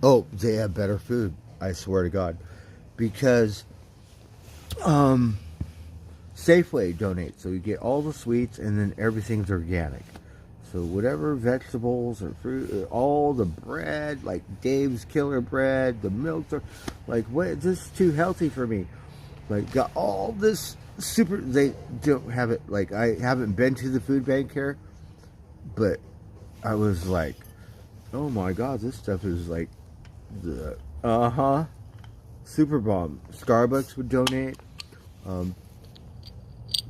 Oh, they have better food, I swear to God. Because Safeway donates, so you get all the sweets and then everything's organic. So whatever vegetables and fruit, all the bread, like Dave's Killer Bread, the milk, like, what, this is too healthy for me. Like, got all this super, they don't have it, like, I haven't been to the food bank here, but I was like, oh my God, this stuff is like the, super bomb. Starbucks would donate.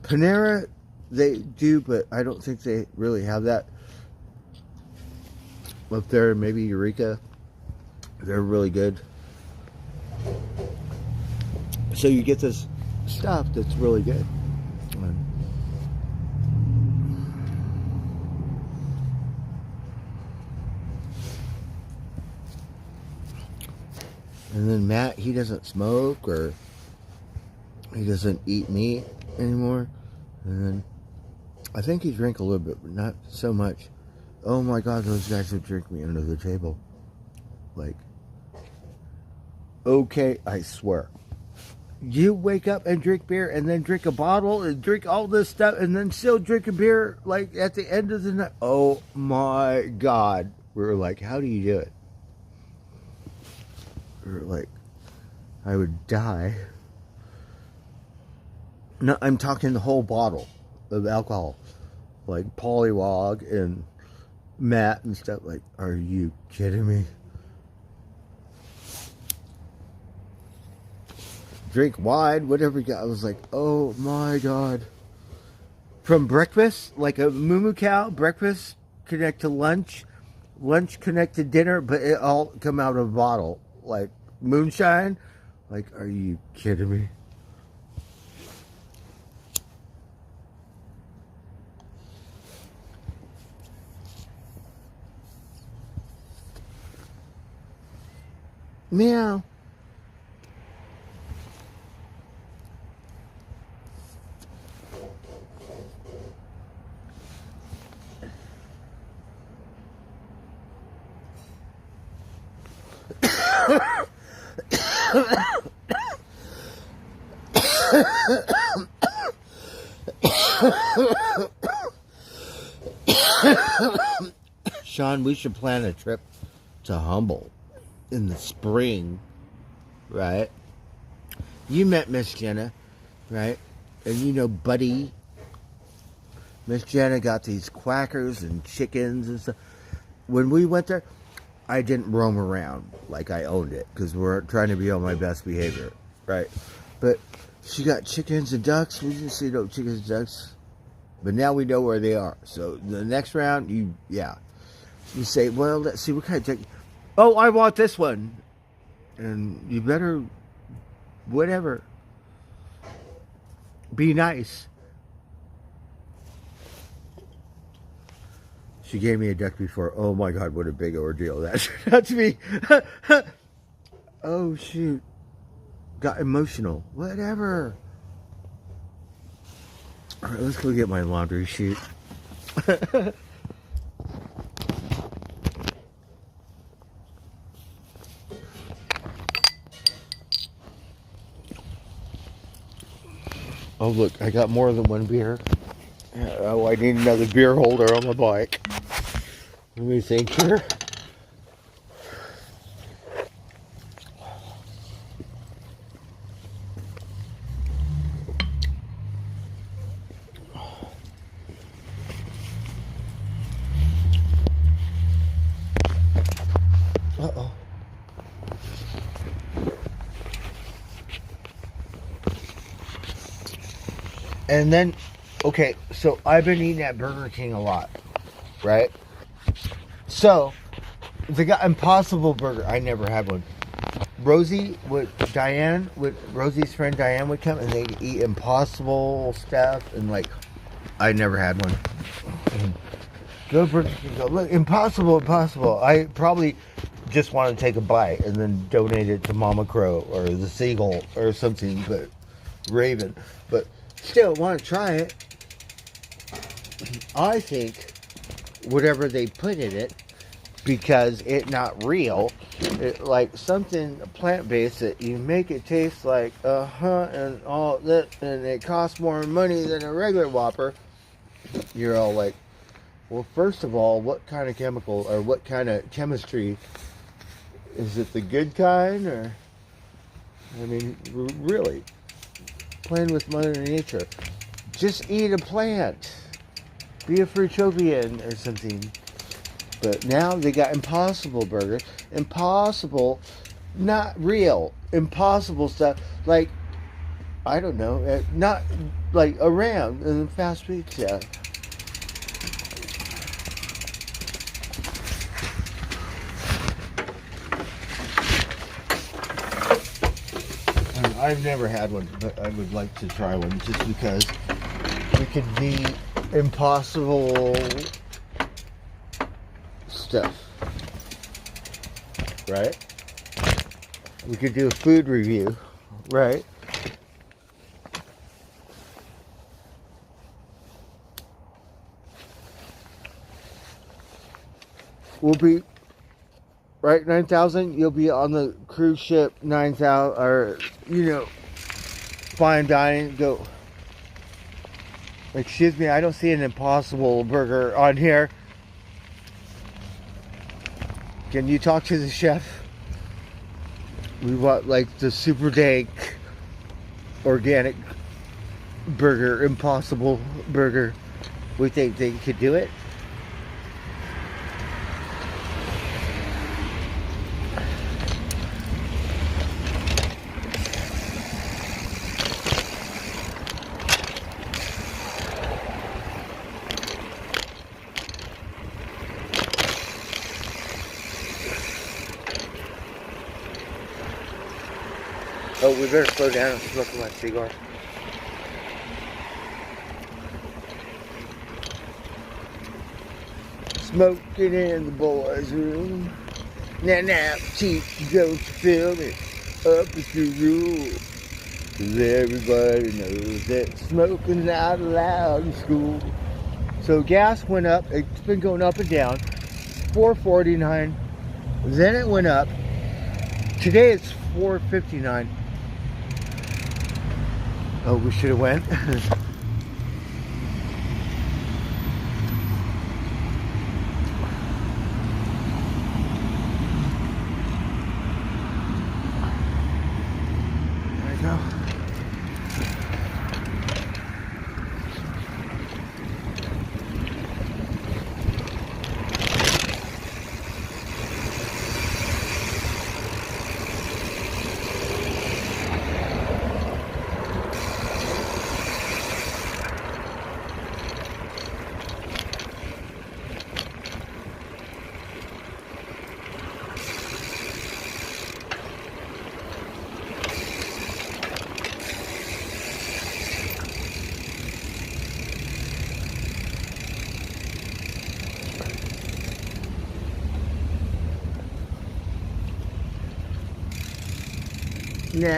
Panera, they do, but I don't think they really have that up there. Maybe Eureka, they're really good. So you get this stuff that's really good. And then Matt, he doesn't smoke or he doesn't eat meat anymore. And then I think he drank a little bit, but not so much. Oh my God, those guys would drink me under the table. Like, okay, I swear. You wake up and drink beer and then drink a bottle and drink all this stuff and then still drink a beer like at the end of the night. Oh my God. We were like, how do you do it? We were like, I would die. No, I'm talking the whole bottle of alcohol. Like Pollywog and mat and stuff. Like, are you kidding me? Drink wine, whatever you got. I was like, oh my God. From breakfast, like a moo cow, breakfast connect to lunch, lunch connect to dinner, but it all come out of a bottle. Like moonshine. Like, are you kidding me? Meow. Sean, we should plan a trip to Humboldt in the spring, right? You met Miss Jenna, right? And you know Buddy. Miss Jenna got these quackers and chickens and stuff. When we went there, I didn't roam around like I owned it because we're trying to be on my best behavior, right? But she got chickens and ducks. We didn't see no chickens and ducks. But now we know where they are. So the next round, you say, well, let's see what kind of chicken. Oh, I want this one. And you better, whatever, be nice. She gave me a duck before. Oh my God, what a big ordeal that turned out to be. Oh shoot. Got emotional. Whatever. All right, let's go get my laundry chute. Oh look, I got more than one beer. Oh, I need another beer holder on my bike. Let me think here. Uh-oh. And then, okay, so I've been eating at Burger King a lot, right? So, they got Impossible Burger. I never had one. Rosie's friend Diane would come and they'd eat Impossible stuff, and like, I never had one. Go Burger King, go, look, Impossible. I probably just want to take a bite and then donate it to Mama Crow or the Seagull or something, but Raven. But still want to try it. I think whatever they put in it, because it's not real, it, like something plant-based that you make it taste like and all that, and it costs more money than a regular Whopper. You're all like, well, first of all, what kind of chemical or what kind of chemistry? Is it the good kind, or, I mean, really, playing with Mother Nature. Just eat a plant. Be a fruitopian or something. But now they got Impossible Burger. Impossible, not real. Impossible stuff. Like, I don't know, not like around in the fast food stuff. I've never had one, but I would like to try one just because we could be Impossible stuff, right? We could do a food review, right? We'll be, right, 9,000, you'll be on the cruise ship, 9,000, or, you know, fine dining, go. Excuse me, I don't see an Impossible Burger on here. Can you talk to the chef? We want like the super dank organic burger, Impossible Burger. We think they could do it. Oh, we better slow down and smoke my cigar. Smoking in the boys' room. Now, cheap, don't you feel me? Up is the rule. 'Cause everybody knows that smoking's not allowed in school. So gas went up. It's been going up and down. $4.49. Then it went up. Today it's $4.59. Oh, we should have went. There we go.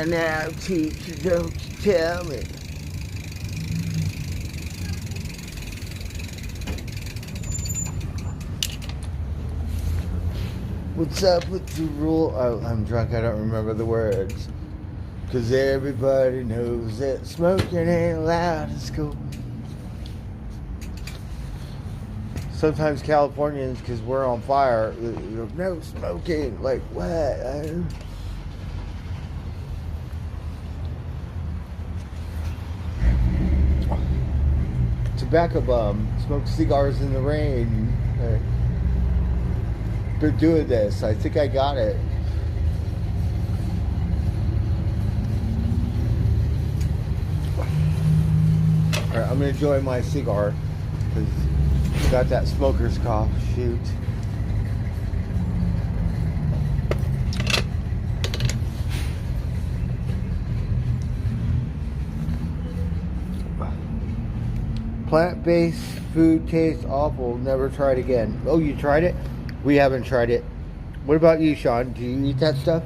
Now, teacher, don't you tell me. What's up with the rule? Oh, I'm drunk, I don't remember the words. 'Cause everybody knows that smoking ain't allowed in school. Sometimes Californians, because we're on fire, no smoking. Like, what? Tobacco bum, smoke cigars in the rain. Been doing this. I think I got it. Alright, I'm gonna enjoy my cigar because got that smoker's cough. Shoot. Plant-based food tastes awful. Never tried again. Oh, you tried it? We haven't tried it. What about you, Sean? Do you eat that stuff?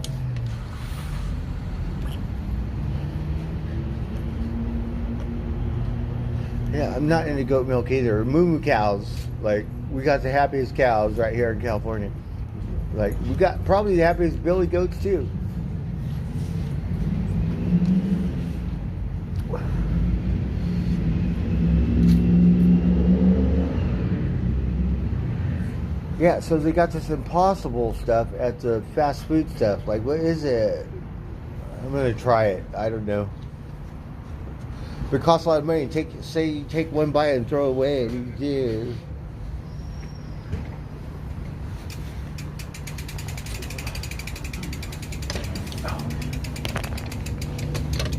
Yeah, I'm not into goat milk either. Moo cows. Like, we got the happiest cows right here in California. Like, we got probably the happiest billy goats too. Yeah, so they got this Impossible stuff at the fast food stuff. Like, what is it? I'm gonna try it. I don't know. But it costs a lot of money. Say you take one bite and throw it away, and you do.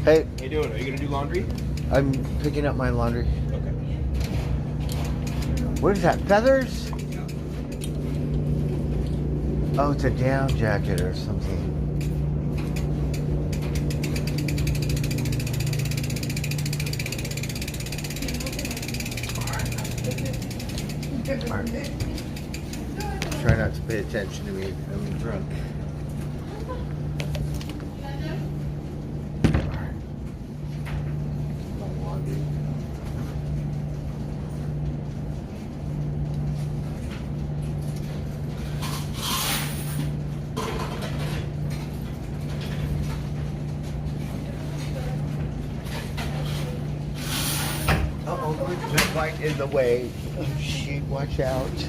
Hey. How you doing? Are you gonna do laundry? I'm picking up my laundry. Okay. What is that? Feathers? Oh, it's a down jacket or something. All right. Try not to pay attention to me. I'm drunk. Right in the way. Oh shoot, watch out. Darn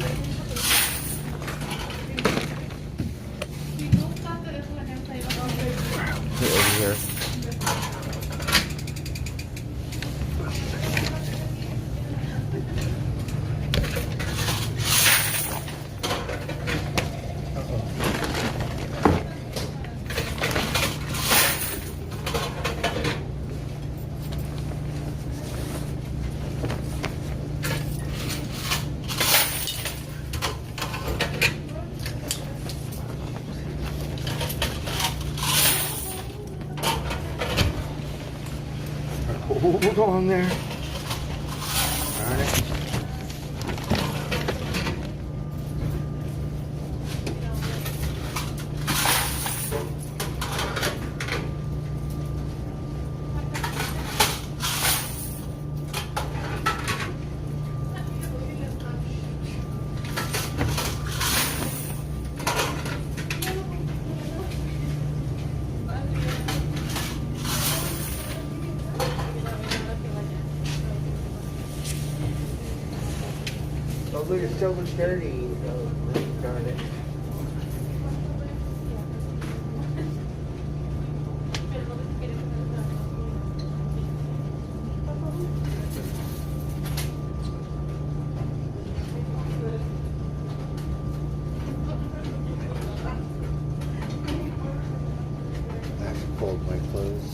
it. Put it over here. Hold on there. Darn it. Oh, look, it's so dirty. Oh, darn it. I have to fold my clothes.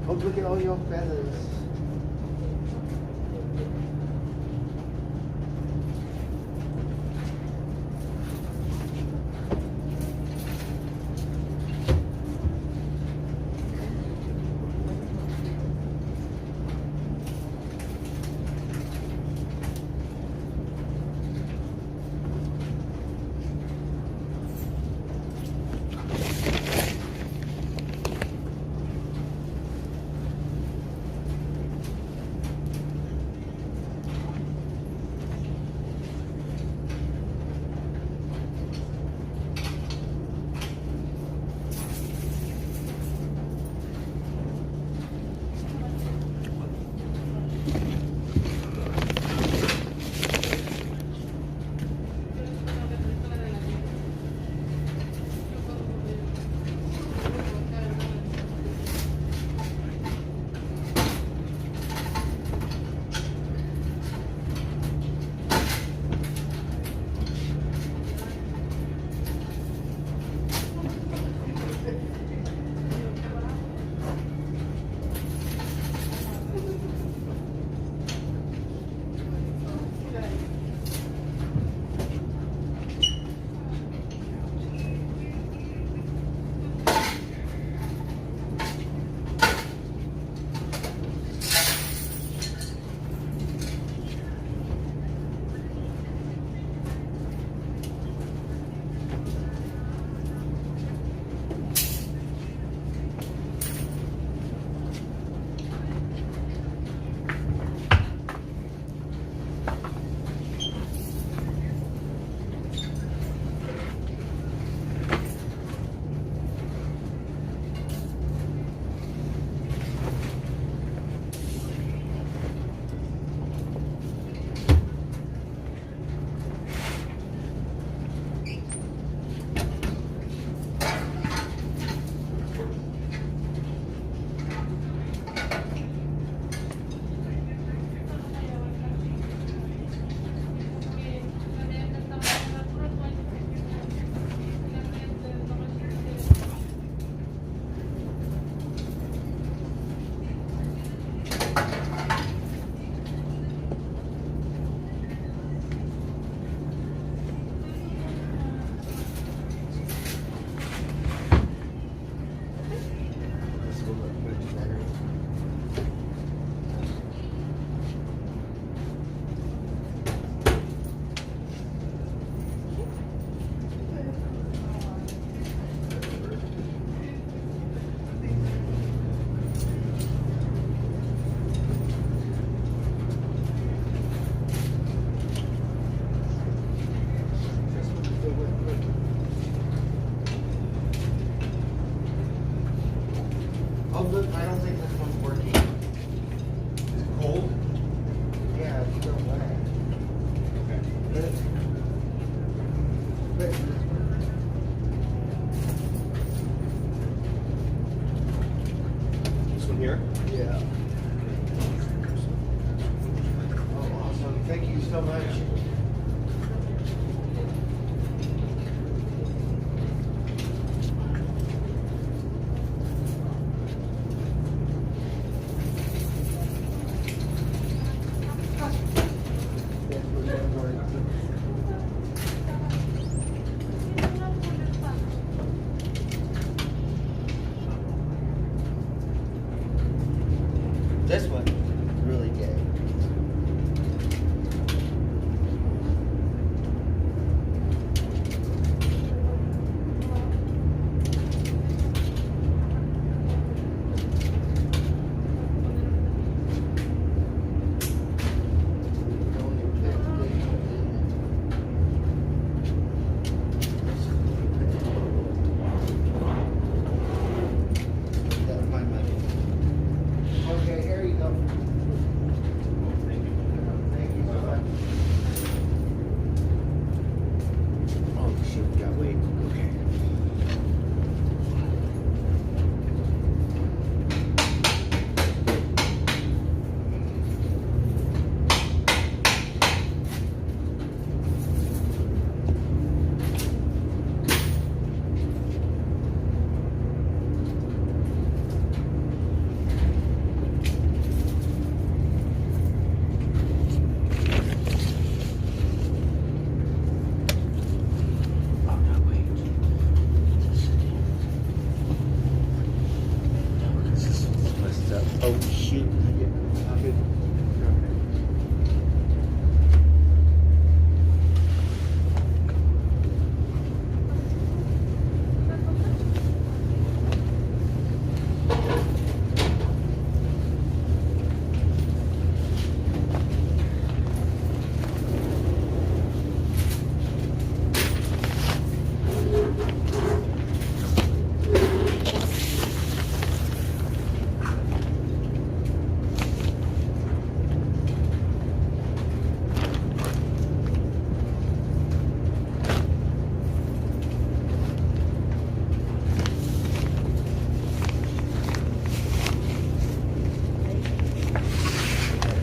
Oh, look at all your feathers. Oh, look, I don't think this one's working. Is it cold? Yeah, it's still wet. Okay. This one here? Yeah. Oh, awesome. Thank you so much. shit, we gotta wait. Okay. Oh shit.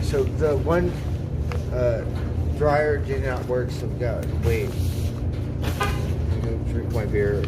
So the one dryer did not work, so we got to wait. I'm gonna drink my beer.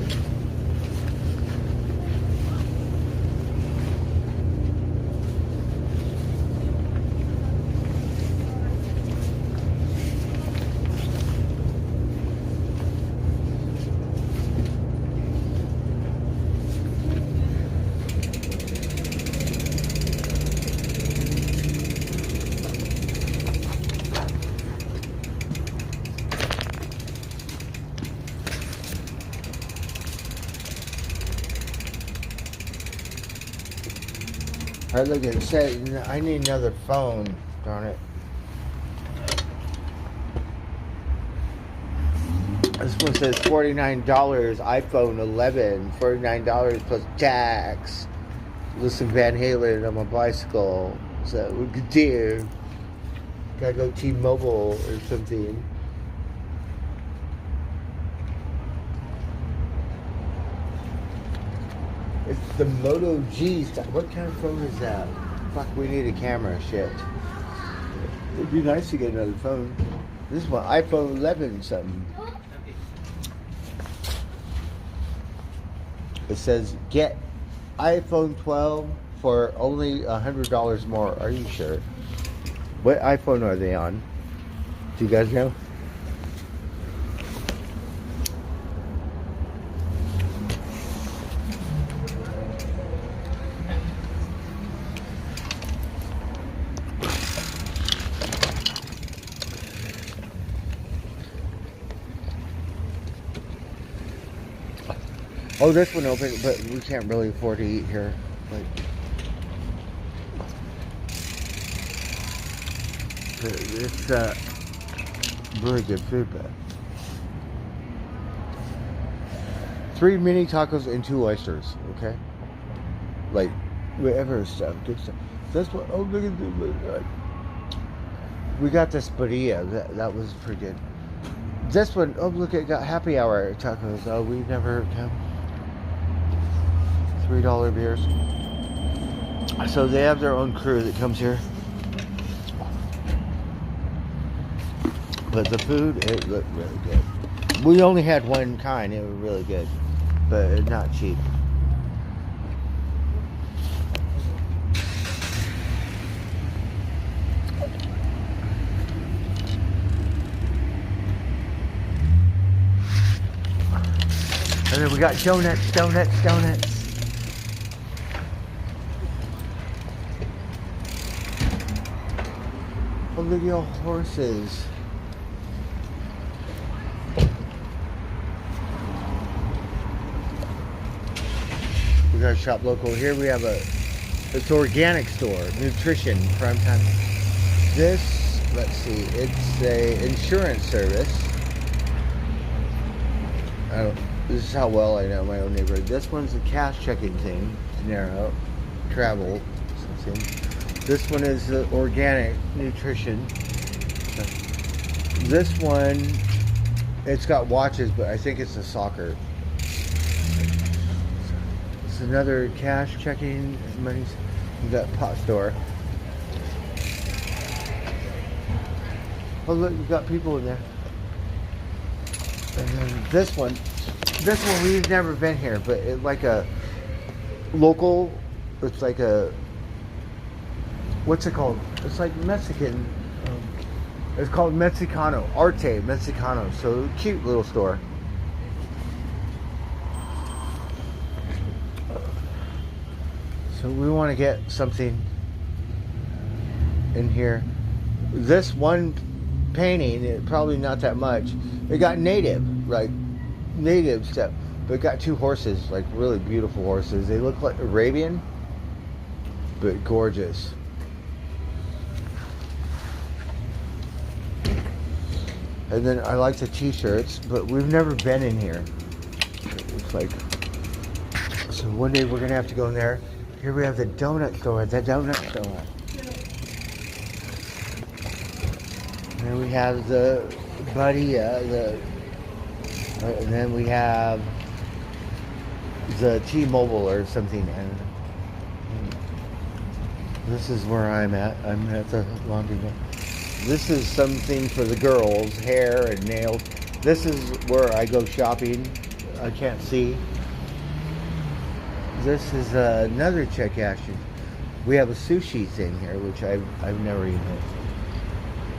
Alright, look, it said I need another phone, darn it. This one says $49, iPhone 11, $49 plus tax. Listen, Van Halen on my bicycle. So we could do. Gotta go T-Mobile or something. It's the Moto G stuff. What kind of phone is that? Fuck, we need a camera. Shit. It'd be nice to get another phone. This is one, iPhone 11 something. It says get iPhone 12 for only $100 more. Are you sure? What iPhone are they on? Do you guys know? Oh, this one open, but we can't really afford to eat here. Like, it's really good food, but 3 mini tacos and 2 oysters. Okay, like whatever stuff, good stuff. That's what. Oh, look at this. We got this Padilla. That was pretty good. This one, oh look, it got happy hour tacos. Oh, we never come. $3 beers. So they have their own crew that comes here. But the food, it looked really good. We only had one kind, it was really good. But not cheap. And then we got donuts. Oh, look at your horses. We got a shop local here. We have it's organic store, nutrition, prime time. This, let's see, it's a insurance service. This is how well I know my own neighborhood. This one's a cash checking thing, narrow, travel, something. This one is the organic nutrition. This one It's got watches, but I think it's a soccer. It's another cash checking money. We got pot store. Oh look, you got people in there. And then this one we've never been here, but it's like a local. It's like a, what's it called? It's like Mexican. It's called Mexicano, Arte Mexicano. So cute little store. So we want to get something in here. This one painting, it probably not that much. It got native stuff, but it got two horses, like really beautiful horses. They look like Arabian, but gorgeous. And then I like the t-shirts, but we've never been in here. It's like, so one day we're gonna have to go in there. Here we have the donut store, and then we have the Buddy, and then we have the T-Mobile or something. And this is where I'm at. I'm at the laundromat. This is something for the girls, hair and nails. This is where I go shopping. I can't see. This is another check cashing. We have a sushi thing here, which I've never eaten it.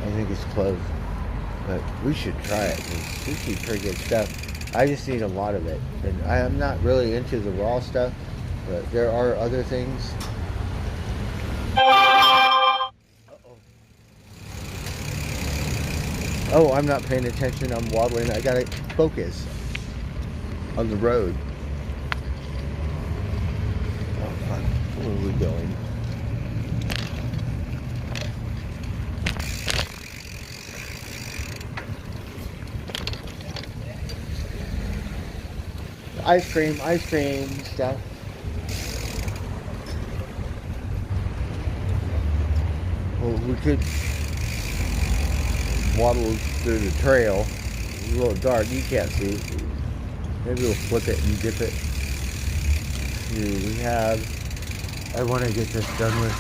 I think it's closed, but we should try it. Sushi is pretty good stuff. I just need a lot of it, and I'm not really into the raw stuff, but there are other things. Oh, I'm not paying attention. I'm waddling. I gotta focus on the road. Oh, fuck. Where are we going? Ice cream stuff. Well, we could waddle through the trail. It's a little dark, you can't see. Maybe we'll flip it and dip it. We have, I want to get this done with.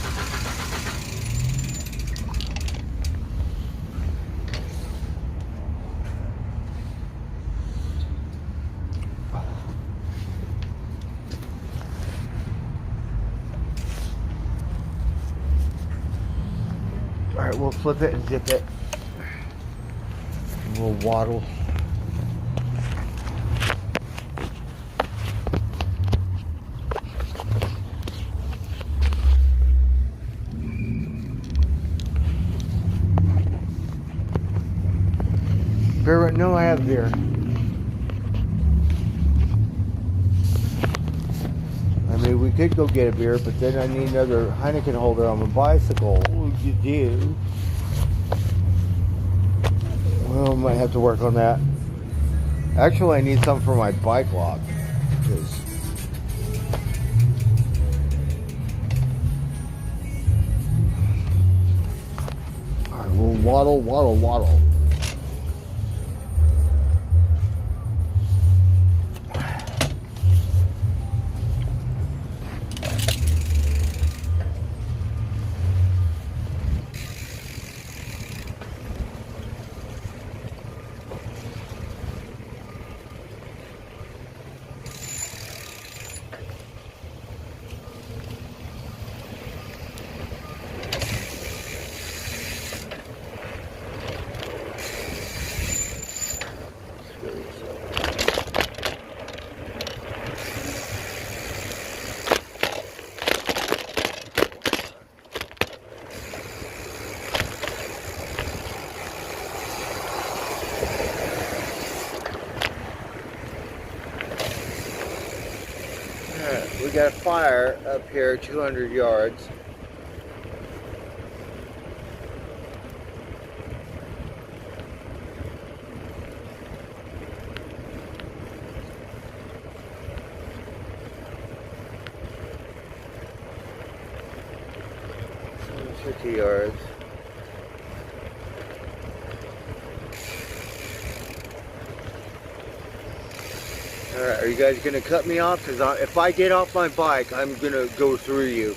Alright, we'll flip it and dip it. We'll waddle. Beer? No, I have beer. I mean, we could go get a beer, but then I need another Heineken holder on my bicycle. What would you do? Well, might have to work on that. Actually, I need some for my bike lock. Alright, we'll waddle. We got a fire up here 200 yards. Yards. Alright, are you guys gonna cut me off? Because if I get off my bike, I'm gonna go through you.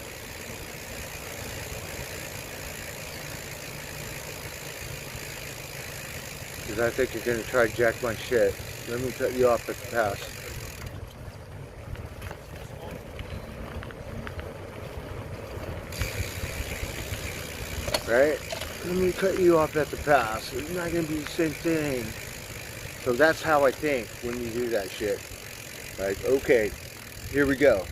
Because I think you're gonna try to jack my shit. Let me cut you off at the pass. Right? Let me cut you off at the pass. It's not gonna be the same thing. So that's how I think when you do that shit. Like, okay, here we go.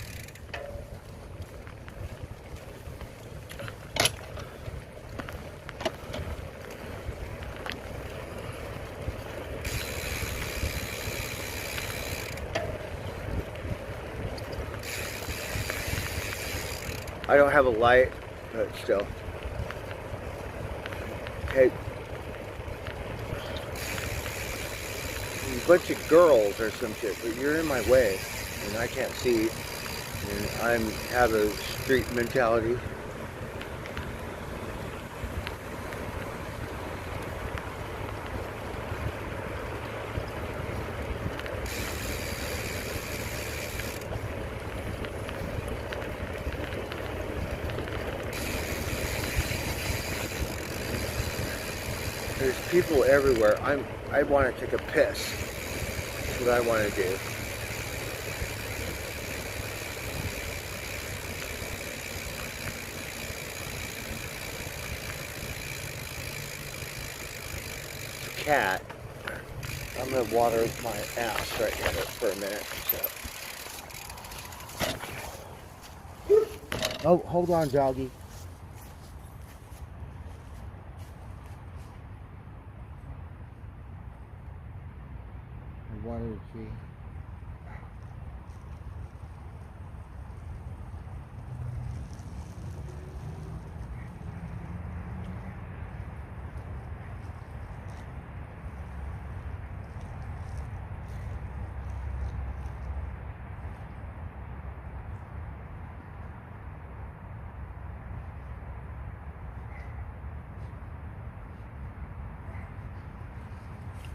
I don't have a light, but still. Okay. A bunch of girls or some shit, but you're in my way, and I can't see, and I have a street mentality. There's people everywhere. I want to take a piss. That's what I want to do. It's a cat. I'm gonna water my ass right here for a minute. So. Oh, hold on, doggy. Water the tree.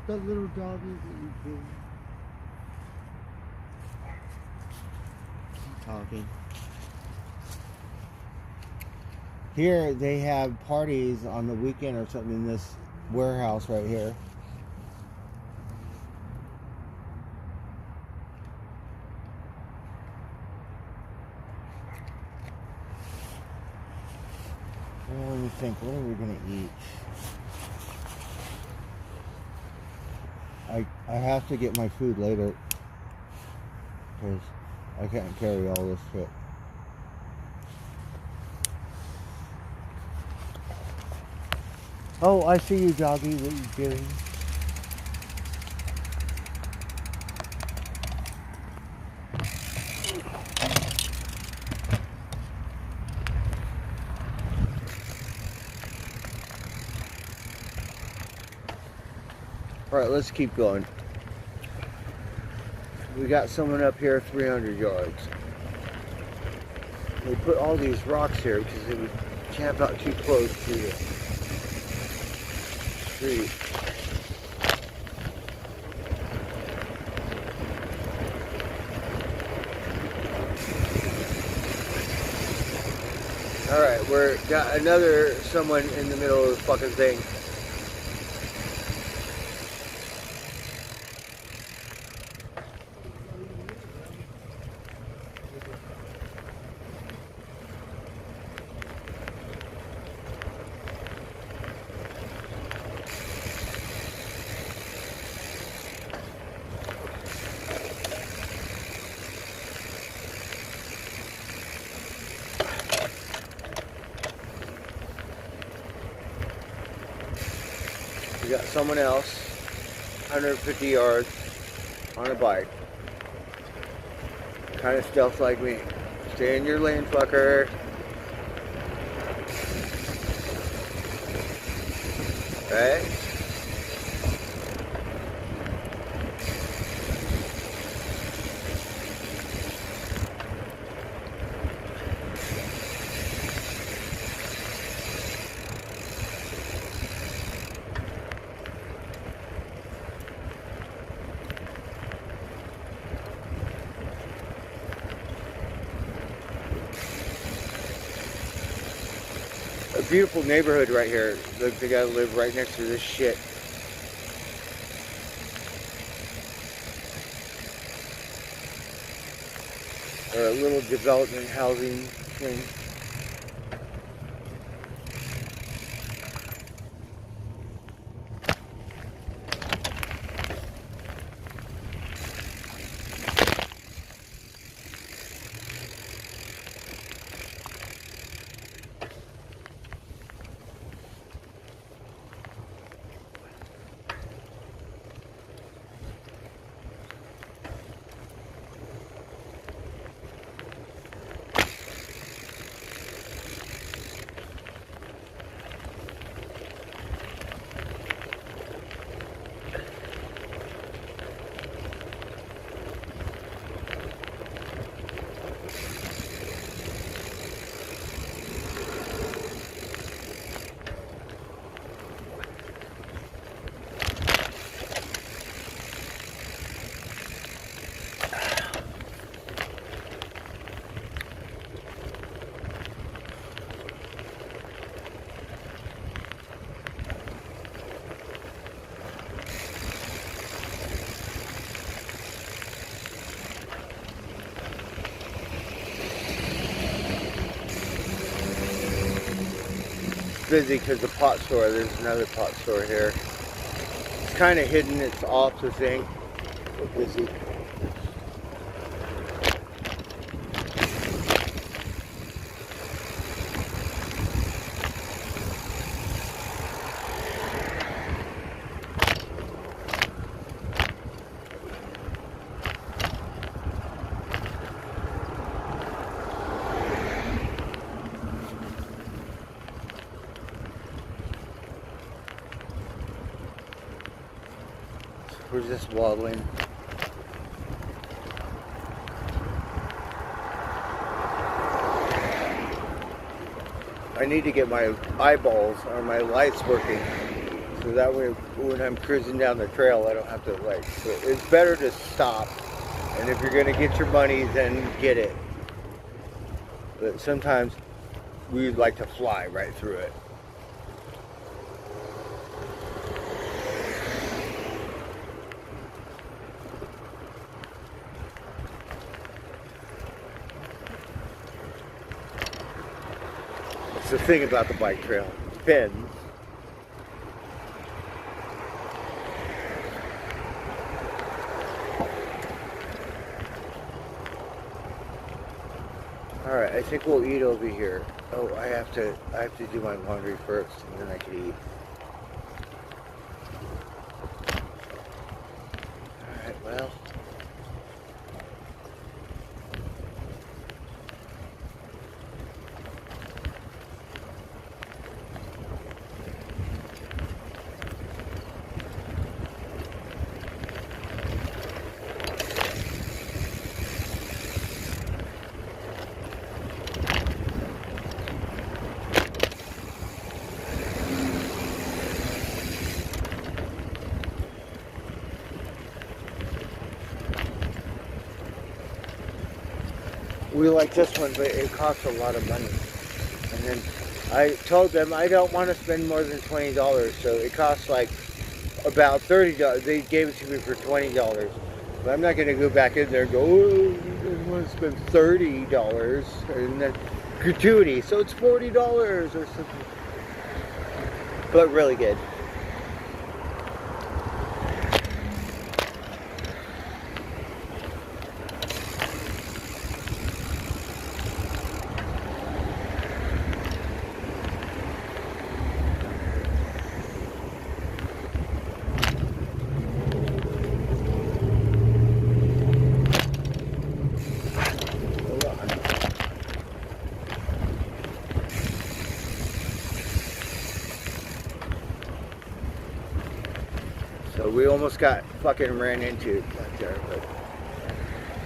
The little doggy that you do. Talking. Here they have parties on the weekend or something in this warehouse right here. Well, let me think, what are we gonna eat? I have to get my food later because I can't carry all this shit. Oh, I see you, doggy. What are you doing? Alright, let's keep going. We got someone up here 300 yards. They put all these rocks here because they would camp out too close to the street. Alright, we're got another someone in the middle of the fucking thing. We got someone else, 150 yards on a bike. Kind of stealth like me. Stay in your lane, fucker. Right? a beautiful neighborhood right here. Look, they gotta live right next to this shit. Or a little development housing thing. Busy because the pot store, there's another pot store here. It's kind of hidden, it's off the thing. So busy. We're just waddling. I need to get my eyeballs or my lights working, so that way when I'm cruising down the trail I don't have to like, so it's better to stop, and if you're gonna get your money then get it. But sometimes we like to fly right through it. The thing about the bike trail, it bends. All right, I think we'll eat over here. Oh, I have to do my laundry first, and then I can eat. All right, well. We like this one, but it costs a lot of money. And then I told them I don't want to spend more than $20, so it costs like about $30. They gave it to me for $20, but I'm not going to go back in there and go, oh, I want to spend $30, and then gratuity, so it's $40 or something. But really good. So we almost got fucking ran into back there, but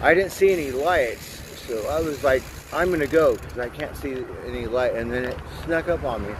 I didn't see any lights, so I was like, I'm gonna go because I can't see any light, and then it snuck up on me.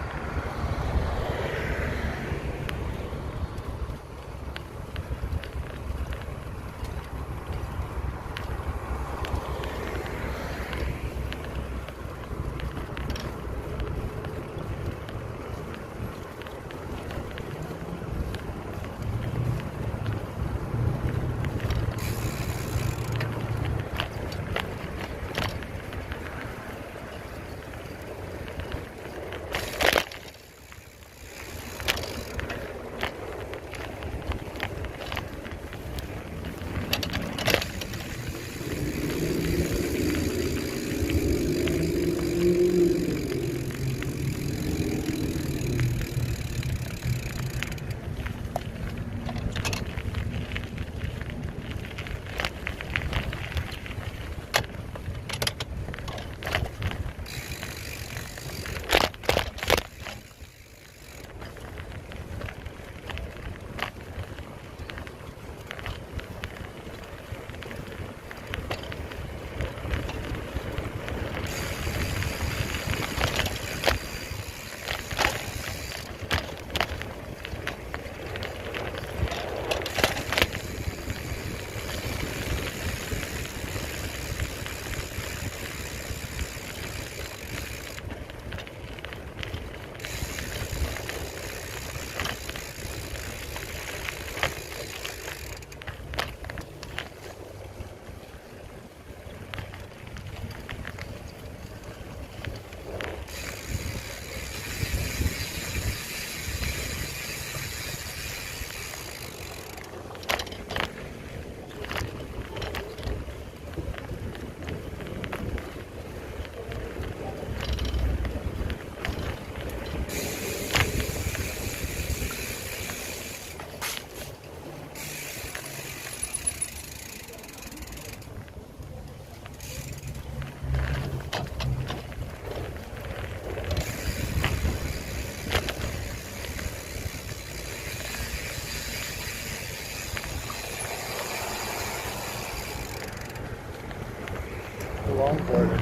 longboarder.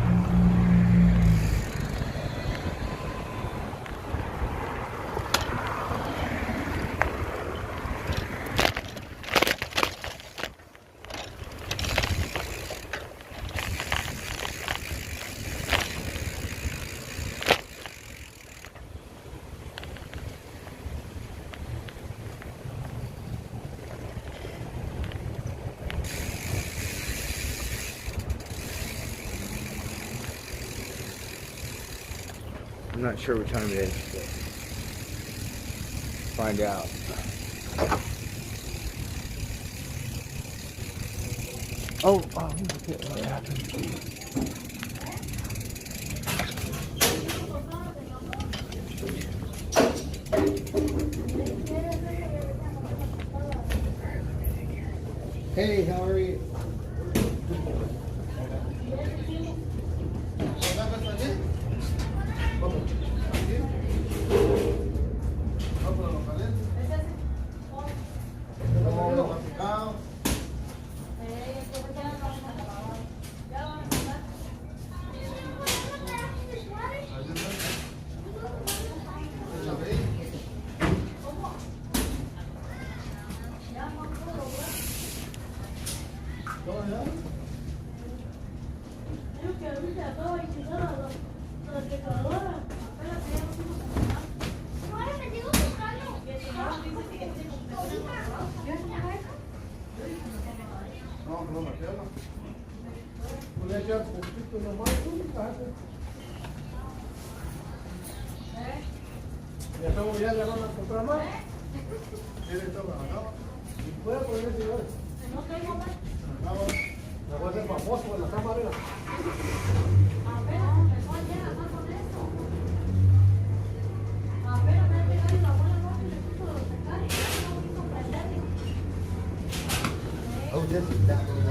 I'm not sure what time it is, but find out. Oh, look at what happened. Hey, how are you? Ya estamos ya la van a comprar más. ¿Quieres tomar? ¿No? ¿Puedo poner ese igual? No tengo más. Me voy a hacer famoso en la cámara. Apenas empezó ayer a hacer con eso. Apenas me ha llegado la buena noche y le puso los secarios. Ya no quiso prenderle. Oh, this is that one.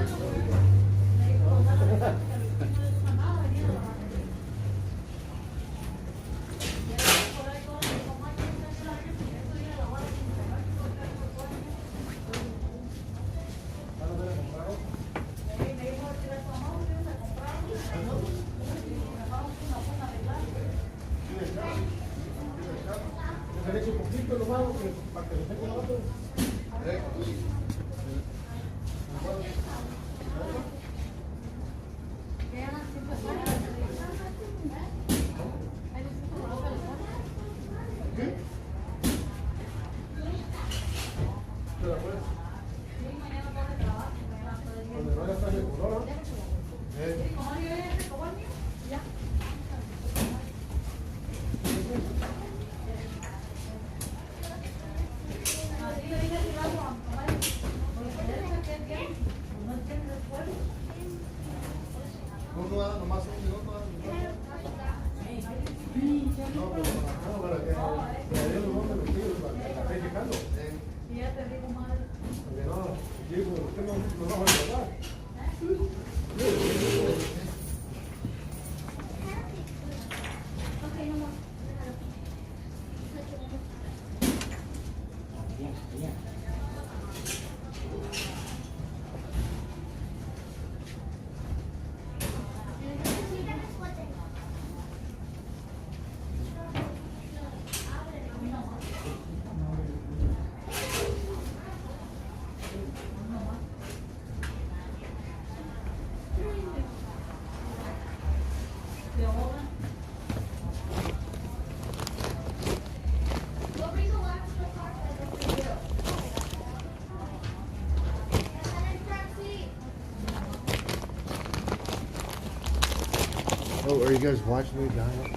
Oh, are you guys watching me, Donald?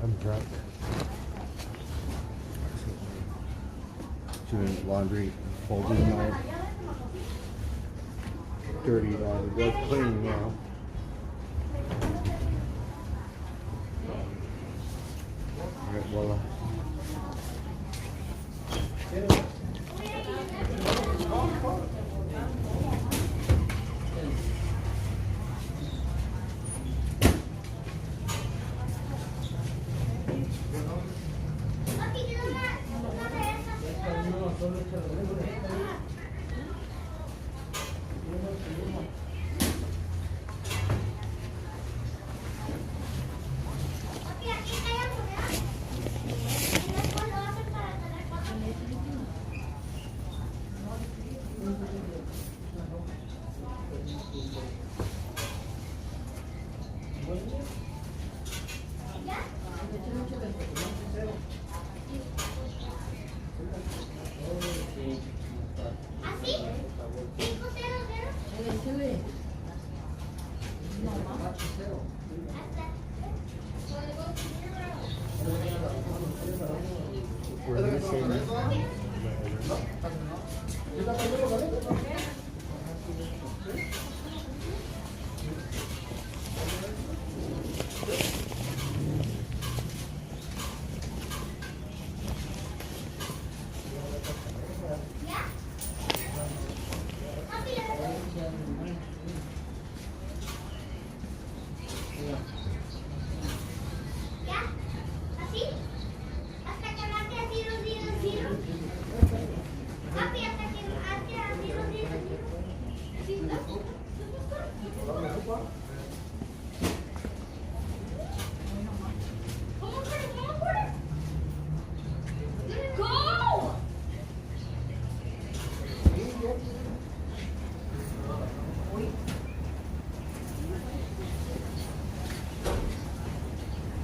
I'm drunk. Doing laundry, folding my dirty laundry. That's clean now. Alright, voila.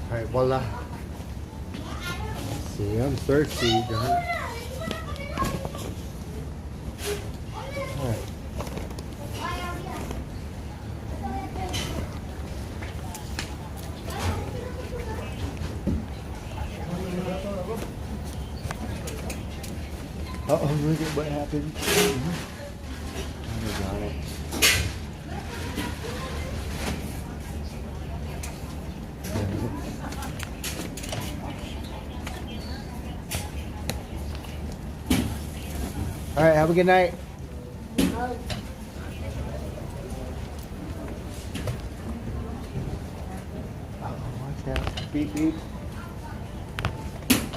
Alright, voila. See, I'm thirsty, darn it. Alright. Uh-oh, look at what happened. Oh, darn it. All right, have a good night. Watch out. Beep, beep.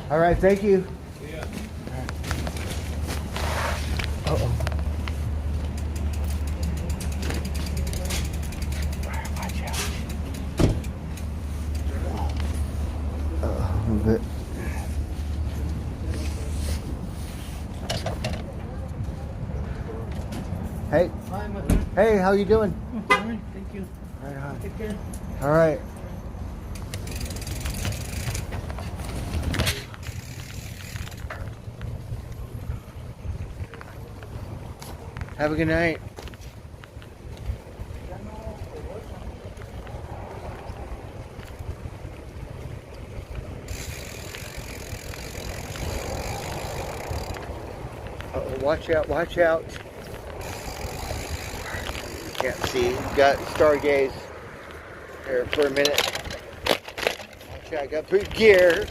All right, thank you. Yeah. Uh-oh. Watch out. A little bit. Hey. Hi, my friend. Hey, how you doing? All right, thank you. All right, Take care. all right. Have a good night. Uh-oh, watch out, watch out. Can't see. Got stargaze here for a minute. Watch out, got to put gear.